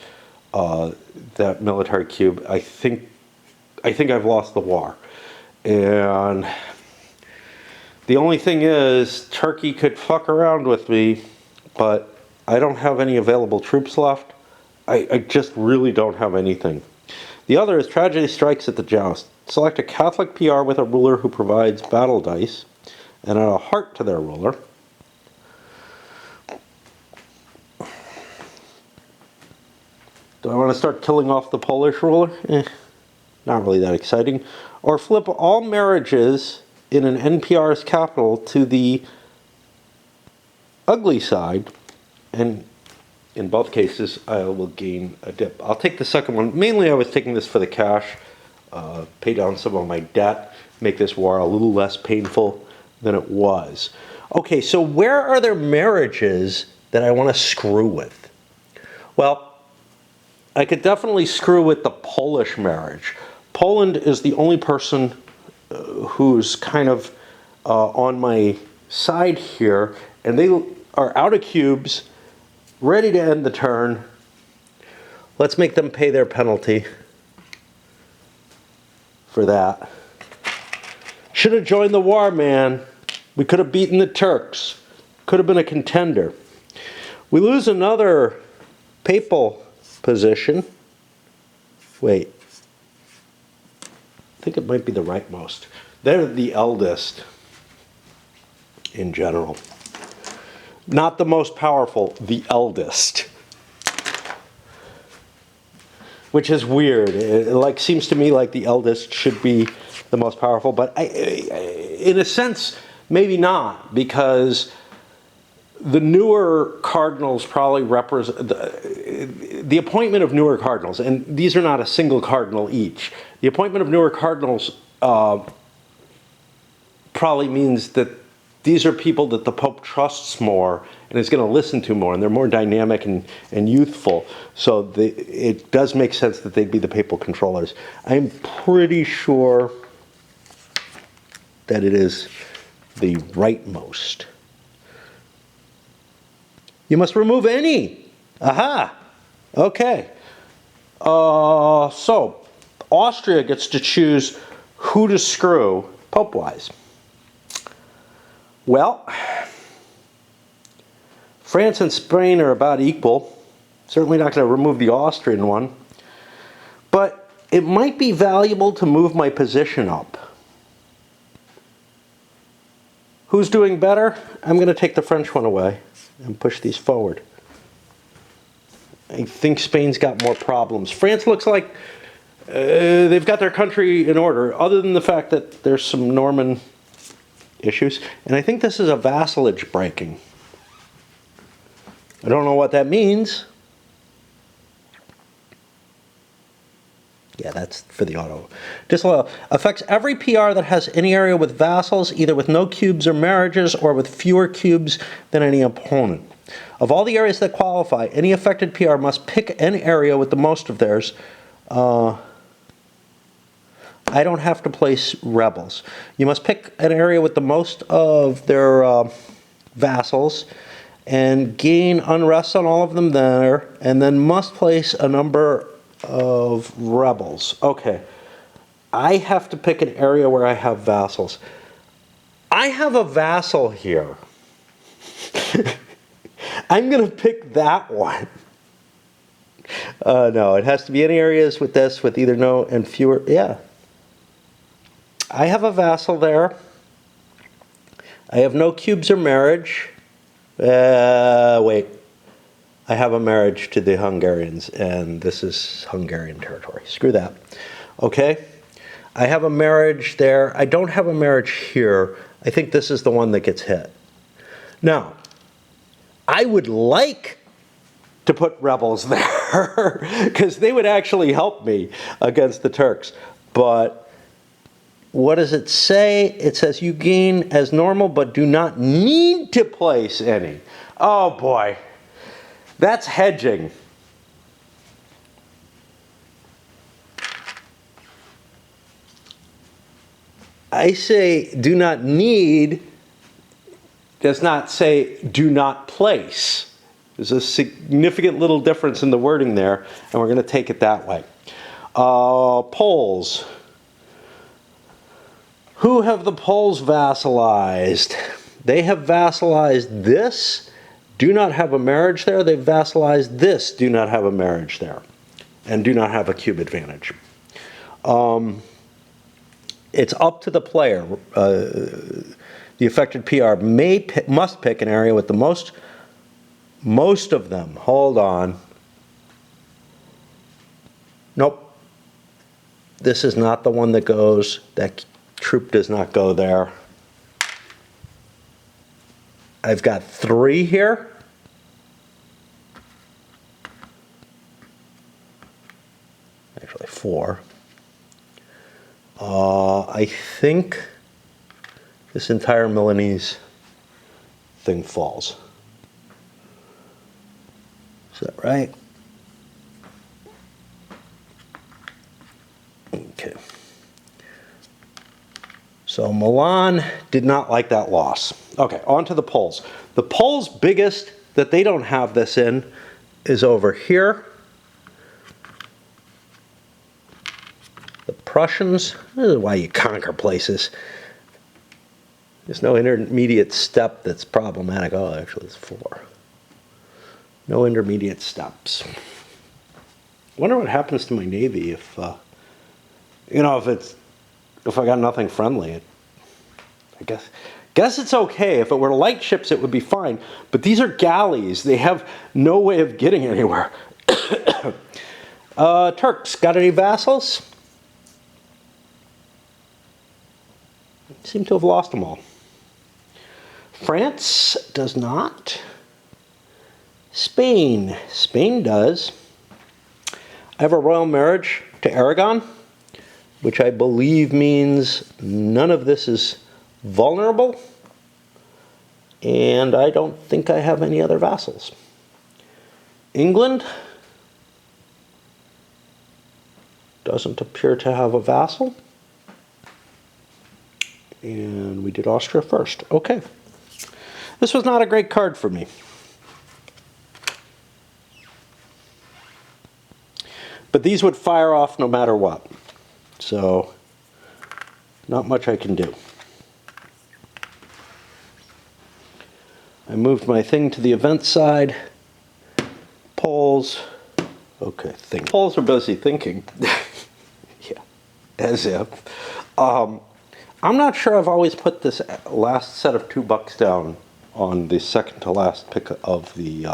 that military cube. I think I've lost the war. And the only thing is, Turkey could fuck around with me, but I don't have any available troops left. I just really don't have anything. The other is Tragedy Strikes at the Joust. Select a Catholic PR with a ruler who provides battle dice and add a heart to their ruler. Do I want to start killing off the Polish ruler? Not really that exciting. Or flip all marriages in an NPR's capital to the ugly side, and in both cases I will gain a dip. I'll take the second one. Mainly I was taking this for the cash, pay down some of my debt, make this war a little less painful than it was. Okay, so where are there marriages that I want to screw with? Well, I could definitely screw with the Polish marriage. Poland is the only person who's kind of on my side here, and they are out of cubes, ready to end the turn. Let's make them pay their penalty for that. Should have joined the war, man. We could have beaten the Turks. Could have been a contender. We lose another papal position. Wait. I think it might be the rightmost. They're the eldest in general. Not the most powerful, the eldest. Which is weird. It seems to me like the eldest should be the most powerful, but in a sense, maybe not, because the newer cardinals probably represent the appointment of newer cardinals, and these are not a single cardinal each. The appointment of newer cardinals probably means that these are people that the Pope trusts more and is going to listen to more, and they're more dynamic and youthful. So it does make sense that they'd be the papal controllers. I'm pretty sure that it is the rightmost. You must remove any. Aha. Okay. So Austria gets to choose who to screw Pope-wise. Well, France and Spain are about equal. Certainly not going to remove the Austrian one. But it might be valuable to move my position up. Who's doing better? I'm going to take the French one away and push these forward. I think Spain's got more problems. France looks like they've got their country in order, other than the fact that there's some Norman issues. And I think this is a vassalage breaking. I don't know what that means. Yeah, that's for the auto. Disloyal. Affects every PR that has any area with vassals, either with no cubes or marriages, or with fewer cubes than any opponent. Of all the areas that qualify, any affected PR must pick an area with the most of theirs. I don't have to place rebels. You must pick an area with the most of their vassals and gain unrest on all of them there, and then must place a number of rebels. Okay. I have to pick an area where I have vassals. I have a vassal here. I'm going to pick that one. No, it has to be any areas with this, with either no and fewer. Yeah. I have a vassal there. I have no cubes or marriage. Wait. I have a marriage to the Hungarians, and this is Hungarian territory. Screw that. Okay. I have a marriage there. I don't have a marriage here. I think this is the one that gets hit. Now, I would like to put rebels there because they would actually help me against the Turks. But what does it say? It says you gain as normal but do not need to place any. Oh boy. That's hedging. I say do not need does not say do not place. There's a significant little difference in the wording there, and we're going to take it that way. Poles. Who have the Poles vassalized? They have vassalized this, do not have a marriage there. They've vassalized this, do not have a marriage there, and do not have a cube advantage. It's up to the player. The affected PR must pick an area with the most of them. Hold on. Nope. This is not the one that goes. That troop does not go there. I've got 3 here. Actually 4. I think this entire Milanese thing falls. Is that right? Okay. So Milan did not like that loss. Okay, on to the Poles. The Poles' biggest that they don't have this in is over here. The Prussians, this is why you conquer places. There's no intermediate step that's problematic. Oh, actually, it's 4. No intermediate steps. I wonder what happens to my Navy if, if I got nothing friendly. I guess it's okay. If it were light ships, it would be fine. But these are galleys. They have no way of getting anywhere. Turks, got any vassals? Seem to have lost them all. France does not. Spain does. I have a royal marriage to Aragon, which I believe means none of this is vulnerable, and I don't think I have any other vassals. England doesn't appear to have a vassal. And we did Austria first. Okay. This was not a great card for me. But these would fire off no matter what. So, not much I can do. I moved my thing to the event side. Polls. Okay, think. Polls are busy thinking. Yeah, as if. I'm not sure I've always put this last set of $2 down on the second to last pick of the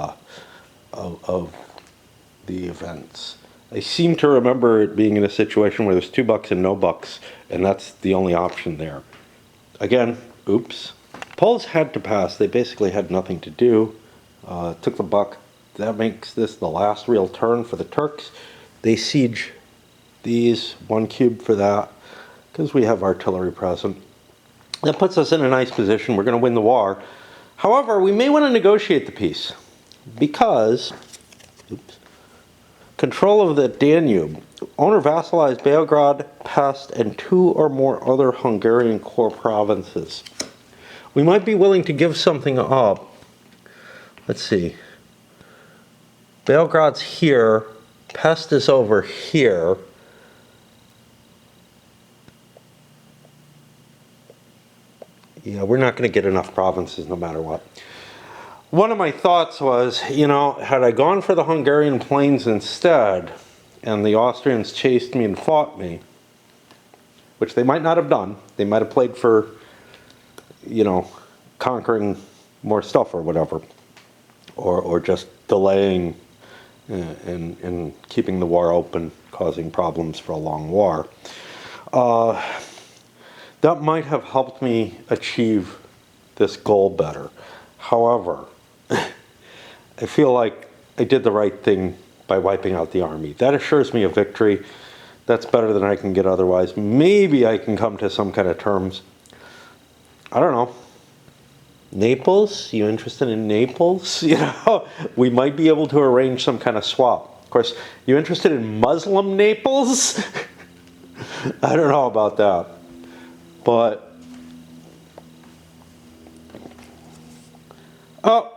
events. I seem to remember it being in a situation where there's $2 and no bucks, and that's the only option there. Again, oops. Poles had to pass. They basically had nothing to do. Took the buck. That makes this the last real turn for the Turks. They siege these, 1 cube for that, because we have artillery present. That puts us in a nice position. We're going to win the war. However, we may want to negotiate the peace because, control of the Danube. Owner vassalized Belgrade, Pest, and 2 or more other Hungarian core provinces. We might be willing to give something up. Let's see. Belgrade's here. Pest is over here. Yeah, we're not going to get enough provinces no matter what. One of my thoughts was, had I gone for the Hungarian plains instead, and the Austrians chased me and fought me, which they might not have done. They might have played for, conquering more stuff or whatever, or just delaying and keeping the war open, causing problems for a long war. That might have helped me achieve this goal better. However, I feel like I did the right thing by wiping out the army. That assures me a victory. That's better than I can get otherwise. Maybe I can come to some kind of terms. I don't know. Naples? You interested in Naples? We might be able to arrange some kind of swap. Of course, you interested in Muslim Naples? I don't know about that. But, oh,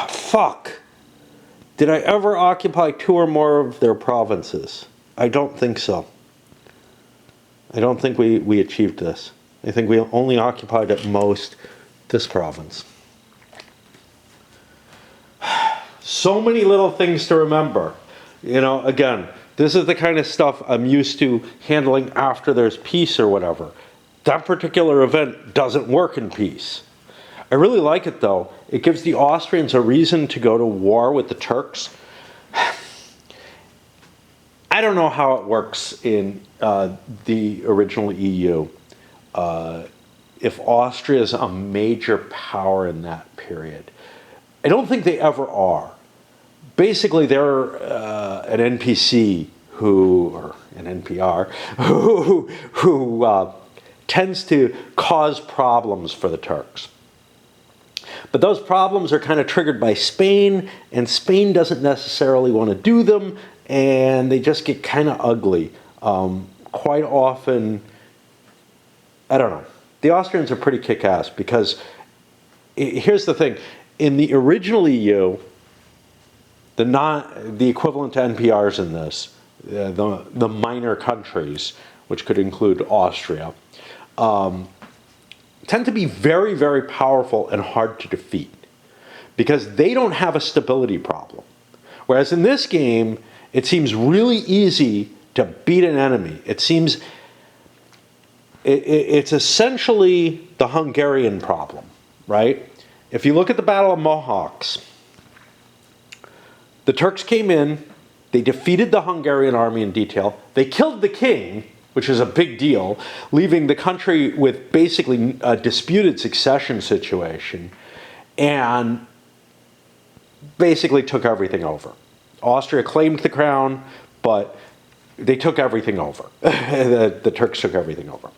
fuck. Did I ever occupy 2 or more of their provinces? I don't think so. I don't think we achieved this. I think we only occupied at most this province. So many little things to remember. You know, again, this is the kind of stuff I'm used to handling after there's peace or whatever. That particular event doesn't work in peace. I really like it though. It gives the Austrians a reason to go to war with the Turks. I don't know how it works in the original EU. If Austria is a major power in that period. I don't think they ever are. Basically, they're an NPC or an NPR, who tends to cause problems for the Turks. But those problems are kind of triggered by Spain, and Spain doesn't necessarily want to do them, and they just get kind of ugly. Quite often, I don't know. The Austrians are pretty kick-ass because here's the thing. In the original EU, the equivalent to NPRs in this, the minor countries, which could include Austria, tend to be very, very powerful and hard to defeat because they don't have a stability problem. Whereas in this game, it seems really easy to beat an enemy. It seems it's essentially the Hungarian problem, right? If you look at the Battle of Mohawks, the Turks came in, they defeated the Hungarian army in detail, they killed the king, which is a big deal, leaving the country with basically a disputed succession situation, and basically took everything over. Austria claimed the crown, but they took everything over. The Turks took everything over.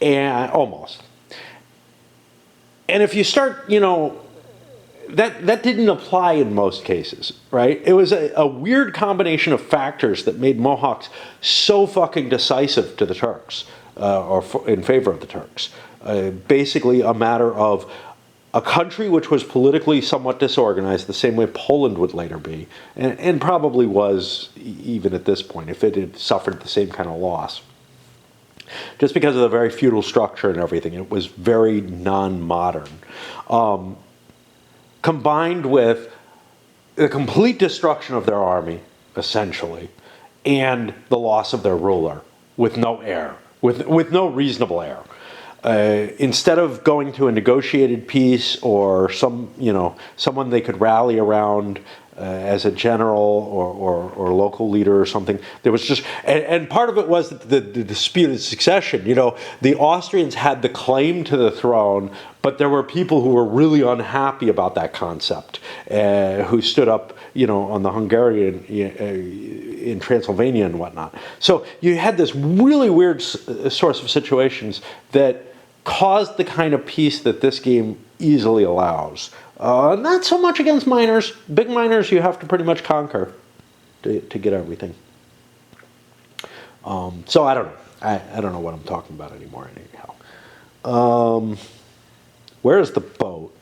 And almost. And if you start, you know, that didn't apply in most cases, right? It was a weird combination of factors that made Mohawks so fucking decisive to the Turks, in favor of the Turks. Basically a matter of a country which was politically somewhat disorganized, the same way Poland would later be, and probably was even at this point, if it had suffered the same kind of loss. Just because of the very feudal structure and everything, it was very non-modern. Combined with the complete destruction of their army, essentially, and the loss of their ruler, with no heir, with no reasonable heir. Instead of going to a negotiated peace or someone they could rally around as a general or local leader or something, there was just, and part of it was the disputed succession. You know, the Austrians had the claim to the throne, but there were people who were really unhappy about that concept, who stood up, you know, on the Hungarian in Transylvania and whatnot. So you had this really weird source of situations that caused the kind of peace that this game easily allows. Not so much against miners. Big miners you have to pretty much conquer to get everything. So I don't know. I don't know what I'm talking about anymore anyhow. Where's the boat?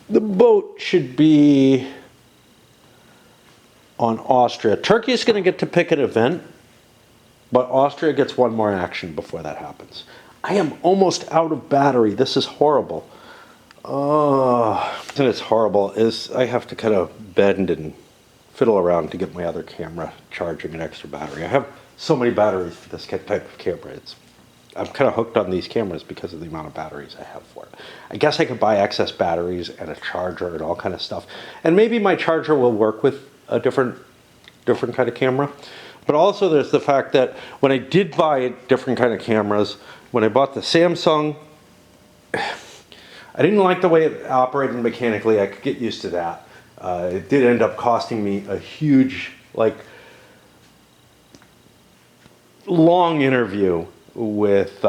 The boat should be on Austria. Turkey is going to get to pick an event, but Austria gets one more action before that happens. I am almost out of battery. This is horrible. And it's horrible is I have to kind of bend and fiddle around to get my other camera charging an extra battery. I have so many batteries for this type of camera. I'm kind of hooked on these cameras because of the amount of batteries I have for it. I guess I could buy excess batteries and a charger and all kind of stuff. And maybe my charger will work with a different kind of camera. But also there's the fact that when I did buy different kind of cameras, when I bought the Samsung, I didn't like the way it operated mechanically. I could get used to that. It did end up costing me a huge, long interview with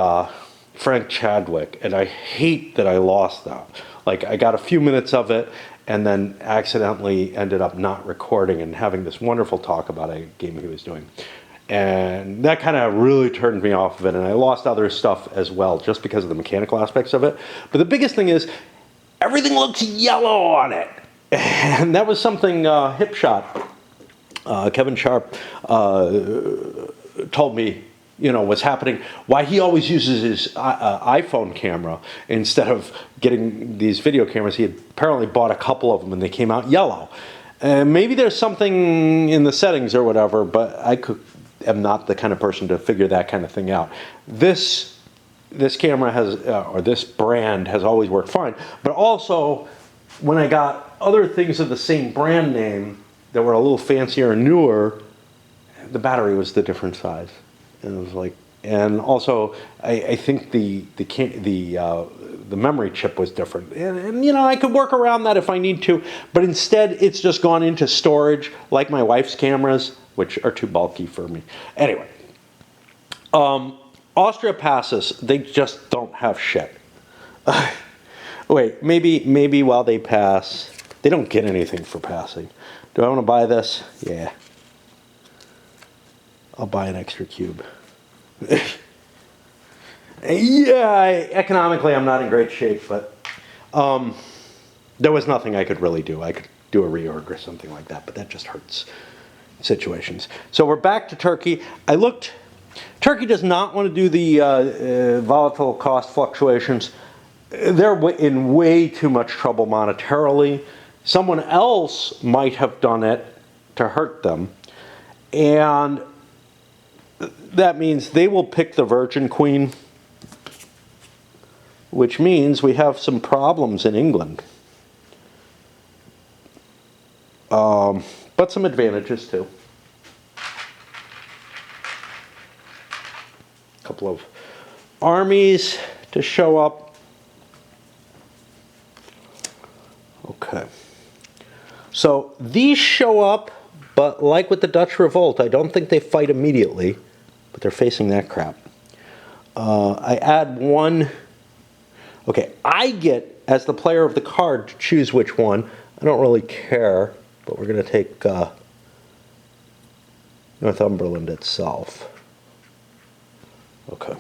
Frank Chadwick, and I hate that I lost that. Like I got a few minutes of it and then accidentally ended up not recording and having this wonderful talk about a game he was doing. And that kind of really turned me off of it, and I lost other stuff as well just because of the mechanical aspects of it. But the biggest thing is everything looks yellow on it. And that was something Hipshot, Kevin Sharp, told me, you know, what's happening, why he always uses his iPhone camera instead of getting these video cameras. He had apparently bought a couple of them and they came out yellow. And maybe there's something in the settings or whatever, but am not the kind of person to figure that kind of thing out. This camera has, or this brand has always worked fine, but also when I got other things of the same brand name that were a little fancier and newer, the battery was the different size. And it was like, and also I think the memory chip was different. And you know, I could work around that if I need to, but instead it's just gone into storage like my wife's cameras, which are too bulky for me. Anyway, Austria passes, they just don't have shit. Wait, maybe while they pass, they don't get anything for passing. Do I want to buy this? Yeah. I'll buy an extra cube. Yeah, economically I'm not in great shape, but there was nothing I could really do. I could do a reorg or something like that, but that just hurts situations. So we're back to Turkey. I looked. Turkey does not want to do the volatile cost fluctuations. They're in way too much trouble monetarily. Someone else might have done it to hurt them. And that means they will pick the Virgin Queen, which means we have some problems in England. But some advantages too. A couple of armies to show up. Okay. So these show up, but like with the Dutch Revolt, I don't think they fight immediately, but they're facing that crap. I add one. Okay, I get, as the player of the card, to choose which one. I don't really care, but we're going to take Northumberland itself. Okay.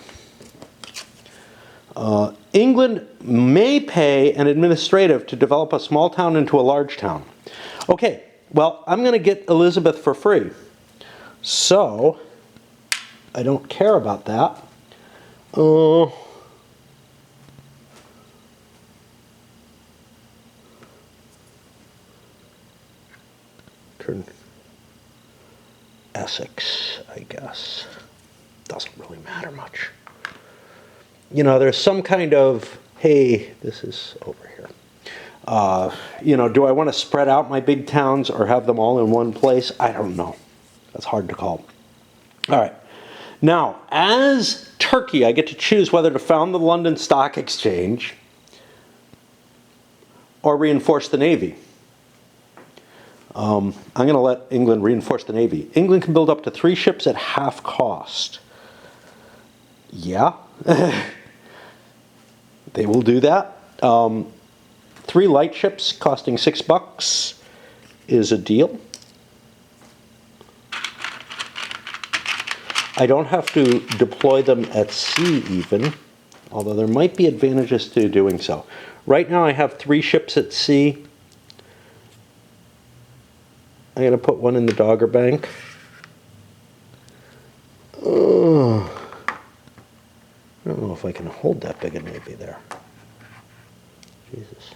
England may pay an administrative to develop a small town into a large town. Okay, well, I'm going to get Elizabeth for free. So, I don't care about that. Turn Essex, I guess. Doesn't really matter much. You know, there's some kind of, hey, this is over here. You know, do I want to spread out my big towns or have them all in one place? I don't know. That's hard to call. All right. Now, as Turkey, I get to choose whether to found the London Stock Exchange or reinforce the Navy. I'm going to let England reinforce the Navy. England can build up to 3 ships at half cost. Yeah. They will do that. 3 light ships costing $6 is a deal. I don't have to deploy them at sea even, although there might be advantages to doing so. Right now I have 3 ships at sea. I'm going to put one in the Dogger Bank. I don't know if I can hold that big a navy there. Jesus.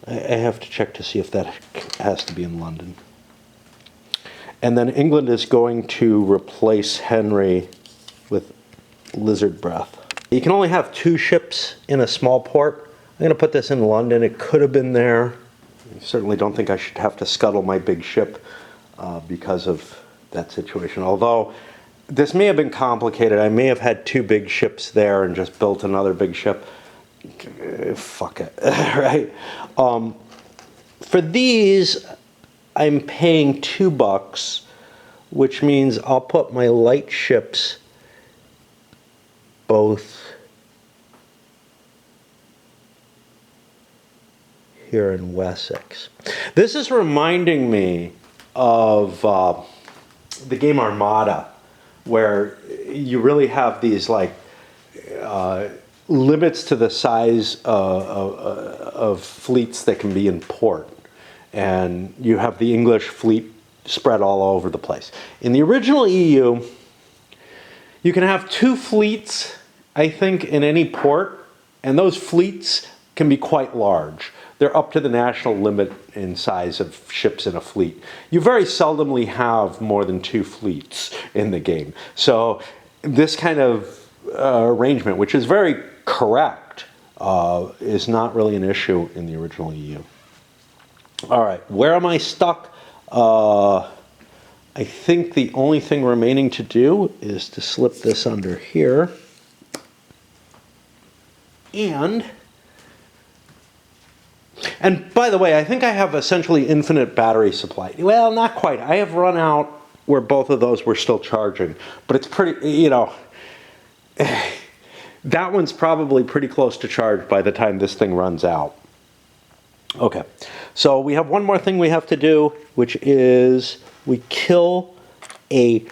I have to check to see if that has to be in London. And then England is going to replace Henry with Lizard Breath. You can only have 2 ships in a small port. I'm going to put this in London. It could have been there. I certainly don't think I should have to scuttle my big ship because of that situation. Although this may have been complicated. I may have had 2 big ships there and just built another big ship. Fuck it, right? For these, I'm paying $2, which means I'll put my light ships both here in Wessex. This is reminding me of the game Armada, where you really have these like limits to the size of fleets that can be in port. And you have the English fleet spread all over the place. In the original EU, you can have 2 fleets, I think, in any port, and those fleets can be quite large. They're up to the national limit in size of ships in a fleet. You very seldomly have more than 2 fleets in the game. So this kind of arrangement, which is very correct, is not really an issue in the original EU. All right, where am I stuck? I think the only thing remaining to do is to slip this under here. And by the way, I think I have essentially infinite battery supply. Well, not quite. I have run out where both of those were still charging. But it's pretty, you know, that one's probably pretty close to charge by the time this thing runs out. Okay, so we have one more thing we have to do, which is we kill a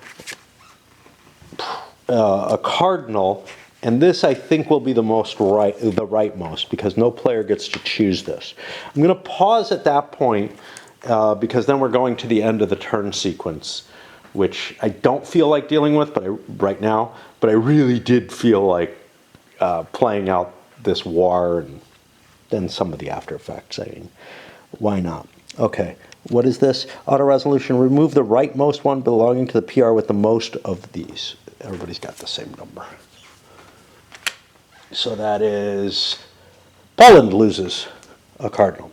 cardinal, and this I think will be the rightmost, because no player gets to choose this. I'm going to pause at that point because then we're going to the end of the turn sequence, which I don't feel like dealing with right now, but I really did feel like playing out this war and then some of the after effects. I mean, why not? Okay, what is this? Auto resolution, remove the rightmost one belonging to the PR with the most of these. Everybody's got the same number. So that is, Poland loses a cardinal.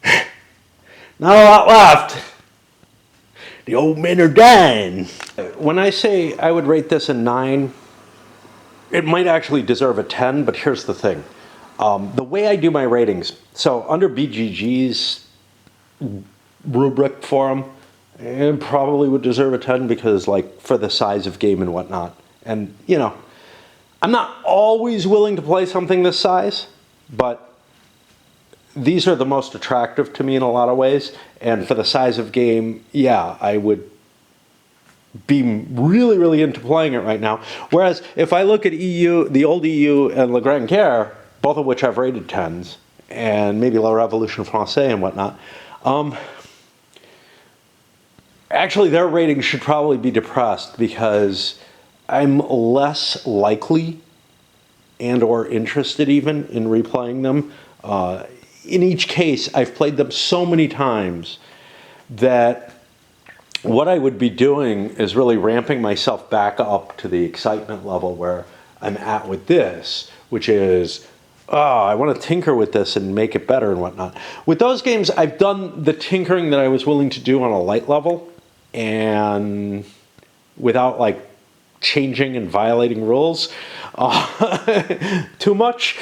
Not a lot left. The old men are dying. When I say I would rate this a 9, it might actually deserve a 10, but here's the thing. The way I do my ratings, so under BGG's rubric for them, it probably would deserve a 10 because, like, for the size of game and whatnot. And, you know, I'm not always willing to play something this size, but these are the most attractive to me in a lot of ways. And for the size of game, yeah, I would be really, really into playing it right now. Whereas if I look at EU, the old EU and Le Grand Caire, both of which I've rated 10s, and maybe La Révolution Française and whatnot, actually their ratings should probably be depressed because I'm less likely and or interested even in replaying them. In each case, I've played them so many times that what I would be doing is really ramping myself back up to the excitement level where I'm at with this, which is, oh, I want to tinker with this and make it better and whatnot. With those games, I've done the tinkering that I was willing to do on a light level and without like changing and violating rules too much.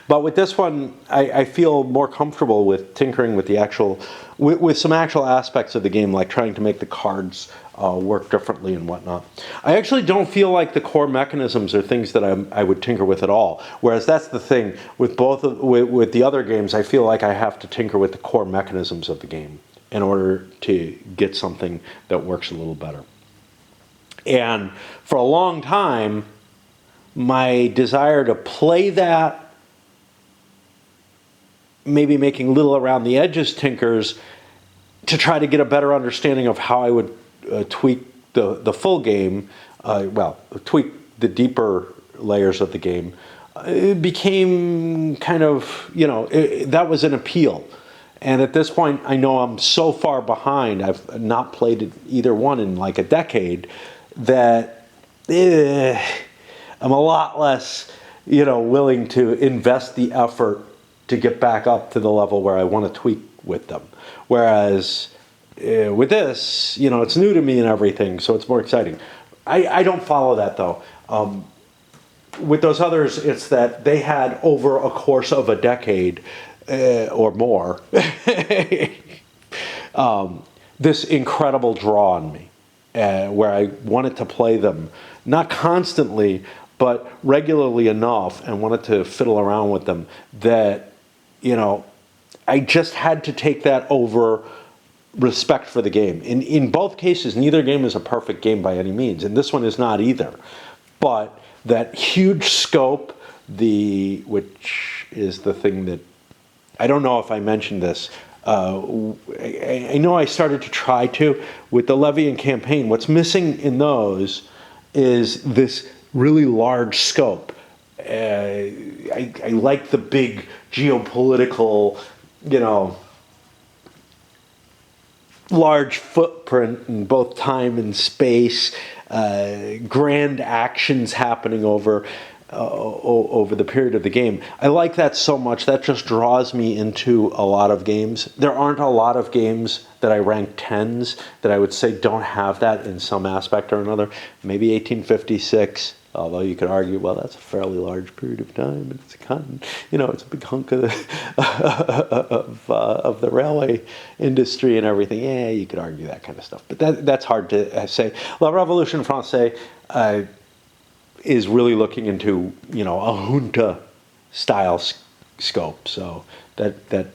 But with this one, I feel more comfortable with tinkering with the actual, with some actual aspects of the game, like trying to make the cards work differently and whatnot. I actually don't feel like the core mechanisms are things that I would tinker with at all. Whereas that's the thing with with the other games, I feel like I have to tinker with the core mechanisms of the game in order to get something that works a little better. And for a long time, my desire to play that, maybe making little around the edges tinkers to try to get a better understanding of how I would tweak the full game, tweak the deeper layers of the game, it became kind of, you know, that was an appeal. And at this point, I know I'm so far behind, I've not played either one in like a decade, that I'm a lot less, you know, willing to invest the effort to get back up to the level where I want to tweak with them. Whereas with this, you know, it's new to me and everything, so it's more exciting. I don't follow that though. With those others, it's that they had over a course of a decade or more this incredible draw on me, where I wanted to play them, not constantly, but regularly enough and wanted to fiddle around with them that, you know, I just had to take that over respect for the game. In both cases, neither game is a perfect game by any means, and this one is not either. But that huge scope, which is the thing that, I don't know if I mentioned this, I know I started to try to, with the Levian campaign, what's missing in those is this really large scope. I like the big geopolitical, you know, large footprint in both time and space, grand actions happening over the period of the game. I like that so much. That just draws me into a lot of games. There aren't a lot of games that I rank 10s that I would say don't have that in some aspect or another. Maybe 1856, although you could argue, well, that's a fairly large period of time, and it's it's a big hunk of the railway industry and everything. Yeah, you could argue that kind of stuff, but that's hard to say. La Révolution Française is really looking into, a junta style scope, so that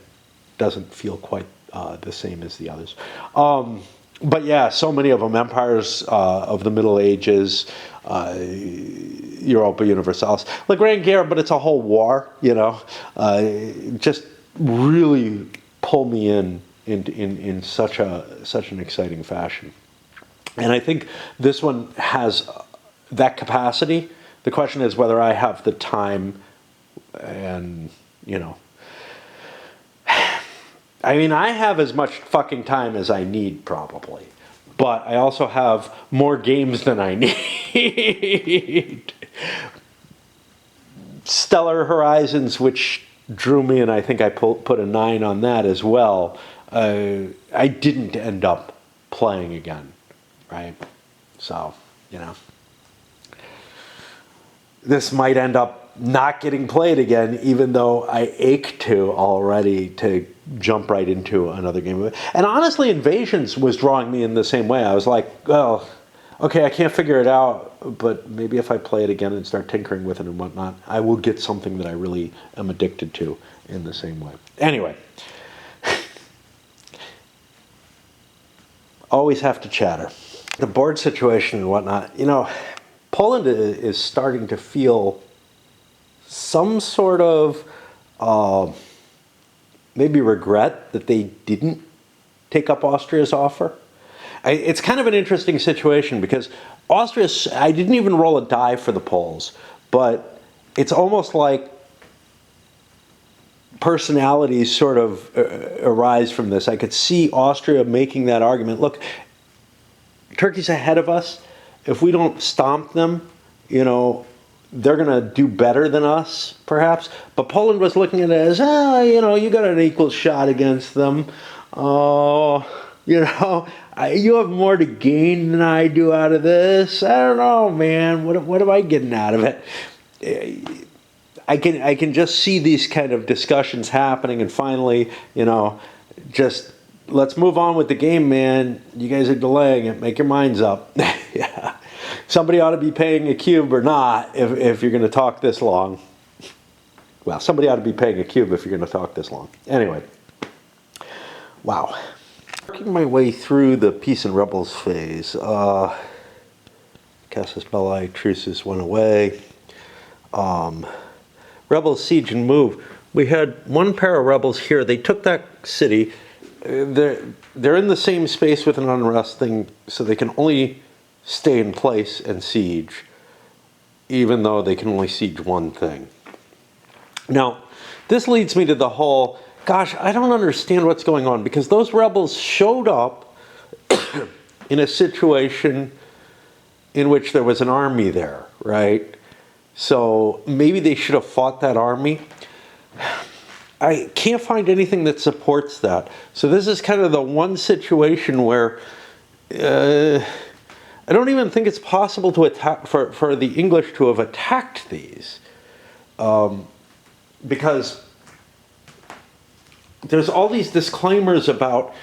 doesn't feel quite the same as the others. But yeah, so many of them, empires of the Middle Ages, Europa Universalis, La Grande Guerre, but it's a whole war, just really pull me in such an exciting fashion. And I think this one has that capacity. The question is whether I have the time and, I mean, I have as much fucking time as I need, probably. But I also have more games than I need. Stellar Horizons, which drew me, and I think I put a 9 on that as well, I didn't end up playing again, right? So, this might end up not getting played again, even though I ache to already to jump right into another game. And honestly, Invasions was drawing me in the same way. I was like, well, okay, I can't figure it out, but maybe if I play it again and start tinkering with it and whatnot, I will get something that I really am addicted to in the same way. Anyway, always have to chatter. The board situation and whatnot, Poland is starting to feel some sort of maybe regret that they didn't take up Austria's offer. It's kind of an interesting situation because I didn't even roll a die for the Poles, but it's almost like personalities sort of arise from this. I could see Austria making that argument. Look, Turkey's ahead of us. If we don't stomp them, they're going to do better than us, perhaps. But Poland was looking at it as, you got an equal shot against them. You have more to gain than I do out of this. I don't know, man. What am I getting out of it? I can just see these kind of discussions happening, and finally, just let's move on with the game, man. You guys are delaying it. Make your minds up. Yeah. Somebody ought to be paying a cube or not if you're going to talk this long. Well, somebody ought to be paying a cube if you're going to talk this long. Anyway. Wow. Working my way through the Peace and Rebels phase. Casus Belli, truces went away. Rebels siege and move. We had one pair of rebels here. They took that city. They're in the same space with an unrest thing, so they can only stay in place and siege, even though they can only siege one thing. Now, this leads me to the whole, gosh, I don't understand what's going on, because those rebels showed up in a situation in which there was an army there, right? So maybe they should have fought that army. I can't find anything that supports that. So this is kind of the one situation where I don't even think it's possible to attack for the English to have attacked these, because there's all these disclaimers about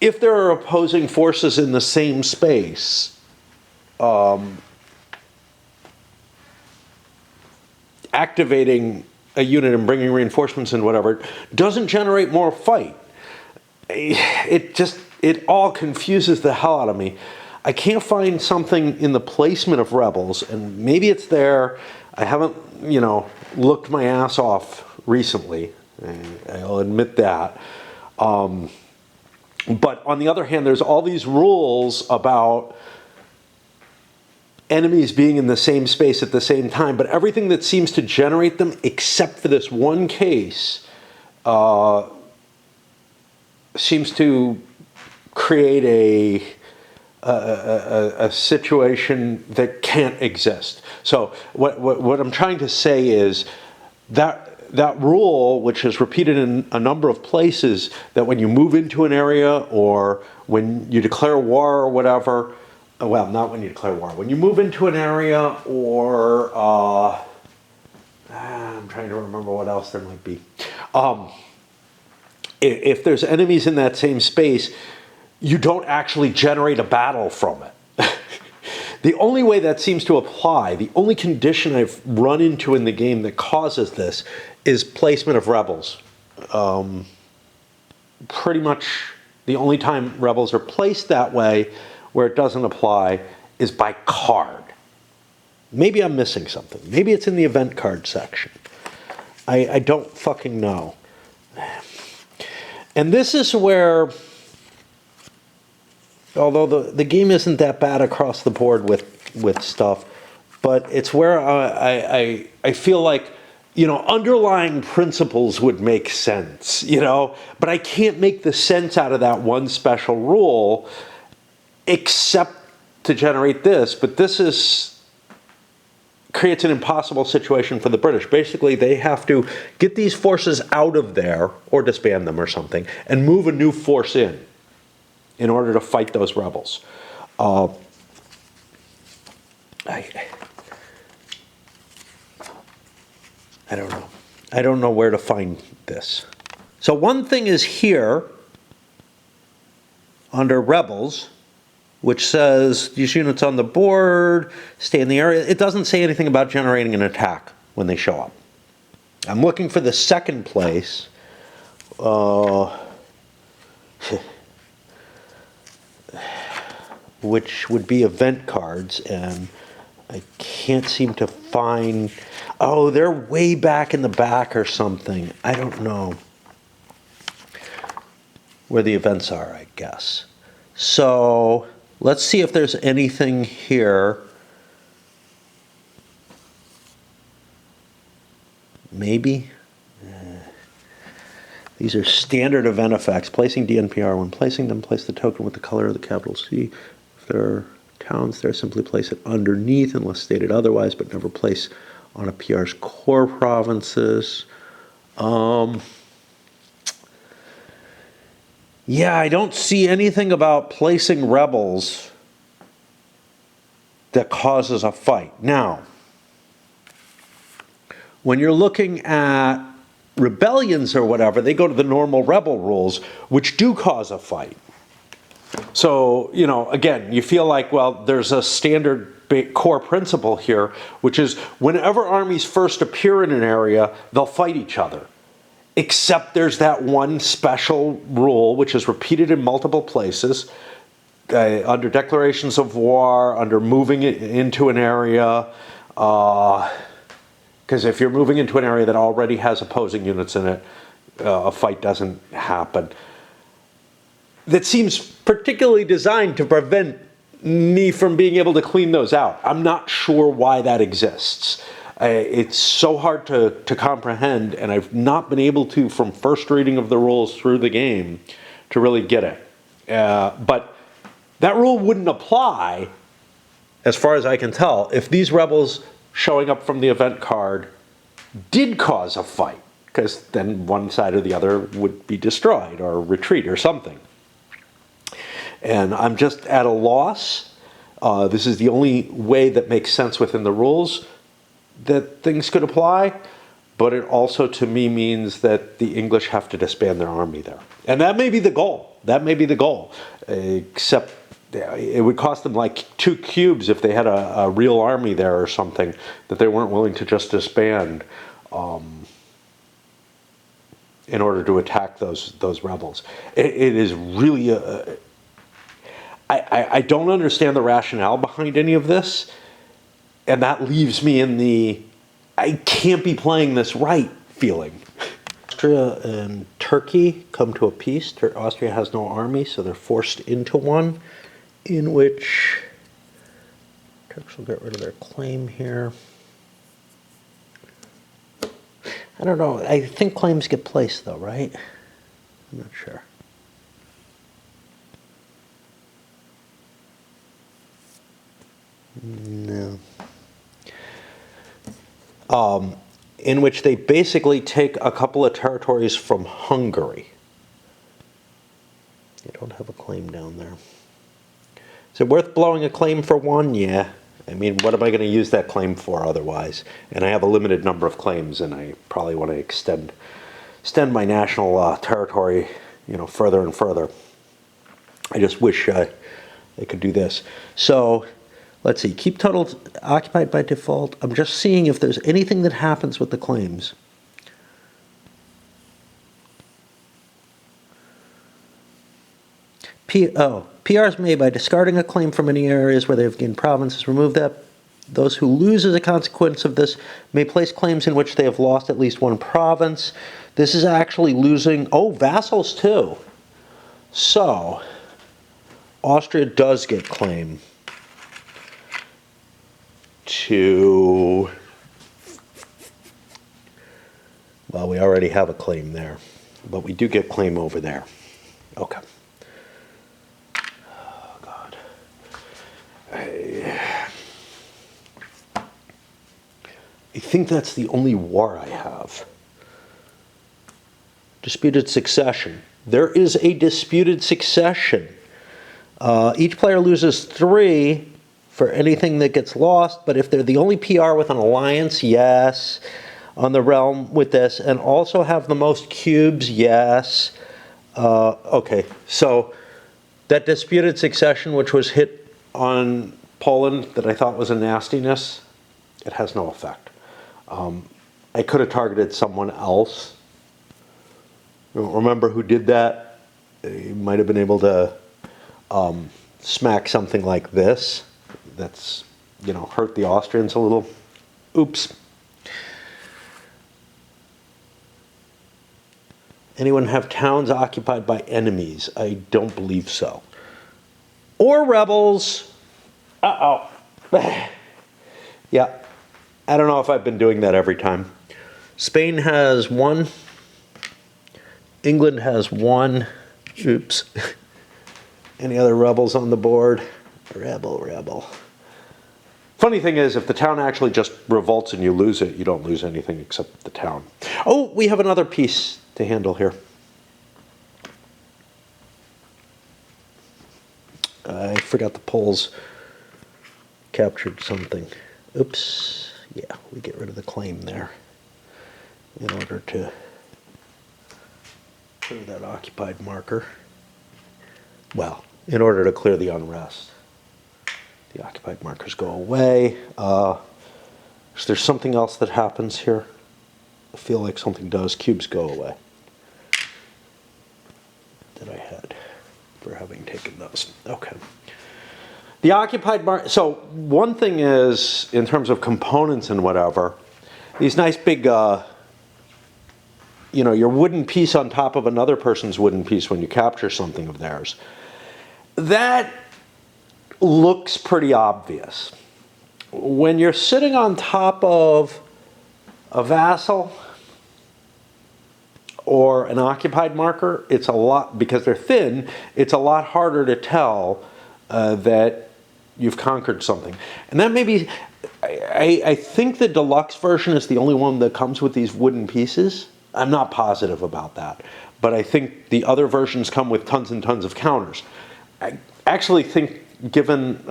if there are opposing forces in the same space, activating a unit and bringing reinforcements and whatever doesn't generate more fight. It all confuses the hell out of me. I can't find something in the placement of rebels, and maybe it's there. I haven't, looked my ass off recently. I'll admit that. But on the other hand, there's all these rules about enemies being in the same space at the same time, but everything that seems to generate them, except for this one case, seems to create a situation that can't exist. So what I'm trying to say is that rule, which is repeated in a number of places, that when you move into an area or when you declare war or whatever, well, not when you declare war, when you move into an area or, I'm trying to remember what else there might be. If there's enemies in that same space, you don't actually generate a battle from it. The only way that seems to apply, the only condition I've run into in the game that causes this is placement of rebels. Pretty much the only time rebels are placed that way where it doesn't apply is by card. Maybe I'm missing something. Maybe it's in the event card section. I don't fucking know. And this is where, although the game isn't that bad across the board with stuff, but it's where I feel like, underlying principles would make sense, but I can't make the sense out of that one special rule except to generate this. But this creates an impossible situation for the British. Basically, they have to get these forces out of there or disband them or something and move a new force in order to fight those rebels. I don't know. I don't know where to find this. So one thing is here under rebels, which says these units on the board stay in the area. It doesn't say anything about generating an attack when they show up. I'm looking for the second place. Which would be event cards, and I can't seem to find. Oh, they're way back in the back or something. I don't know where the events are, I guess. So let's see if there's anything here. Maybe. These are standard event effects. Placing DNPR. When placing them, place the token with the color of the capital C. If there are towns there, simply place it underneath unless stated otherwise, but never place on a PR's core provinces. Yeah, I don't see anything about placing rebels that causes a fight. Now, when you're looking at rebellions or whatever, they go to the normal rebel rules, which do cause a fight. So, again, you feel like, well, there's a standard core principle here, which is whenever armies first appear in an area, they'll fight each other. Except there's that one special rule, which is repeated in multiple places, under declarations of war, under moving into an area, because if you're moving into an area that already has opposing units in it, a fight doesn't happen. That seems particularly designed to prevent me from being able to clean those out. I'm not sure why that exists. It's so hard to comprehend, and I've not been able to, from first reading of the rules through the game, to really get it. But that rule wouldn't apply, as far as I can tell, if these rebels showing up from the event card did cause a fight, because then one side or the other would be destroyed or retreat or something. And I'm just at a loss. This is the only way that makes sense within the rules that things could apply, but it also to me means that the English have to disband their army there. And that may be the goal. That may be the goal. Except it would cost them like 2 cubes if they had a real army there or something that they weren't willing to just disband in order to attack those rebels. It is really I don't understand the rationale behind any of this, and that leaves me in the I can't be playing this right feeling. Austria and Turkey come to a peace. Austria has no army, so they're forced into one, in which Turks will get rid of their claim here. I don't know. I think claims get placed, though, right? I'm not sure. No. In which they basically take a couple of territories from Hungary. They don't have a claim down there. Is it worth blowing a claim for one? Yeah. I mean, what am I going to use that claim for otherwise? And I have a limited number of claims, and I probably want to extend my national territory, further and further. I just wish I could do this. So, let's see. Keep total occupied by default. I'm just seeing if there's anything that happens with the claims. PRs made by discarding a claim from any areas where they have gained provinces. Remove that. Those who lose as a consequence of this may place claims in which they have lost at least one province. This is actually losing, vassals too. So, Austria does get claim to, well, we already have a claim there, but we do get claim over there. Okay. Oh, God. I think that's the only war I have. Disputed succession. There is a disputed succession. Each player loses 3 for anything that gets lost, but if they're the only PR with an alliance, yes. On the realm with this, and also have the most cubes, yes. Okay, so that disputed succession, which was hit on Poland, that I thought was a nastiness, it has no effect. I could have targeted someone else. I don't remember who did that. You might have been able to smack something like this. That's, hurt the Austrians a little. Oops. Anyone have towns occupied by enemies? I don't believe so. Or rebels. Uh-oh. Yeah. I don't know if I've been doing that every time. Spain has 1. England has 1. Oops. Any other rebels on the board? Rebel. Funny thing is, if the town actually just revolts and you lose it, you don't lose anything except the town. Oh, we have another piece to handle here. I forgot the Poles captured something. Oops. Yeah, we get rid of the claim there in order to clear that occupied marker. Well, in order to clear the unrest. The occupied markers go away. Is there something else that happens here? I feel like something does. Cubes go away. That I had for having taken those. Okay. The occupied marker. So one thing is, in terms of components and whatever, these nice big, your wooden piece on top of another person's wooden piece when you capture something of theirs. That looks pretty obvious. When you're sitting on top of a vassal or an occupied marker, it's a lot, because they're thin, it's a lot harder to tell that you've conquered something. And that may be, I think the deluxe version is the only one that comes with these wooden pieces. I'm not positive about that. But I think the other versions come with tons and tons of counters. I actually think, given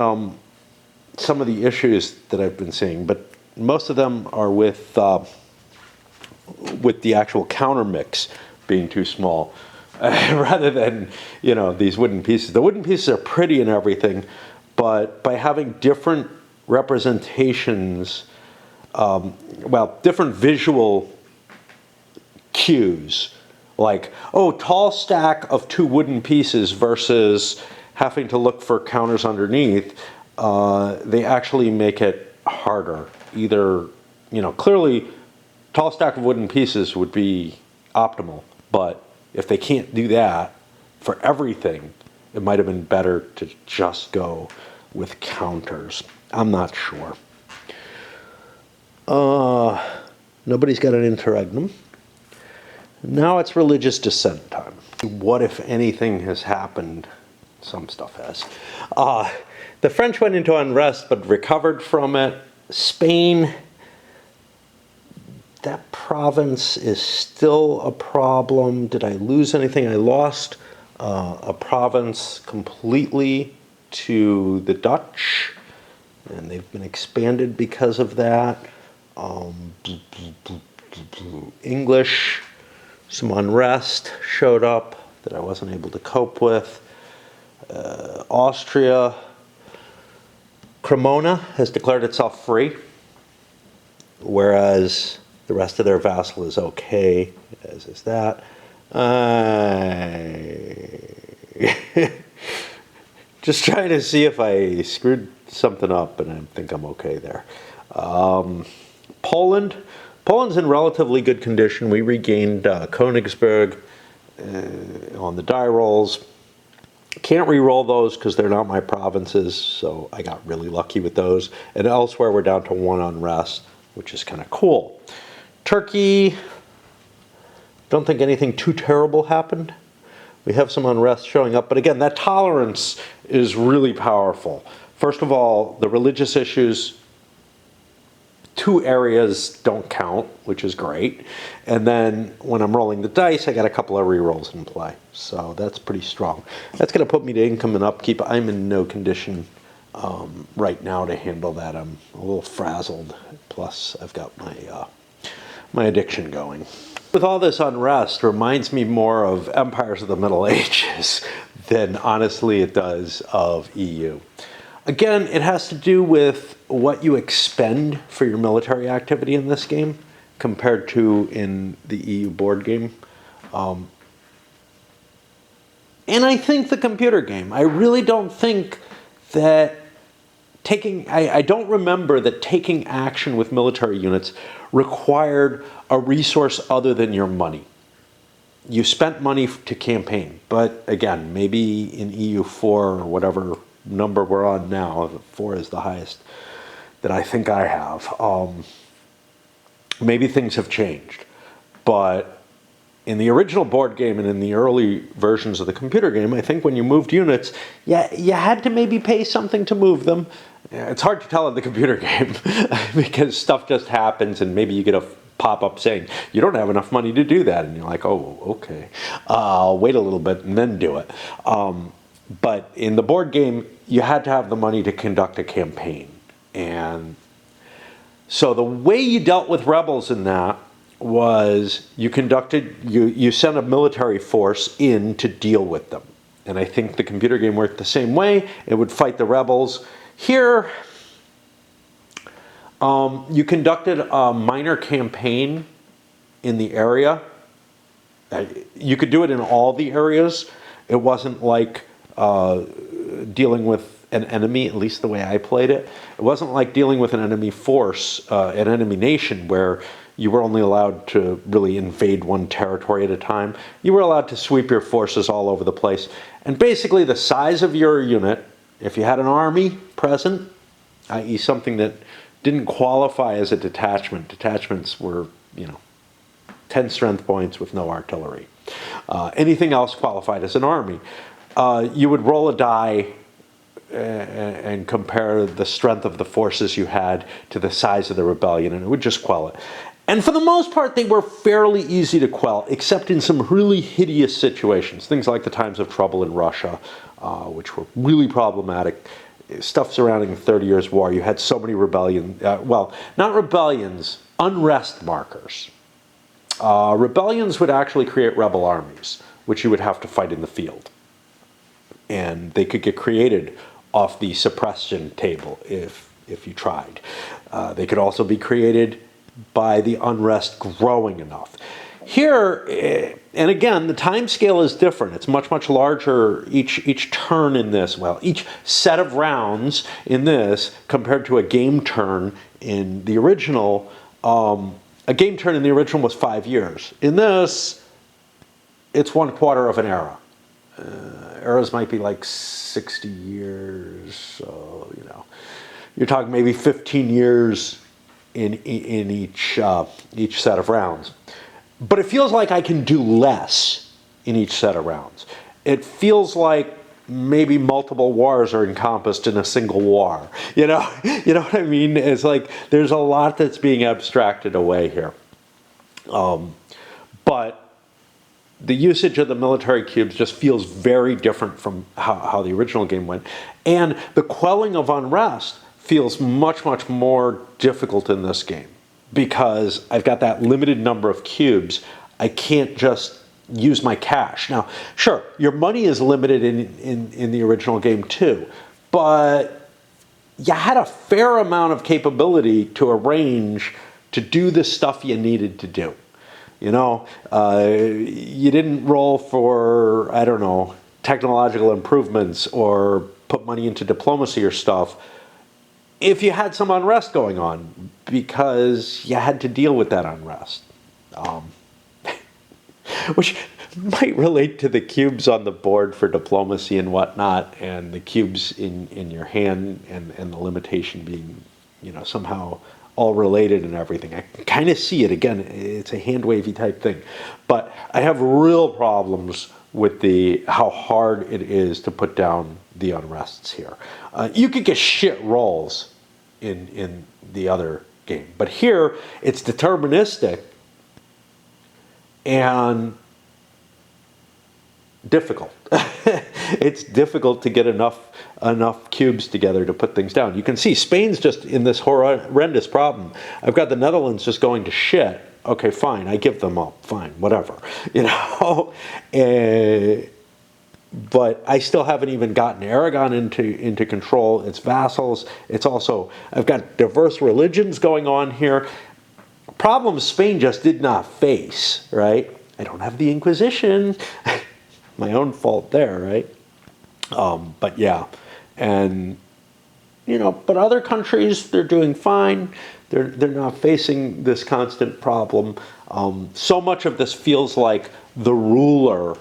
some of the issues that I've been seeing, but most of them are with the actual counter mix being too small. rather than, you know, these wooden pieces. The wooden pieces are pretty and everything, but by having different representations, well, different visual cues, like, oh, tall stack of 2 wooden pieces versus having to look for counters underneath, they actually make it harder. Either, you know, clearly tall stack of wooden pieces would be optimal, but if they can't do that for everything, it might have been better to just go with counters. I'm not sure. Nobody's got an interregnum. Now it's religious dissent time. What, if anything, has happened? Some stuff has. The French went into unrest but recovered from it. Spain, that province is still a problem. Did I lose anything? I lost a province completely to the Dutch, and they've been expanded because of that. English, some unrest showed up that I wasn't able to cope with. Austria, Cremona has declared itself free, whereas the rest of their vassal is okay, as is that. Just trying to see if I screwed something up, and I think I'm okay there. Poland's in relatively good condition. We regained Königsberg on the die rolls. Can't re-roll those because they're not my provinces, so I got really lucky with those. And elsewhere we're down to 1 unrest, which is kind of cool. Turkey, don't think anything too terrible happened. We have some unrest showing up, but again, that tolerance is really powerful. First of all, the religious issues, 2 areas don't count, which is great. And then when I'm rolling the dice, I got a couple of re-rolls in play. So that's pretty strong. That's going to put me to income and upkeep. I'm in no condition right now to handle that. I'm a little frazzled. Plus, I've got my addiction going. With all this unrest, reminds me more of empires of the Middle Ages than honestly it does of EU. Again, it has to do with what you expend for your military activity in this game compared to in the EU board game. And I think the computer game. I really don't think that I don't remember that taking action with military units required a resource other than your money. You spent money to campaign, but again, maybe in EU4 or whatever number we're on now, 4 is the highest that I think I have. Maybe things have changed, but in the original board game and in the early versions of the computer game, I think when you moved units, you had to maybe pay something to move them. It's hard to tell in the computer game because stuff just happens, and maybe you get a pop-up saying, you don't have enough money to do that, and you're like, oh, okay. I'll wait a little bit and then do it. But in the board game, you had to have the money to conduct a campaign. And so the way you dealt with rebels in that was you sent a military force in to deal with them. And I think the computer game worked the same way. It would fight the rebels. Here, you conducted a minor campaign in the area. You could do it in all the areas. It wasn't like dealing with an enemy, at least the way I played it. It wasn't like dealing with an enemy force, an enemy nation, where you were only allowed to really invade one territory at a time. You were allowed to sweep your forces all over the place. And basically the size of your unit, if you had an army present, i.e. something that didn't qualify as a detachment. Detachments were, 10 strength points with no artillery. Anything else qualified as an army. You would roll a die and compare the strength of the forces you had to the size of the rebellion, and it would just quell it. And for the most part, they were fairly easy to quell, except in some really hideous situations. Things like the times of trouble in Russia, which were really problematic. Stuff surrounding the 30 Years' War. You had so many rebellions, not rebellions, unrest markers. Rebellions would actually create rebel armies. which you would have to fight in the field. And they could get created off the suppression table if you tried. They could also be created by the unrest growing enough. Here, and again, the time scale is different. It's much, much larger each turn in this. Well, each set of rounds in this compared to a game turn in the original. A game turn in the original was 5 years. In this, it's 1/4 of an era. Eras might be like 60 years, so, you know, you're talking maybe 15 years in each set of rounds. But it feels like I can do less in each set of rounds. It feels like maybe multiple wars are encompassed in a single war. You know what I mean? It's like there's a lot that's being abstracted away here. But the usage of the military cubes just feels very different from how the original game went. And the quelling of unrest feels much, much more difficult in this game because I've got that limited number of cubes. I can't just use my cash. Now, sure, your money is limited in the original game too, but you had a fair amount of capability to arrange to do the stuff you needed to do. You know, you didn't roll for, I don't know, technological improvements or put money into diplomacy or stuff if you had some unrest going on because you had to deal with that unrest. Which might relate to the cubes on the board for diplomacy and whatnot, and the cubes in your hand, and the limitation being, you know, somehow all related and everything. I kind of see it. Again, it's a hand-wavy type thing. But I have real problems with how hard it is to put down the unrests here. You could get shit rolls in the other game. But here, it's deterministic and difficult. It's difficult to get enough cubes together to put things down. You can see Spain's just in this horrendous problem. I've got the Netherlands just going to shit. Okay, fine, I give them up. Fine, whatever. You know? But I still haven't even gotten Aragon into control. It's vassals. It's also, I've got diverse religions going on here. Problems Spain just did not face, right? I don't have the Inquisition. My own fault there, right? But yeah, and you know, but other countries, they're doing fine. They're not facing this constant problem. So much of this feels like the ruler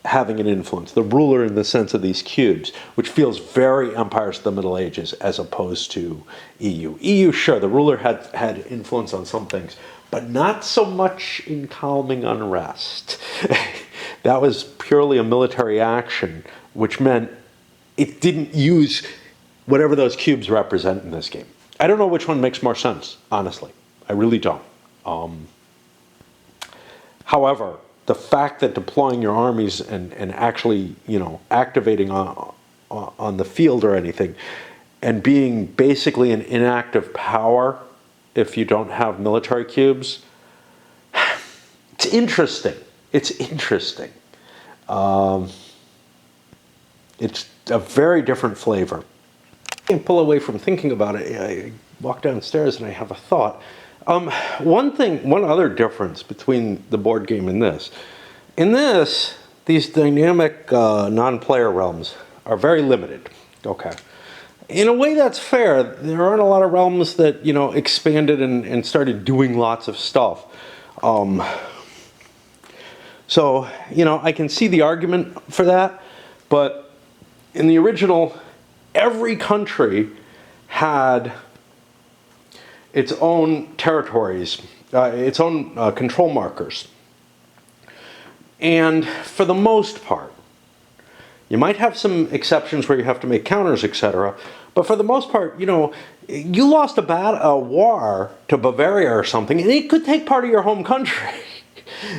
having an influence, the ruler in the sense of these cubes, which feels very Empires of the Middle Ages as opposed to EU. EU, sure, the ruler had influence on some things, but not so much in calming unrest. That was purely a military action, which meant it didn't use whatever those cubes represent in this game. I don't know which one makes more sense, honestly. I really don't. However, the fact that deploying your armies and actually, you know, activating on the field or anything, and being basically an inactive power if you don't have military cubes, it's interesting. It's interesting. It's a very different flavor. I can't pull away from thinking about it. I walk downstairs and I have a thought. One other difference between the board game and this. In this, these dynamic non-player realms are very limited. Okay. In a way that's fair. There aren't a lot of realms that, you know, expanded and started doing lots of stuff. So, you know, I can see the argument for that, but in the original, every country had its own territories, its own control markers. And for the most part, you might have some exceptions where you have to make counters, etc. But for the most part, you know, you lost a war to Bavaria or something, and it could take part of your home country.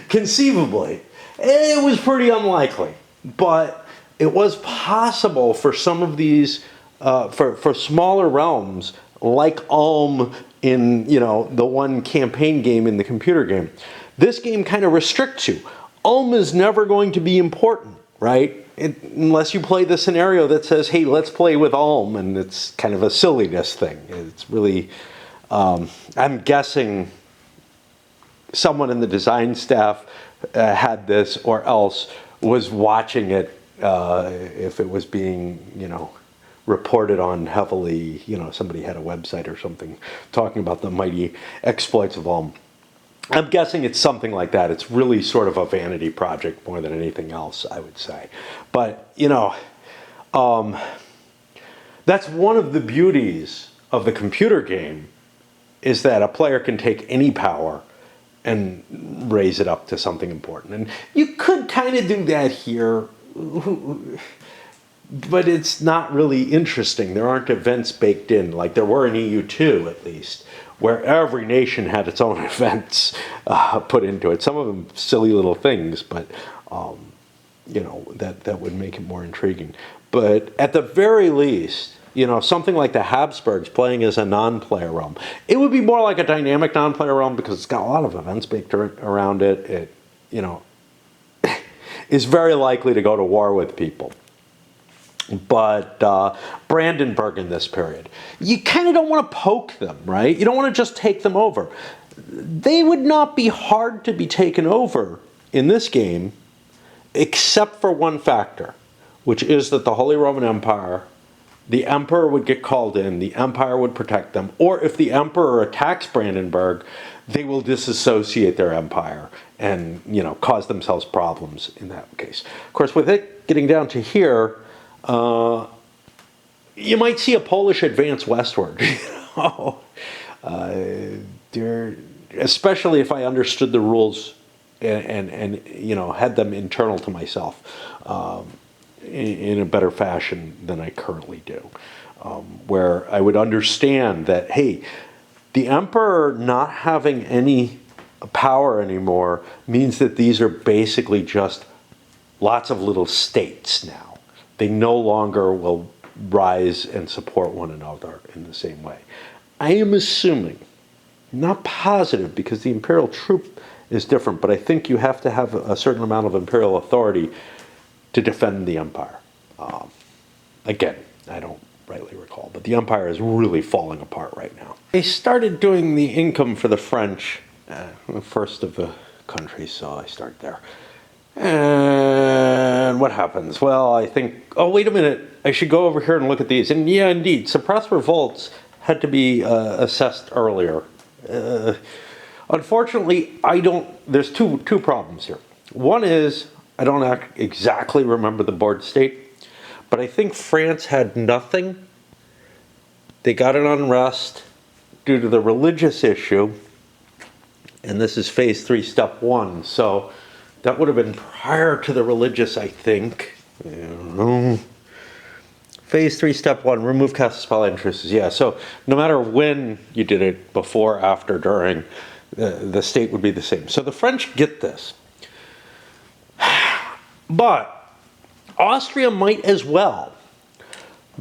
Conceivably. It was pretty unlikely, but it was possible for some of these, for smaller realms, like Ulm in, you know, the one campaign game in the computer game. This game kind of restricts you. Ulm is never going to be important, right? Unless you play the scenario that says, hey, let's play with Ulm, and it's kind of a silliness thing. It's really, I'm guessing someone in the design staff had this, or else was watching it if it was being, reported on heavily. Somebody had a website or something talking about the mighty exploits of Ulm. I'm guessing it's something like that. It's really sort of a vanity project more than anything else, I would say. But, that's one of the beauties of the computer game, is that a player can take any power and raise it up to something important. And you could kind of do that here, but it's not really interesting. There aren't events baked in, like there were in EU2 at least, where every nation had its own events put into it. Some of them silly little things, but that would make it more intriguing. But at the very least, something like the Habsburgs playing as a non-player realm, it would be more like a dynamic non-player realm because it's got a lot of events baked around it. It, is very likely to go to war with people. But Brandenburg in this period, you kind of don't want to poke them, right? You don't want to just take them over. They would not be hard to be taken over in this game, except for one factor, which is that the Holy Roman Empire, the emperor would get called in, the empire would protect them, or if the emperor attacks Brandenburg, they will disassociate their empire and, cause themselves problems in that case. Of course, with it getting down to here, you might see a Polish advance westward, especially if I understood the rules and had them internal to myself in a better fashion than I currently do, where I would understand that, hey, the emperor not having any power anymore means that these are basically just lots of little states now. They no longer will rise and support one another in the same way. I am assuming, not positive because the imperial troop is different, but I think you have to have a certain amount of imperial authority to defend the empire. Again, I don't rightly recall, but the empire is really falling apart right now. They started doing the income for the French, the first of the countries, so I start there. And what happens? Well, I think, oh, wait a minute, I should go over here and look at these. And yeah, indeed, suppressed revolts had to be assessed earlier. Unfortunately, there's two problems here. One is, I don't exactly remember the board state, but I think France had nothing. They got an unrest due to the religious issue, and this is phase 3, step 1, so that would have been prior to the religious, I think. I don't know. Phase 3, step 1, remove cast spell entrances. Yeah, so no matter when you did it, before, after, during, the state would be the same. So the French get this. But Austria might as well,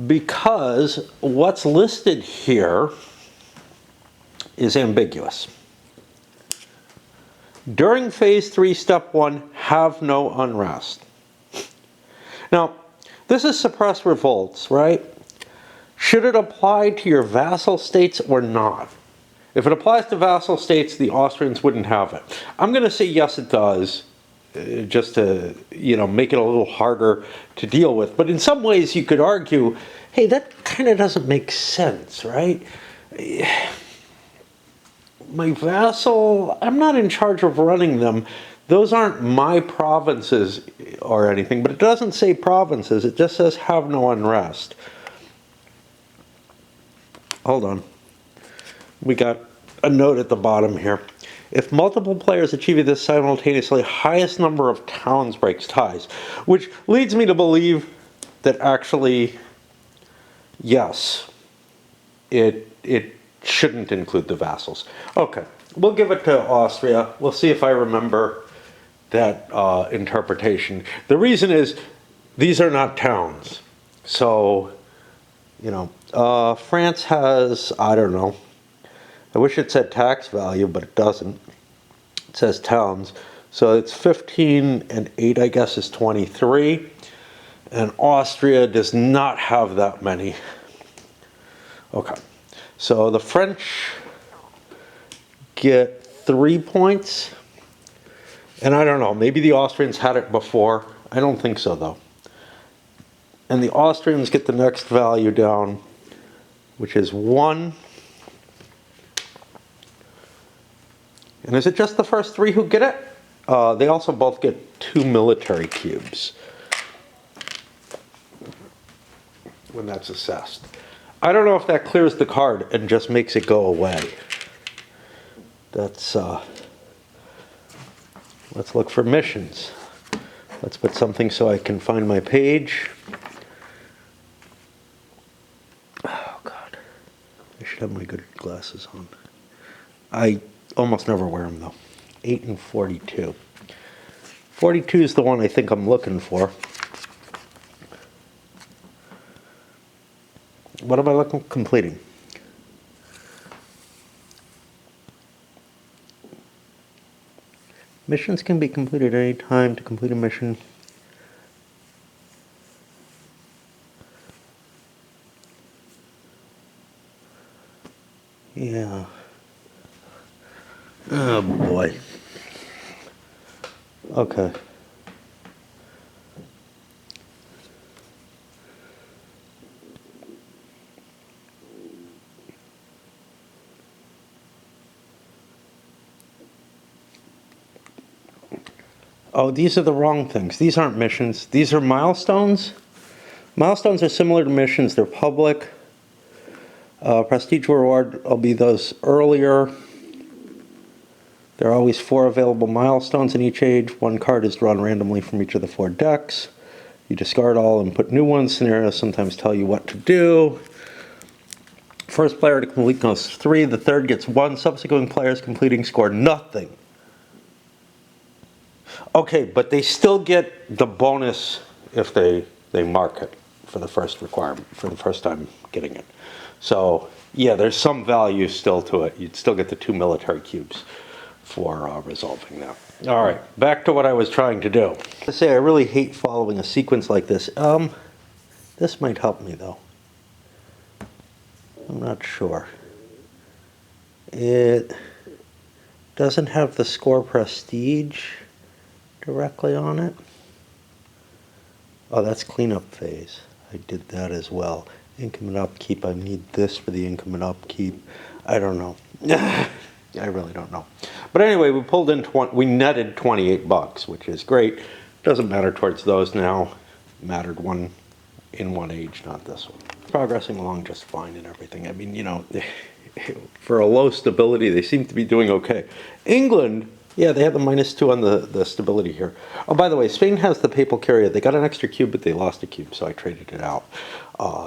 because what's listed here is ambiguous. During phase 3, step 1, have no unrest. Now, this is suppressed revolts, right? Should it apply to your vassal states or not? If it applies to vassal states, the Austrians wouldn't have it. I'm going to say yes, it does, just to make it a little harder to deal with. But in some ways, you could argue, hey, that kind of doesn't make sense, right? My vassal, I'm not in charge of running them. Those aren't my provinces or anything, but it doesn't say provinces. It just says have no unrest. Hold on. We got a note at the bottom here. If multiple players achieve this simultaneously, highest number of towns breaks ties, which leads me to believe that actually, yes, it shouldn't include the vassals. Okay, we'll give it to Austria. We'll see if I remember that interpretation. The reason is these are not towns. So, France has, I don't know, I wish it said tax value, but it doesn't. It says towns. So it's 15 and 8, I guess, is 23. And Austria does not have that many. Okay. So the French get 3 points. And I don't know, maybe the Austrians had it before. I don't think so, though. And the Austrians get the next value down, which is 1. And is it just the first 3 who get it? They also both get 2 military cubes when that's assessed. I don't know if that clears the card and just makes it go away. That's, let's look for missions. Let's put something so I can find my page. Oh, God. I should have my good glasses on. I almost never wear them, though. 8 and 42. 42 is the one I think I'm looking for. What am I completing? Missions can be completed any time. To complete a mission, yeah. Oh boy. Okay. Oh, these are the wrong things. These aren't missions. These are milestones. Milestones are similar to missions. They're public. Prestige reward will be those earlier. There are always 4 available milestones in each age. 1 card is drawn randomly from each of the 4 decks. You discard all and put new ones. Scenarios sometimes tell you what to do. First player to complete goes 3. The third gets 1. Subsequent players completing score nothing. Okay, but they still get the bonus if they mark it for the first requirement, for the first time getting it. So, yeah, there's some value still to it. You'd still get the 2 military cubes for resolving that. All right, back to what I was trying to do. I say I really hate following a sequence like this. This might help me, though. I'm not sure. It doesn't have the score prestige directly on it. Oh, that's cleanup phase. I did that as well. Income and upkeep. I need this for the income and upkeep. I don't know. I really don't know. But anyway, we pulled in we netted $28, which is great. Doesn't matter towards those now. Mattered one in one age, not this one. Progressing along just fine and everything. I mean, you know, for a low stability, they seem to be doing okay. England, yeah, they have the -2 on the stability here. Oh, by the way, Spain has the papal carrier. They got an extra cube, but they lost a cube, so I traded it out.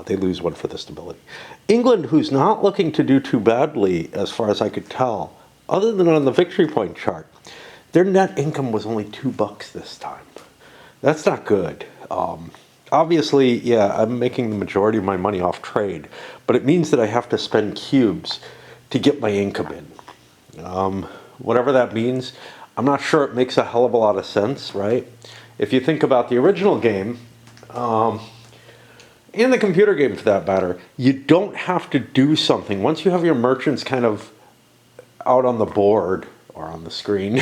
They lose 1 for the stability. England, who's not looking to do too badly, as far as I could tell, other than on the victory point chart, their net income was only $2 this time. That's not good. Obviously, yeah, I'm making the majority of my money off trade, but it means that I have to spend cubes to get my income in. Whatever that means, I'm not sure it makes a hell of a lot of sense, right? If you think about the original game, and the computer game for that matter, you don't have to do something. Once you have your merchants kind of out on the board or on the screen,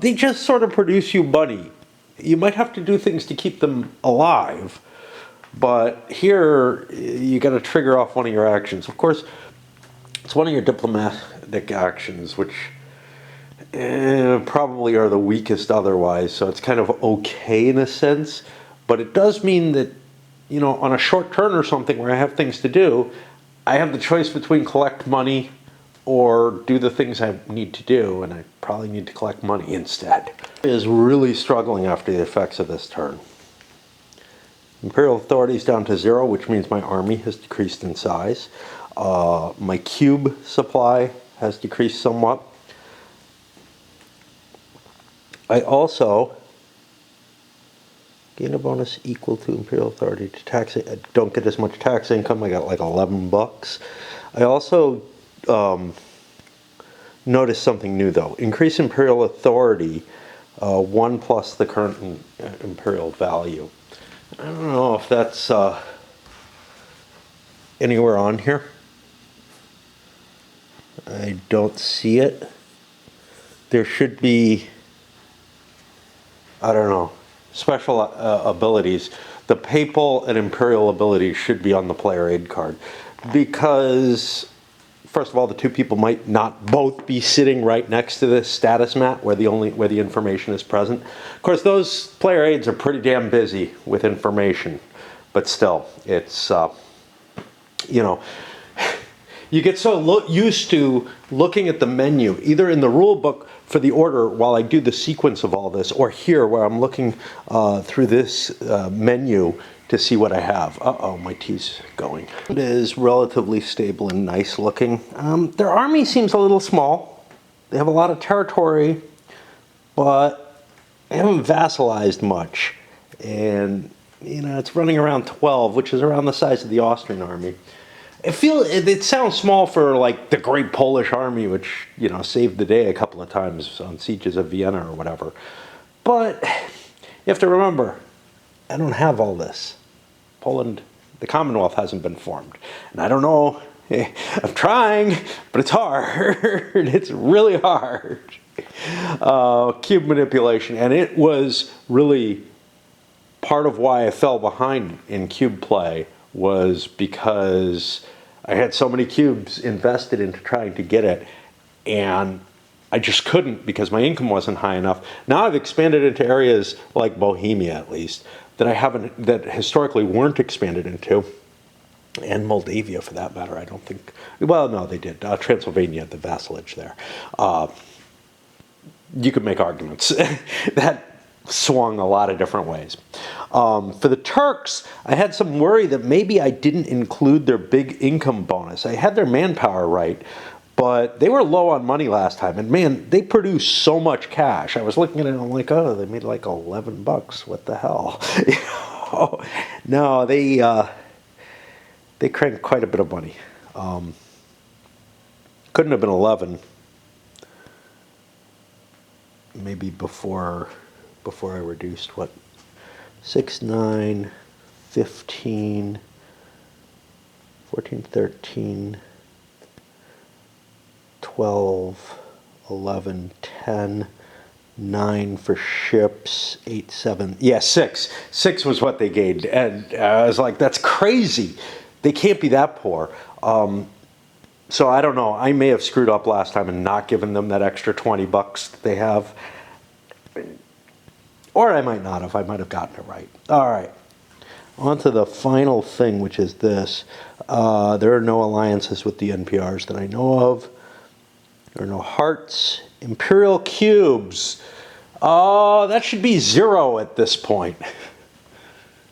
they just sort of produce you money. You might have to do things to keep them alive, but here you got to trigger off one of your actions. Of course, it's one of your diplomatic actions, which probably are the weakest otherwise, so it's kind of okay in a sense, but it does mean that, you know, on a short turn or something where I have things to do, I have the choice between collect money or do the things I need to do, and I probably need to collect money instead. Is really struggling after the effects of this turn. Imperial authority is down to 0, which means my army has decreased in size. My cube supply has decreased somewhat. I also gain a bonus equal to imperial authority to tax. I don't get as much tax income. I got like $11. I also noticed something new though. Increase imperial authority 1 plus the current imperial value. I don't know if that's anywhere on here. I don't see it. There should be, I don't know, special abilities. The papal and imperial abilities should be on the player aid card, because first of all, the two people might not both be sitting right next to the status mat where the information is present. Of course, those player aids are pretty damn busy with information, but still, it's you know, you get so used to looking at the menu, either in the rule book for the order while I do the sequence of all this, or here where I'm looking through this menu to see what I have. Uh-oh, my tea's going. It is relatively stable and nice looking. Their army seems a little small. They have a lot of territory, but they haven't vassalized much. And, you know, it's running around 12, which is around the size of the Austrian army. It sounds small for like the Great Polish Army, which, you know, saved the day a couple of times on sieges of Vienna or whatever. But you have to remember, I don't have all this. Poland, the Commonwealth hasn't been formed. And I don't know, I'm trying, but it's hard. It's really hard. Cube manipulation, and it was really part of why I fell behind in cube play, was because I had so many cubes invested into trying to get it, and I just couldn't because my income wasn't high enough. Now I've expanded into areas like Bohemia, at least, that historically weren't expanded into, and Moldavia for that matter. I don't think, well, no, they did. Transylvania, the vassalage there. You could make arguments that swung a lot of different ways. For the Turks, I had some worry that maybe I didn't include their big income bonus. I had their manpower right, but they were low on money last time, and man, they produced so much cash. I was looking at it and I'm like, oh, they made like $11. What the hell? You know? No, they cranked quite a bit of money. Couldn't have been 11. Maybe before I reduced, what, 6, 9, 15, 14, 13, 12, 11, 10, 9 for ships, 8, 7, yeah, 6. 6 was what they gained, and I was like, that's crazy. They can't be that poor. So I don't know, I may have screwed up last time and not given them that extra $20 that they have. Or I might not have. I might have gotten it right. All right. On to the final thing, which is this. There are no alliances with the NPRs that I know of. There are no hearts. Imperial cubes. That should be 0 at this point.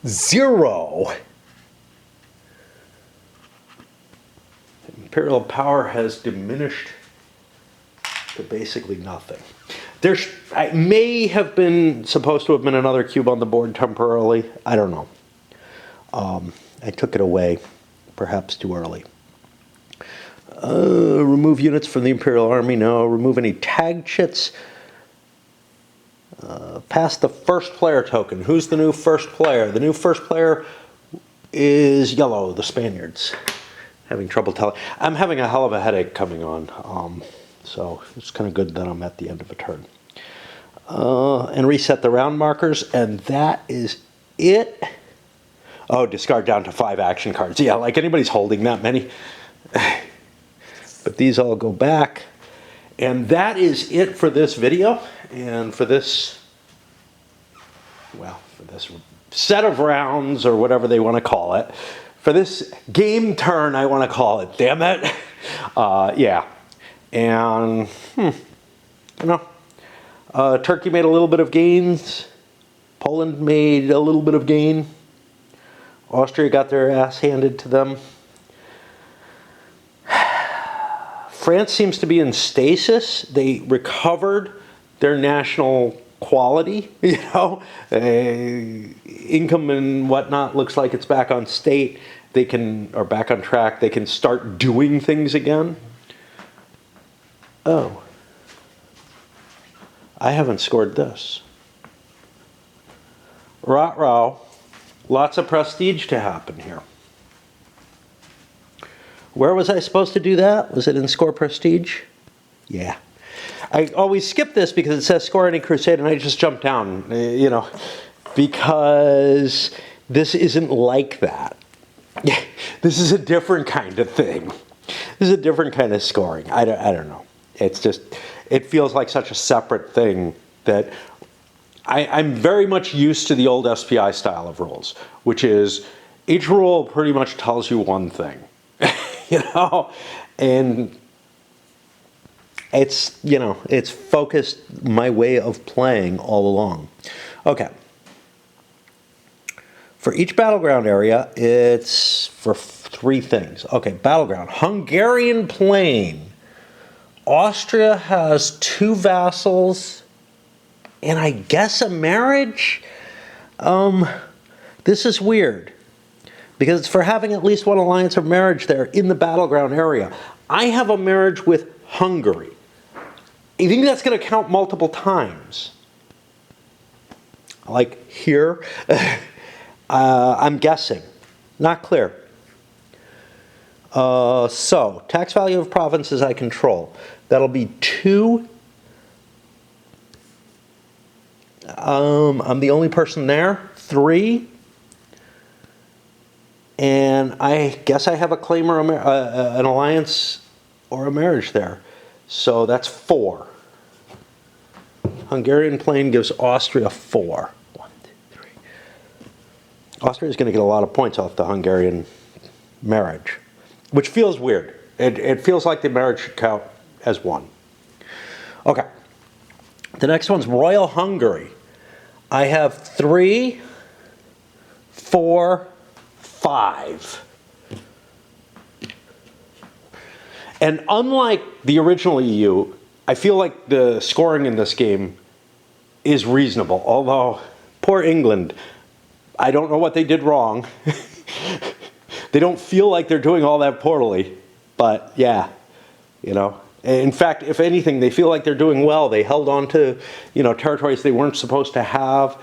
0. Imperial power has diminished to basically nothing. I may have been supposed to have been another cube on the board temporarily. I don't know. I took it away, perhaps too early. Remove units from the Imperial Army. No. Remove any tag chits. Pass the first player token. Who's the new first player? The new first player is yellow, the Spaniards. Having trouble telling. I'm having a hell of a headache coming on. So it's kind of good that I'm at the end of a turn. And reset the round markers, and that is it. Oh, discard down to 5 action cards. Yeah, like anybody's holding that many. But these all go back. And that is it for this video, and for this, well, for this set of rounds, or whatever they want to call it. For this game turn, I want to call it, damn it. Yeah. And, you know, Turkey made a little bit of gains. Poland made a little bit of gain. Austria got their ass handed to them. France seems to be in stasis. They recovered their national quality, you know. Income and whatnot looks like it's back on state. Or back on track. They can start doing things again. Oh. I haven't scored this. Ruh-roh. Lots of prestige to happen here. Where was I supposed to do that? Was it in score prestige? Yeah. I always skip this because it says score any crusade, and I just jump down, you know, because this isn't like that. This is a different kind of thing. This is a different kind of scoring. I don't know. It's just, it feels like such a separate thing that I'm very much used to the old SPI style of rules, which is each rule pretty much tells you one thing, you know, and it's, you know, it's focused my way of playing all along. Okay. For each battleground area, it's for 3 things. Okay, battleground. Hungarian plain. Austria has 2 vassals and I guess a marriage? This is weird because it's for having at least one alliance or marriage there in the battleground area. I have a marriage with Hungary. You think that's going to count multiple times? Like here? I'm guessing. Not clear. So, tax value of provinces I control. That'll be 2. I'm the only person there. 3. And I guess I have a claim or an alliance or a marriage there. So that's 4. Hungarian plain gives Austria 4. 1, 2, 3. Austria is going to get a lot of points off the Hungarian marriage, which feels weird. It feels like the marriage should count as 1. Okay. The next one's Royal Hungary. I have 3, 4, 5. And unlike the original EU, I feel like the scoring in this game is reasonable. Although, poor England, I don't know what they did wrong. They don't feel like they're doing all that poorly. But yeah, you know. In fact, if anything, they feel like they're doing well. They held on to, you know, territories they weren't supposed to have.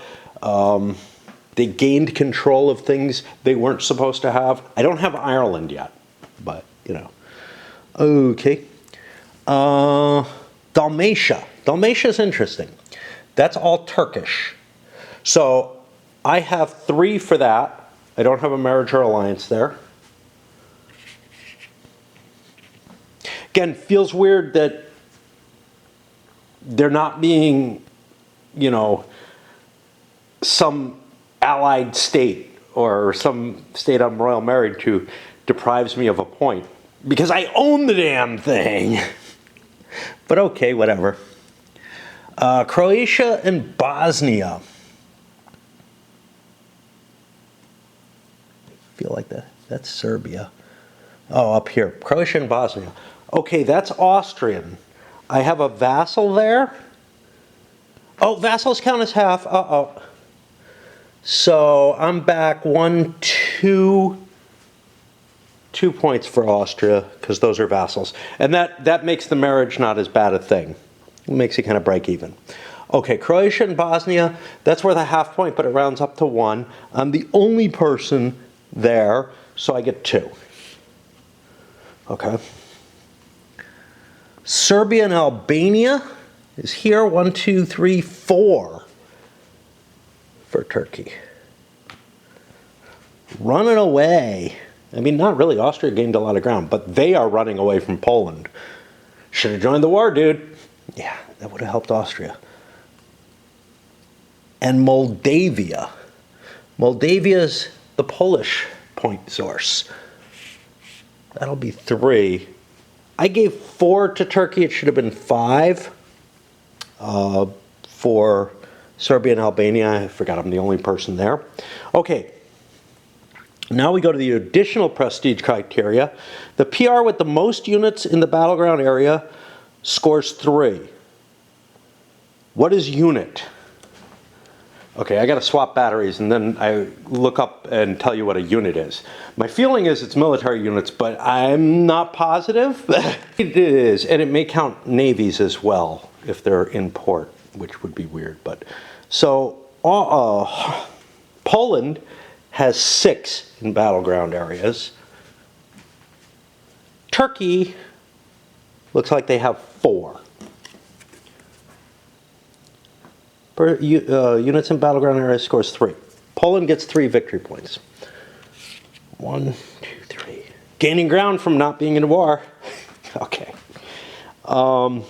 They gained control of things they weren't supposed to have. I don't have Ireland yet, but, you know. Okay. Dalmatia. Dalmatia is interesting. That's all Turkish. So I have 3 for that. I don't have a marriage or alliance there. Again, feels weird that they're not being, you know, some allied state or some state I'm royal married to deprives me of a point because I own the damn thing. But okay, whatever. Croatia and Bosnia. I feel like that's Serbia. Oh, up here. Croatia and Bosnia. Okay, that's Austrian. I have a vassal there. Oh, vassals count as half. Uh-oh. So I'm back 1, 2 points for Austria because those are vassals. And that makes the marriage not as bad a thing. It makes it kind of break even. Okay, Croatia and Bosnia, that's worth a half point, but it rounds up to 1. I'm the only person there, so I get 2. Okay. Serbia and Albania is here. 1, 2, 3, 4 for Turkey. Running away. I mean, not really. Austria gained a lot of ground, but they are running away from Poland. Should have joined the war, dude. Yeah, that would have helped Austria. And Moldavia. Moldavia's the Polish point source. That'll be 3. I gave 4 to Turkey. It should have been 5 for Serbia and Albania. I forgot I'm the only person there. Okay. Now we go to the additional prestige criteria. The PR with the most units in the battleground area scores 3. What is unit? Okay, I got to swap batteries and then I look up and tell you what a unit is. My feeling is it's military units, but I'm not positive. It is, and it may count navies as well if they're in port. which would be weird. But so Poland has 6 in battleground areas. Turkey looks like they have 4. Units in battleground areas scores 3. Poland gets 3 victory points. 1, 2, 3. Gaining ground from not being in a war. Okay. Now,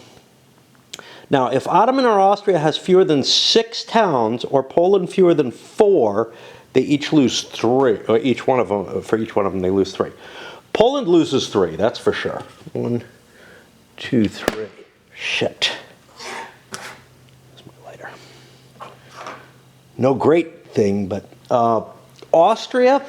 if Ottoman or Austria has fewer than 6 towns, or Poland fewer than 4, they each lose 3. Or each one of them, for each one of them, they lose 3. Poland loses 3, that's for sure. 1, 2, 3. Shit. That's my lighter. No great thing, but Austria,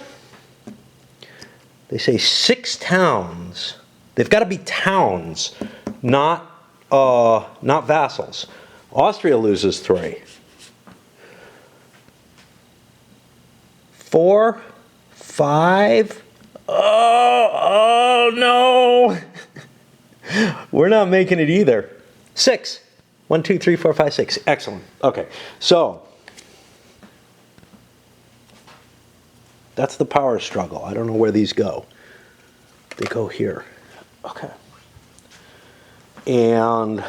they say 6 towns. They've got to be towns, not vassals. Austria loses 3. 4, 5. Oh no! We're not making it either. 6. 1, 2, 3, 4, 5, 6. Excellent. Okay, so that's the power struggle. I don't know where these go. They go here. Okay. And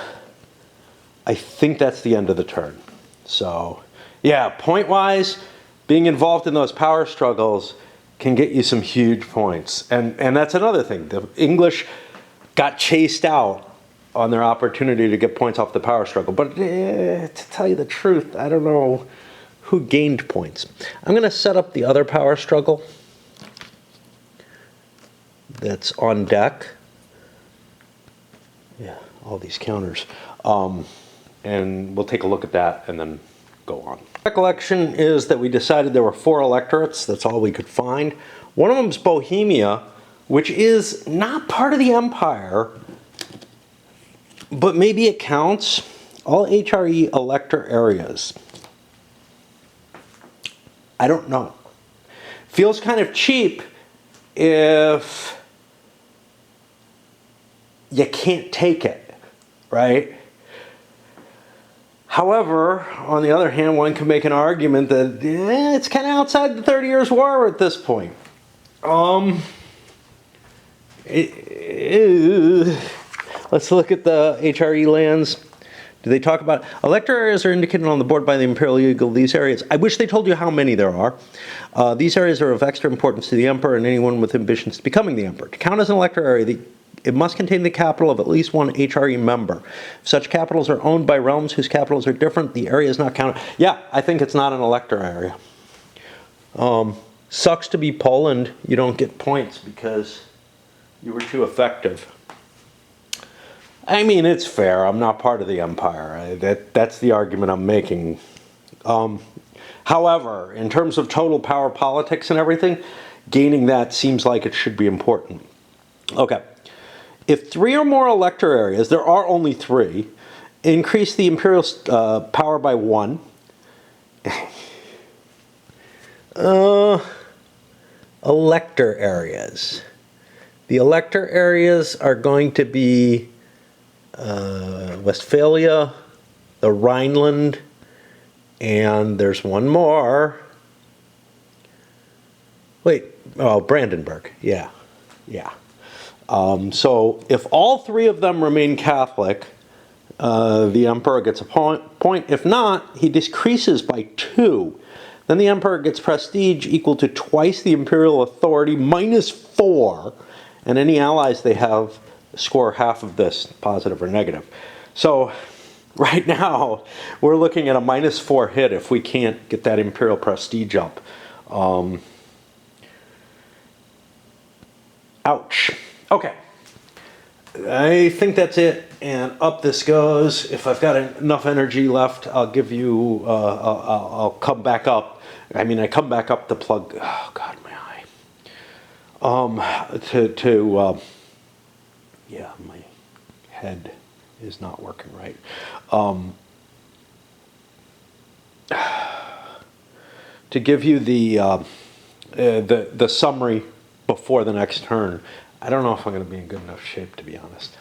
I think that's the end of the turn. So, yeah, point-wise, being involved in those power struggles can get you some huge points. And that's another thing. The English got chased out on their opportunity to get points off the power struggle. But to tell you the truth, I don't know who gained points. I'm going to set up the other power struggle that's on deck. Yeah, all these counters. And we'll take a look at that and then go on. Recollection is that we decided there were 4 electorates. That's all we could find. One of them is Bohemia, which is not part of the empire, but maybe it counts. All HRE elector areas. I don't know. Feels kind of cheap if you can't take it, right? However, on the other hand, one can make an argument that it's kind of outside the 30 Years' War at this point. Let's look at the HRE lands. Do they talk about elector areas are indicated on the board by the Imperial Eagle? These areas, I wish they told you how many there are. These areas are of extra importance to the emperor and anyone with ambitions to becoming the emperor. To count as an elector area, it must contain the capital of at least one HRE member. If such capitals are owned by realms whose capitals are different, the area is not counted. Yeah, I think it's not an elector area. Sucks to be Poland. You don't get points because you were too effective. I mean, it's fair. I'm not part of the empire. That's the argument I'm making. However, in terms of total power politics and everything, gaining that seems like it should be important. Okay. If 3 or more elector areas, there are only 3, increase the imperial power by 1. Elector areas. The elector areas are going to be Westphalia, the Rhineland, and there's one more. Wait, oh, Brandenburg. Yeah. So if all 3 of them remain Catholic, the emperor gets a point. If not, he decreases by 2. Then the emperor gets prestige equal to twice the imperial authority minus 4, and any allies they have score half of this, positive or negative. So right now, we're looking at a minus 4 hit if we can't get that imperial prestige up. Ouch. Okay. I think that's it, and up this goes. If I've got enough energy left, I'll give you, I'll come back up. I mean, I come back up to plug, oh God, my eye. Yeah, my head is not working right. To give you the summary before the next turn, I don't know if I'm going to be in good enough shape, to be honest.